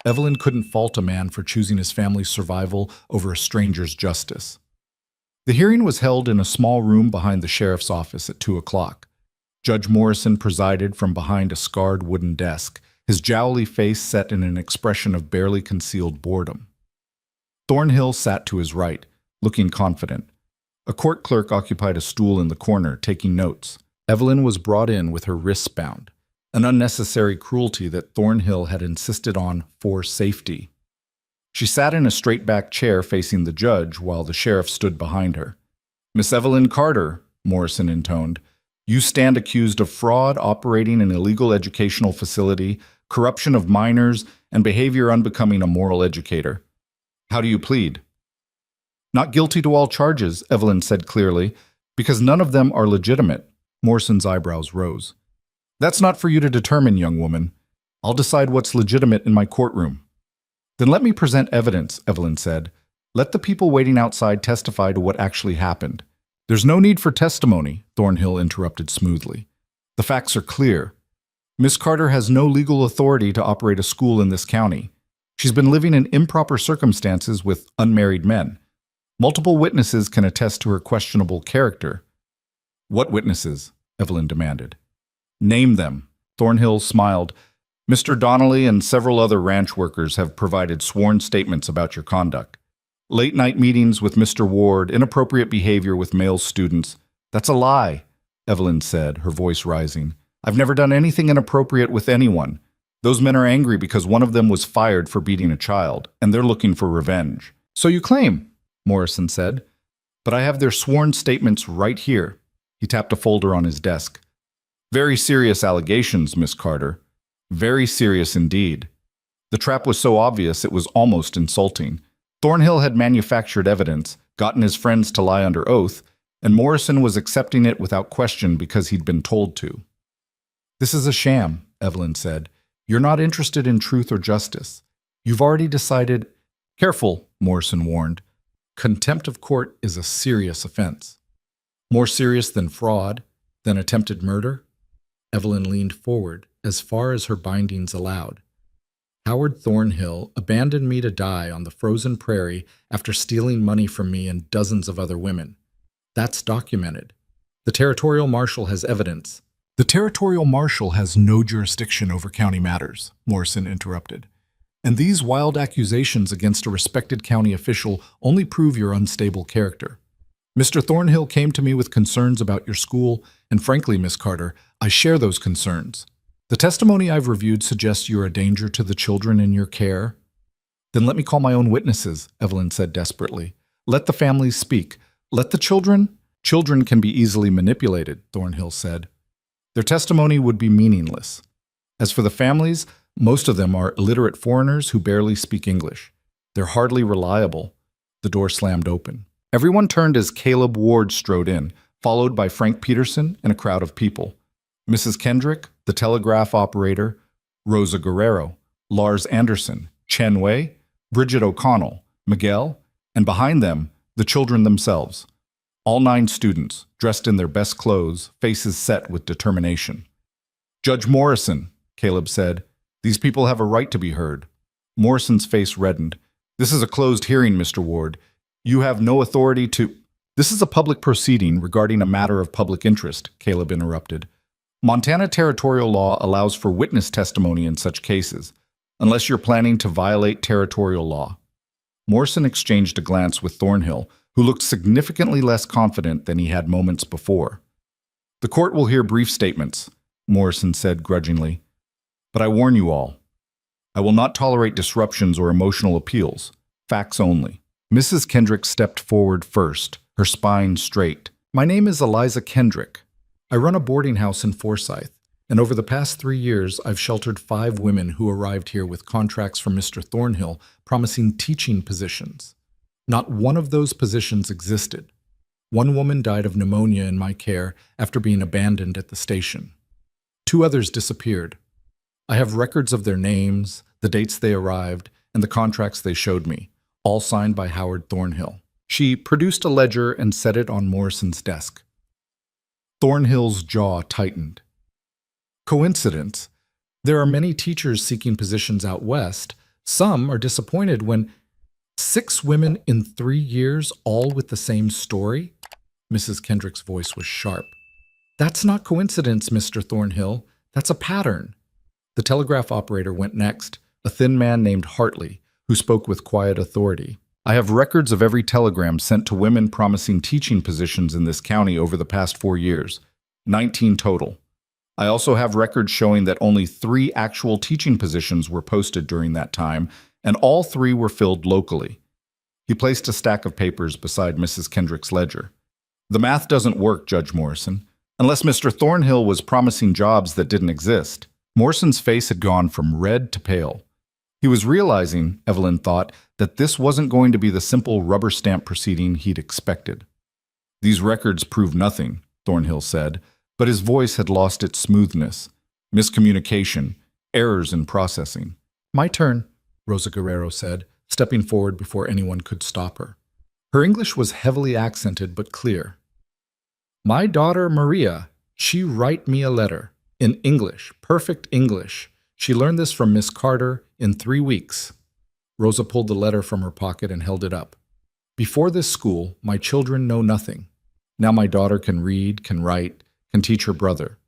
Evelyn couldn't fault a man for choosing his family's survival over a stranger's justice. The hearing was held in a small room behind the sheriff's office at 2 o'clock. Judge Morrison presided from behind a scarred wooden desk, his jowly face set in an expression of barely concealed boredom. Thornhill sat to his right, looking confident. A court clerk occupied a stool in the corner, taking notes. Evelyn was brought in with her wrists bound, an unnecessary cruelty that Thornhill had insisted on for safety. She sat in a straight-back chair facing the judge while the sheriff stood behind her. Miss Evelyn Carter, Morrison intoned, you stand accused of fraud, operating an illegal educational facility, corruption of minors, and behavior unbecoming a moral educator. How do you plead? Not guilty to all charges, Evelyn said clearly, because none of them are legitimate. Morrison's eyebrows rose. That's not for you to determine, young woman. I'll decide what's legitimate in my courtroom. Then let me present evidence, Evelyn said. Let the people waiting outside testify to what actually happened. There's no need for testimony, Thornhill interrupted smoothly. The facts are clear. Miss Carter has no legal authority to operate a school in this county. She's been living in improper circumstances with unmarried men. Multiple witnesses can attest to her questionable character. What witnesses? Evelyn demanded. Name them. Thornhill smiled. Mr. Donnelly and several other ranch workers have provided sworn statements about your conduct. Late-night meetings with Mr. Ward, inappropriate behavior with male students. That's a lie, Evelyn said, her voice rising. I've never done anything inappropriate with anyone. Those men are angry because one of them was fired for beating a child, and they're looking for revenge. So you claim, Morrison said. But I have their sworn statements right here. He tapped a folder on his desk. Very serious allegations, Miss Carter. Very serious indeed. The trap was so obvious it was almost insulting. Thornhill had manufactured evidence, gotten his friends to lie under oath, and Morrison was accepting it without question because he'd been told to. This is a sham, Evelyn said. You're not interested in truth or justice. You've already decided— Careful, Morrison warned. Contempt of court is a serious offense. More serious than fraud, than attempted murder? Evelyn leaned forward, as far as her bindings allowed. Howard Thornhill abandoned me to die on the frozen prairie after stealing money from me and dozens of other women. That's documented. The territorial marshal has evidence. The territorial marshal has no jurisdiction over county matters, Morrison interrupted. And these wild accusations against a respected county official only prove your unstable character. Mr. Thornhill came to me with concerns about your school, and frankly, Miss Carter, I share those concerns. The testimony I've reviewed suggests you're a danger to the children in your care. Then let me call my own witnesses, Evelyn said desperately. Let the families speak. Let the children— Children can be easily manipulated, Thornhill said. Their testimony would be meaningless. As for the families, most of them are illiterate foreigners who barely speak English. They're hardly reliable. The door slammed open. Everyone turned as Caleb Ward strode in, followed by Frank Peterson and a crowd of people. Mrs. Kendrick, the telegraph operator, Rosa Guerrero, Lars Anderson, Chen Wei, Bridget O'Connell, Miguel, and behind them, the children themselves. All 9 students, dressed in their best clothes, faces set with determination. Judge Morrison, Caleb said, these people have a right to be heard. Morrison's face reddened. This is a closed hearing, Mr. Ward. You have no authority to— This is a public proceeding regarding a matter of public interest, Caleb interrupted. Montana territorial law allows for witness testimony in such cases, unless you're planning to violate territorial law. Morrison exchanged a glance with Thornhill, who looked significantly less confident than he had moments before. The court will hear brief statements, Morrison said grudgingly. But I warn you all, I will not tolerate disruptions or emotional appeals, facts only. Mrs. Kendrick stepped forward first, her spine straight. My name is Eliza Kendrick. I run a boarding house in Forsyth, and over the past 3 years, I've sheltered 5 women who arrived here with contracts from Mr. Thornhill promising teaching positions. Not one of those positions existed. One woman died of pneumonia in my care after being abandoned at the station. 2 others disappeared. I have records of their names, the dates they arrived, and the contracts they showed me, all signed by Howard Thornhill. She produced a ledger and set it on Morrison's desk. Thornhill's jaw tightened. Coincidence? There are many teachers seeking positions out west. Some are disappointed when 6 women in 3 years, all with the same story? Mrs. Kendrick's voice was sharp. That's not coincidence, Mr. Thornhill. That's a pattern. The telegraph operator went next, a thin man named Hartley, who spoke with quiet authority. I have records of every telegram sent to women promising teaching positions in this county over the past 4 years, 19 total. I also have records showing that only 3 actual teaching positions were posted during that time, and all 3 were filled locally. He placed a stack of papers beside Mrs. Kendrick's ledger. The math doesn't work, Judge Morrison, unless Mr. Thornhill was promising jobs that didn't exist. Morrison's face had gone from red to pale. He was realizing, Evelyn thought, that this wasn't going to be the simple rubber stamp proceeding he'd expected. These records prove nothing, Thornhill said, but his voice had lost its smoothness. Miscommunication, errors in processing. My turn, Rosa Guerrero said, stepping forward before anyone could stop her. Her English was heavily accented but clear. My daughter Maria, she write me a letter. In English, perfect English. She learned this from Miss Carter in 3 weeks. Rosa pulled the letter from her pocket and held it up. Before this school, my children know nothing. Now my daughter can read, can write, can teach her brother.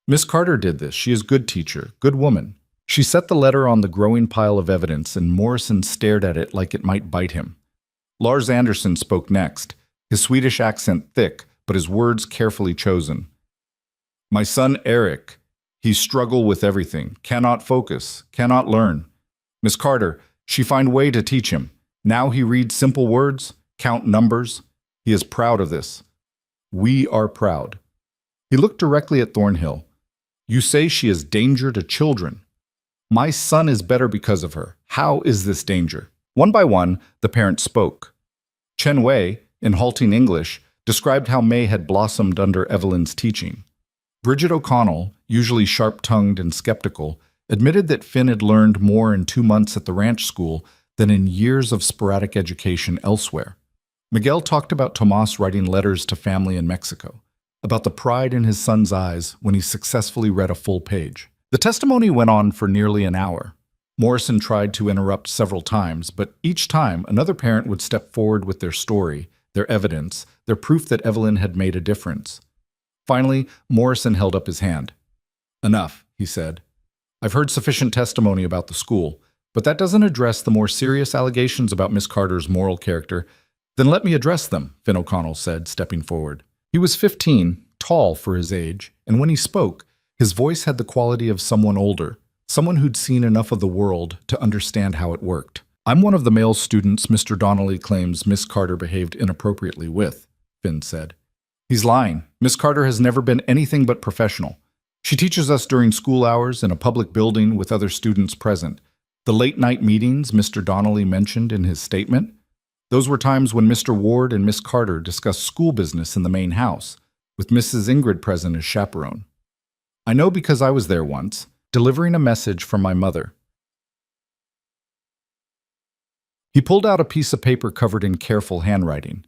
Miss Carter did this. She is good teacher, good woman. She set the letter on the growing pile of evidence, and Morrison stared at it like it might bite him. Lars Anderson spoke next, his Swedish accent thick, but his words carefully chosen. My son Eric, he struggle with everything, cannot focus, cannot learn. Miss Carter, she find way to teach him. Now he reads simple words, count numbers. He is proud of this. We are proud. He looked directly at Thornhill. You say she is danger to children. My son is better because of her. How is this danger? One by one, the parents spoke. Chen Wei, in halting English, described how May had blossomed under Evelyn's teaching. Bridget O'Connell, usually sharp-tongued and skeptical, admitted that Finn had learned more in 2 months at the ranch school than in years of sporadic education elsewhere. Miguel talked about Tomas writing letters to family in Mexico, about the pride in his son's eyes when he successfully read a full page. The testimony went on for nearly an hour. Morrison tried to interrupt several times, but each time another parent would step forward with their story, their evidence, their proof that Evelyn had made a difference. Finally, Morrison held up his hand. Enough, he said. I've heard sufficient testimony about the school, but that doesn't address the more serious allegations about Miss Carter's moral character. Then let me address them, Finn O'Connell said, stepping forward. He was 15, tall for his age, and when he spoke, his voice had the quality of someone older, someone who'd seen enough of the world to understand how it worked. I'm one of the male students Mr. Donnelly claims Miss Carter behaved inappropriately with, Finn said. He's lying. Miss Carter has never been anything but professional. She teaches us during school hours in a public building with other students present. The late-night meetings Mr. Donnelly mentioned in his statement, those were times when Mr. Ward and Miss Carter discussed school business in the main house, with Mrs. Ingrid present as chaperone. I know because I was there once, delivering a message from my mother. He pulled out a piece of paper covered in careful handwriting.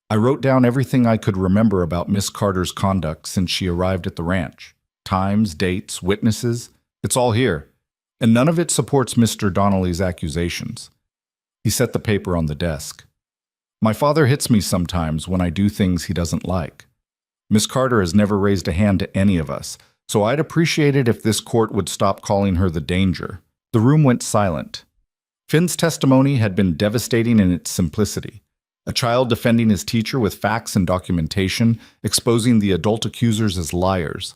I wrote down everything I could remember about Miss Carter's conduct since she arrived at the ranch. Times, dates, witnesses, it's all here. And none of it supports Mr. Donnelly's accusations. He set the paper on the desk. My father hits me sometimes when I do things he doesn't like. Miss Carter has never raised a hand to any of us, so I'd appreciate it if this court would stop calling her the danger. The room went silent. Finn's testimony had been devastating in its simplicity. A child defending his teacher with facts and documentation, exposing the adult accusers as liars.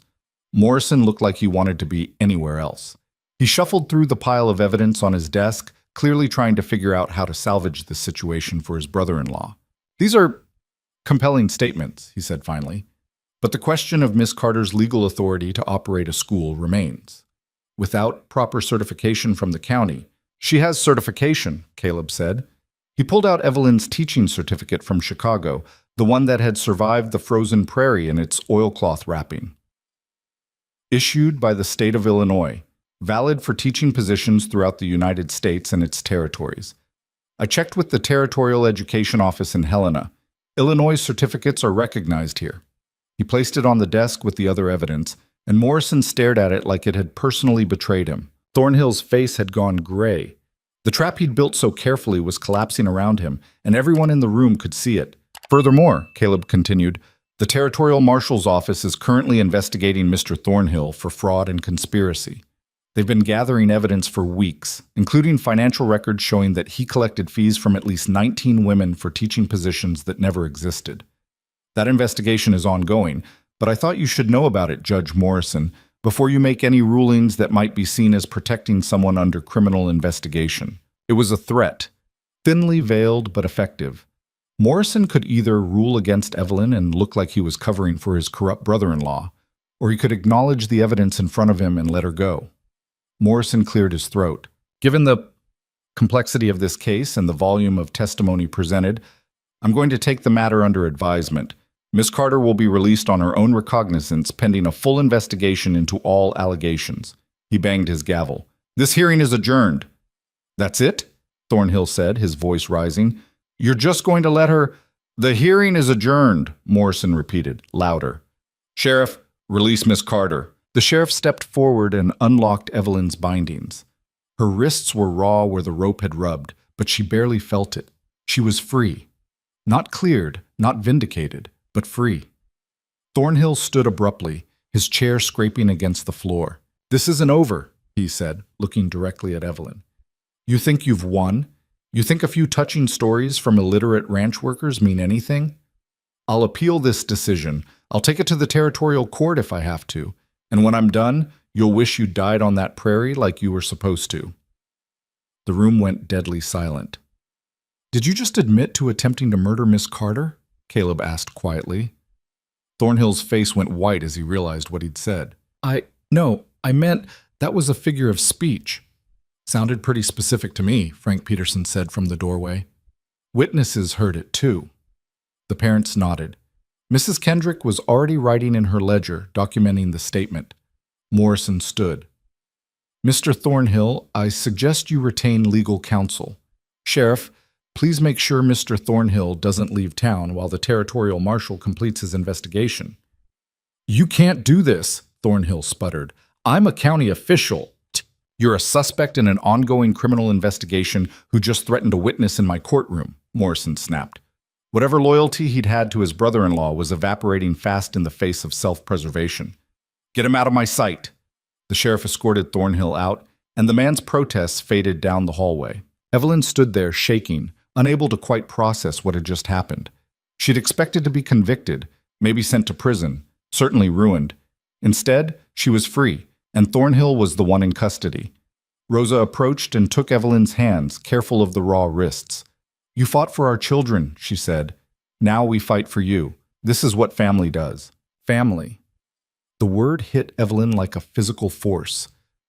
Morrison looked like he wanted to be anywhere else. He shuffled through the pile of evidence on his desk, clearly trying to figure out how to salvage this situation for his brother-in-law. These are compelling statements, he said finally. But the question of Miss Carter's legal authority to operate a school remains. Without proper certification from the county, she has certification, Caleb said. He pulled out Evelyn's teaching certificate from Chicago, the one that had survived the frozen prairie in its oilcloth wrapping. Issued by the state of Illinois, valid for teaching positions throughout the United States and its territories. I checked with the Territorial Education Office in Helena. Illinois certificates are recognized here. He placed it on the desk with the other evidence, and Morrison stared at it like it had personally betrayed him. Thornhill's face had gone gray. The trap he'd built so carefully was collapsing around him, and everyone in the room could see it. Furthermore, Caleb continued, the Territorial Marshal's Office is currently investigating Mr. Thornhill for fraud and conspiracy. They've been gathering evidence for weeks, including financial records showing that he collected fees from at least 19 women for teaching positions that never existed. That investigation is ongoing, but I thought you should know about it, Judge Morrison, before you make any rulings that might be seen as protecting someone under criminal investigation. It was a threat, thinly veiled but effective. Morrison could either rule against Evelyn and look like he was covering for his corrupt brother-in-law, or he could acknowledge the evidence in front of him and let her go. Morrison cleared his throat. Given the complexity of this case and the volume of testimony presented, I'm going to take the matter under advisement. Miss Carter will be released on her own recognizance pending a full investigation into all allegations. He banged his gavel. This hearing is adjourned. That's it? Thornhill said, his voice rising. You're just going to let her— The hearing is adjourned, Morrison repeated, louder. Sheriff, release Miss Carter. The sheriff stepped forward and unlocked Evelyn's bindings. Her wrists were raw where the rope had rubbed, but she barely felt it. She was free. Not cleared, not vindicated, but free. Thornhill stood abruptly, his chair scraping against the floor. This isn't over, he said, looking directly at Evelyn. You think you've won? You think a few touching stories from illiterate ranch workers mean anything? I'll appeal this decision. I'll take it to the territorial court if I have to. And when I'm done, you'll wish you died on that prairie like you were supposed to. The room went deadly silent. Did you just admit to attempting to murder Miss Carter? Caleb asked quietly. Thornhill's face went white as he realized what he'd said. No, I meant that was a figure of speech. Sounded pretty specific to me, Frank Peterson said from the doorway. Witnesses heard it too. The parents nodded. Mrs. Kendrick was already writing in her ledger, documenting the statement. Morrison stood. Mr. Thornhill, I suggest you retain legal counsel. Sheriff, please make sure Mr. Thornhill doesn't leave town while the territorial marshal completes his investigation. You can't do this, Thornhill sputtered. I'm a county official. You're a suspect in an ongoing criminal investigation who just threatened a witness in my courtroom, Morrison snapped. Whatever loyalty he'd had to his brother-in-law was evaporating fast in the face of self-preservation. Get him out of my sight. The sheriff escorted Thornhill out, and the man's protests faded down the hallway. Evelyn stood there shaking, unable to quite process what had just happened. She'd expected to be convicted, maybe sent to prison, certainly ruined. Instead, she was free, and Thornhill was the one in custody. Rosa approached and took Evelyn's hands, careful of the raw wrists. You fought for our children, she said. Now we fight for you. This is what family does. Family. The word hit Evelyn like a physical force.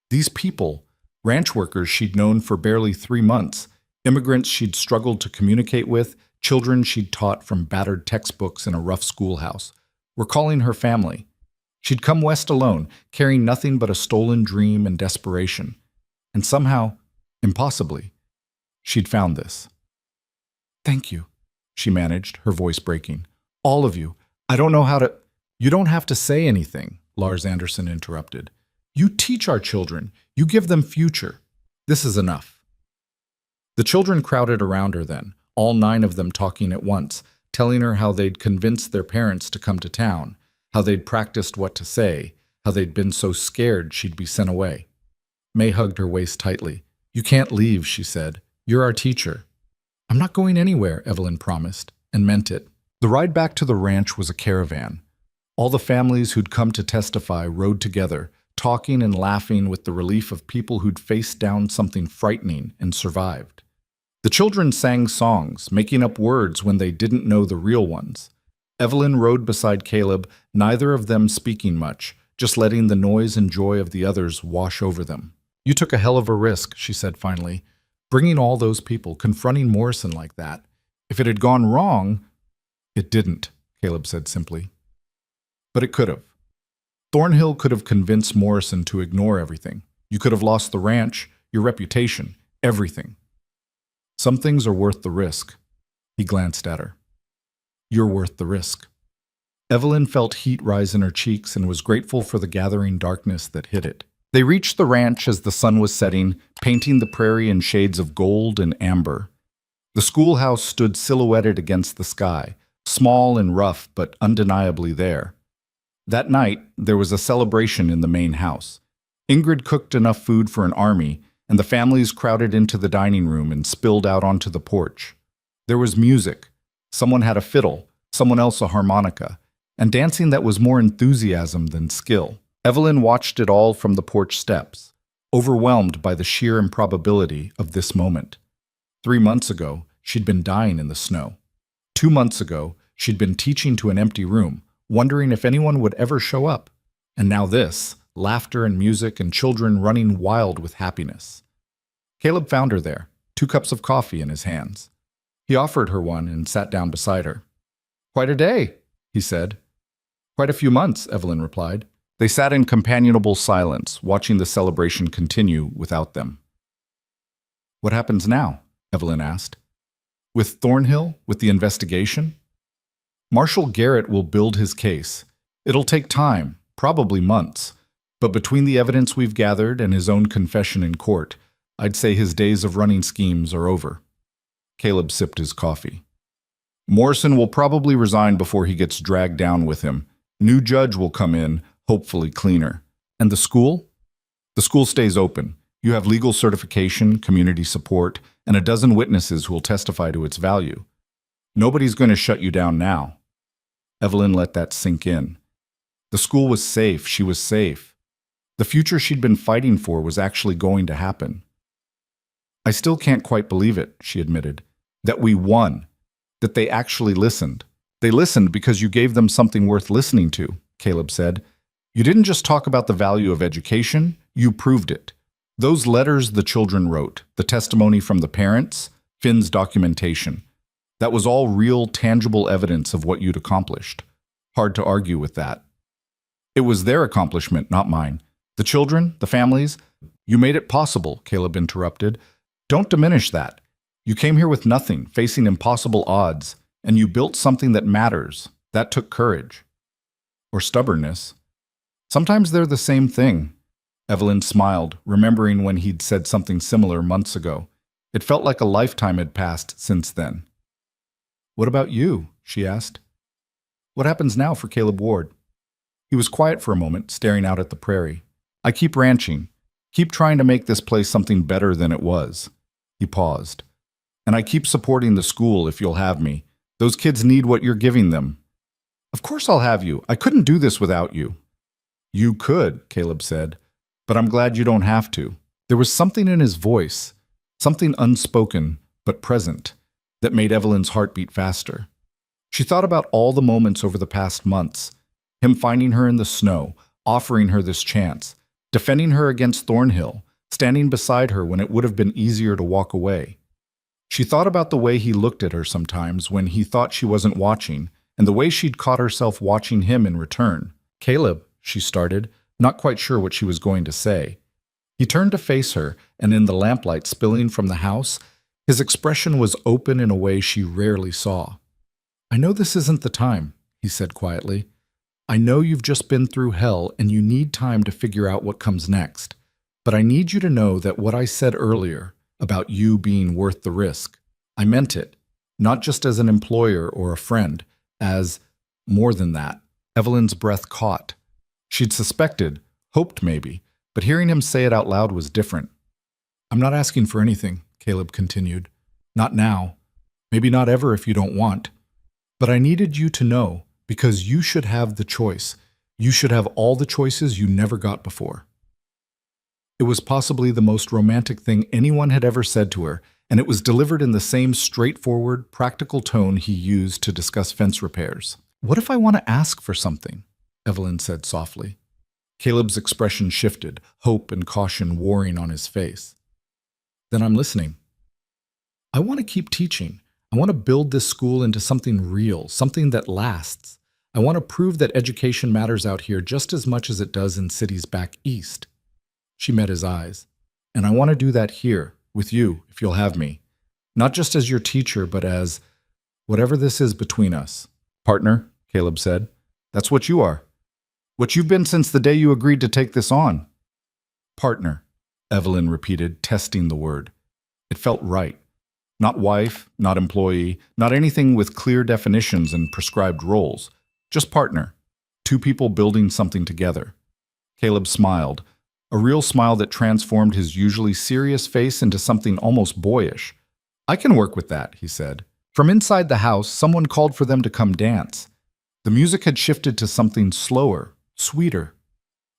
These people, ranch workers she'd known for barely 3 months, immigrants she'd struggled to communicate with, children she'd taught from battered textbooks in a rough schoolhouse, were calling her family. She'd come west alone, carrying nothing but a stolen dream and desperation. And somehow, impossibly, she'd found this. Thank you, she managed, her voice breaking. All of you. I don't know how to— You don't have to say anything, Lars Anderson interrupted. You teach our children. You give them future. This is enough. The children crowded around her then, all 9 of them talking at once, telling her how they'd convinced their parents to come to town, how they'd practiced what to say, how they'd been so scared she'd be sent away. May hugged her waist tightly. You can't leave, she said. You're our teacher. I'm not going anywhere, Evelyn promised, and meant it. The ride back to the ranch was a caravan. All the families who'd come to testify rode together, talking and laughing with the relief of people who'd faced down something frightening and survived. The children sang songs, making up words when they didn't know the real ones. Evelyn rode beside Caleb, neither of them speaking much, just letting the noise and joy of the others wash over them. "You took a hell of a risk," she said finally, "bringing all those people, confronting Morrison like that. If it had gone wrong—" "It didn't," Caleb said simply. "But it could have. Thornhill could have convinced Morrison to ignore everything. You could have lost the ranch, your reputation, everything. Some things are worth the risk." He glanced at her. "You're worth the risk." Evelyn felt heat rise in her cheeks and was grateful for the gathering darkness that hid it. They reached the ranch as the sun was setting, painting the prairie in shades of gold and amber. The schoolhouse stood silhouetted against the sky, small and rough but undeniably there. That night, there was a celebration in the main house. Ingrid cooked enough food for an army, and the families crowded into the dining room and spilled out onto the porch. There was music. Someone had a fiddle, someone else a harmonica, and dancing that was more enthusiasm than skill. Evelyn watched it all from the porch steps, overwhelmed by the sheer improbability of this moment. 3 months ago, she'd been dying in the snow. 2 months ago, she'd been teaching to an empty room, wondering if anyone would ever show up. And now this, laughter and music and children running wild with happiness. Caleb found her there, 2 cups of coffee in his hands. He offered her one and sat down beside her. "Quite a day," he said. "Quite a few months," Evelyn replied. They sat in companionable silence, watching the celebration continue without them. "What happens now?" Evelyn asked. "With Thornhill? With the investigation?" "Marshal Garrett will build his case. It'll take time, probably months. But between the evidence we've gathered and his own confession in court, I'd say his days of running schemes are over." Caleb sipped his coffee. "Morrison will probably resign before he gets dragged down with him. New judge will come in, hopefully cleaner. And the school? The school stays open. You have legal certification, community support, and a dozen witnesses who will testify to its value. Nobody's going to shut you down now." Evelyn let that sink in. The school was safe. She was safe. The future she'd been fighting for was actually going to happen. "I still can't quite believe it," she admitted. "That we won. That they actually listened." "They listened because you gave them something worth listening to," Caleb said. "You didn't just talk about the value of education, you proved it. Those letters the children wrote, the testimony from the parents, Finn's documentation. That was all real, tangible evidence of what you'd accomplished. Hard to argue with that." "It was their accomplishment, not mine. The children, the families, you made it possible," Caleb interrupted. "Don't diminish that. You came here with nothing, facing impossible odds, and you built something that matters. That took courage. Or stubbornness. Sometimes they're the same thing." Evelyn smiled, remembering when he'd said something similar months ago. It felt like a lifetime had passed since then. "What about you?" she asked. "What happens now for Caleb Ward?" He was quiet for a moment, staring out at the prairie. "I keep ranching. Keep trying to make this place something better than it was." He paused. "And I keep supporting the school if you'll have me. Those kids need what you're giving them." "Of course I'll have you. I couldn't do this without you." "You could," Caleb said, "but I'm glad you don't have to." There was something in his voice, something unspoken but present, that made Evelyn's heart beat faster. She thought about all the moments over the past months, him finding her in the snow, offering her this chance, defending her against Thornhill, standing beside her when it would have been easier to walk away. She thought about the way he looked at her sometimes when he thought she wasn't watching, and the way she'd caught herself watching him in return. "Caleb," she started, not quite sure what she was going to say. He turned to face her, and in the lamplight spilling from the house, his expression was open in a way she rarely saw. "I know this isn't the time," he said quietly. "I know you've just been through hell and you need time to figure out what comes next. But I need you to know that what I said earlier about you being worth the risk, I meant it, not just as an employer or a friend, as more than that." Evelyn's breath caught. She'd suspected, hoped maybe, but hearing him say it out loud was different. "I'm not asking for anything," Caleb continued. "Not now. Maybe not ever if you don't want. But I needed you to know, because you should have the choice. You should have all the choices you never got before." It was possibly the most romantic thing anyone had ever said to her, and it was delivered in the same straightforward, practical tone he used to discuss fence repairs. What if I want to ask for something? Evelyn said softly. Caleb's expression shifted, hope and caution warring on his face. Then I'm listening. I want to keep teaching. I want to build this school into something real, something that lasts. I want to prove that education matters out here just as much as it does in cities back east. She met his eyes. And I want to do that here, with you, if you'll have me. Not just as your teacher, but as whatever this is between us. Partner, Caleb said. That's what you are. What you've been since the day you agreed to take this on. Partner, Evelyn repeated, testing the word. It felt right. Not wife, not employee, not anything with clear definitions and prescribed roles. Just partner. Two people building something together. Caleb smiled, a real smile that transformed his usually serious face into something almost boyish. I can work with that, he said. From inside the house, someone called for them to come dance. The music had shifted to something slower, sweeter.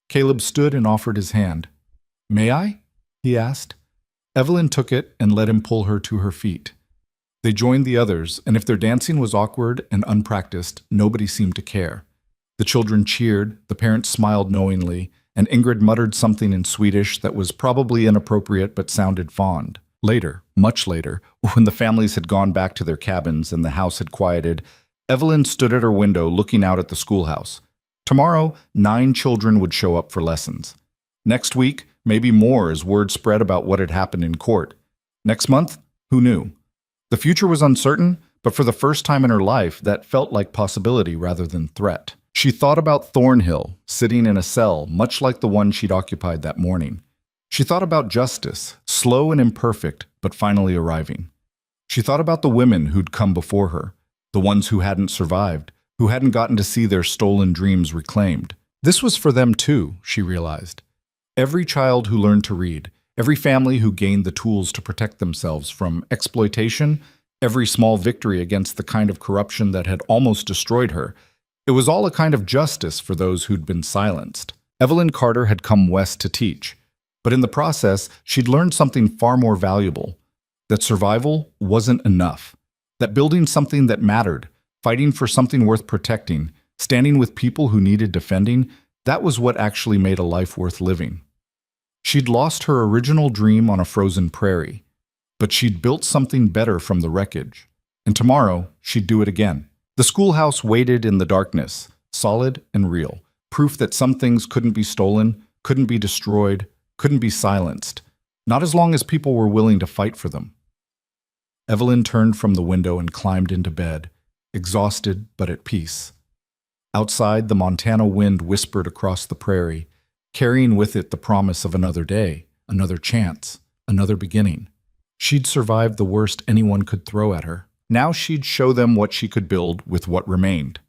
Caleb stood and offered his hand. May I? He asked. Evelyn took it and let him pull her to her feet. They joined the others, and if their dancing was awkward and unpracticed, nobody seemed to care. The children cheered, the parents smiled knowingly, and Ingrid muttered something in Swedish that was probably inappropriate but sounded fond. Later, much later, when the families had gone back to their cabins and the house had quieted, Evelyn stood at her window looking out at the schoolhouse. Tomorrow, 9 children would show up for lessons. Next week, maybe more as word spread about what had happened in court. Next month, who knew? The future was uncertain, but for the first time in her life, that felt like possibility rather than threat. She thought about Thornhill, sitting in a cell much like the one she'd occupied that morning. She thought about justice, slow and imperfect, but finally arriving. She thought about the women who'd come before her, the ones who hadn't survived, who hadn't gotten to see their stolen dreams reclaimed. This was for them too, she realized. Every child who learned to read, every family who gained the tools to protect themselves from exploitation, every small victory against the kind of corruption that had almost destroyed her, it was all a kind of justice for those who'd been silenced. Evelyn Carter had come west to teach, but in the process, she'd learned something far more valuable, that survival wasn't enough, that building something that mattered, fighting for something worth protecting, standing with people who needed defending, that was what actually made a life worth living. She'd lost her original dream on a frozen prairie, but she'd built something better from the wreckage, and tomorrow she'd do it again. The schoolhouse waited in the darkness, solid and real, proof that some things couldn't be stolen, couldn't be destroyed, couldn't be silenced, not as long as people were willing to fight for them. Evelyn turned from the window and climbed into bed, exhausted but at peace. Outside, the Montana wind whispered across the prairie, carrying with it the promise of another day, another chance, another beginning. She'd survived the worst anyone could throw at her. Now she'd show them what she could build with what remained.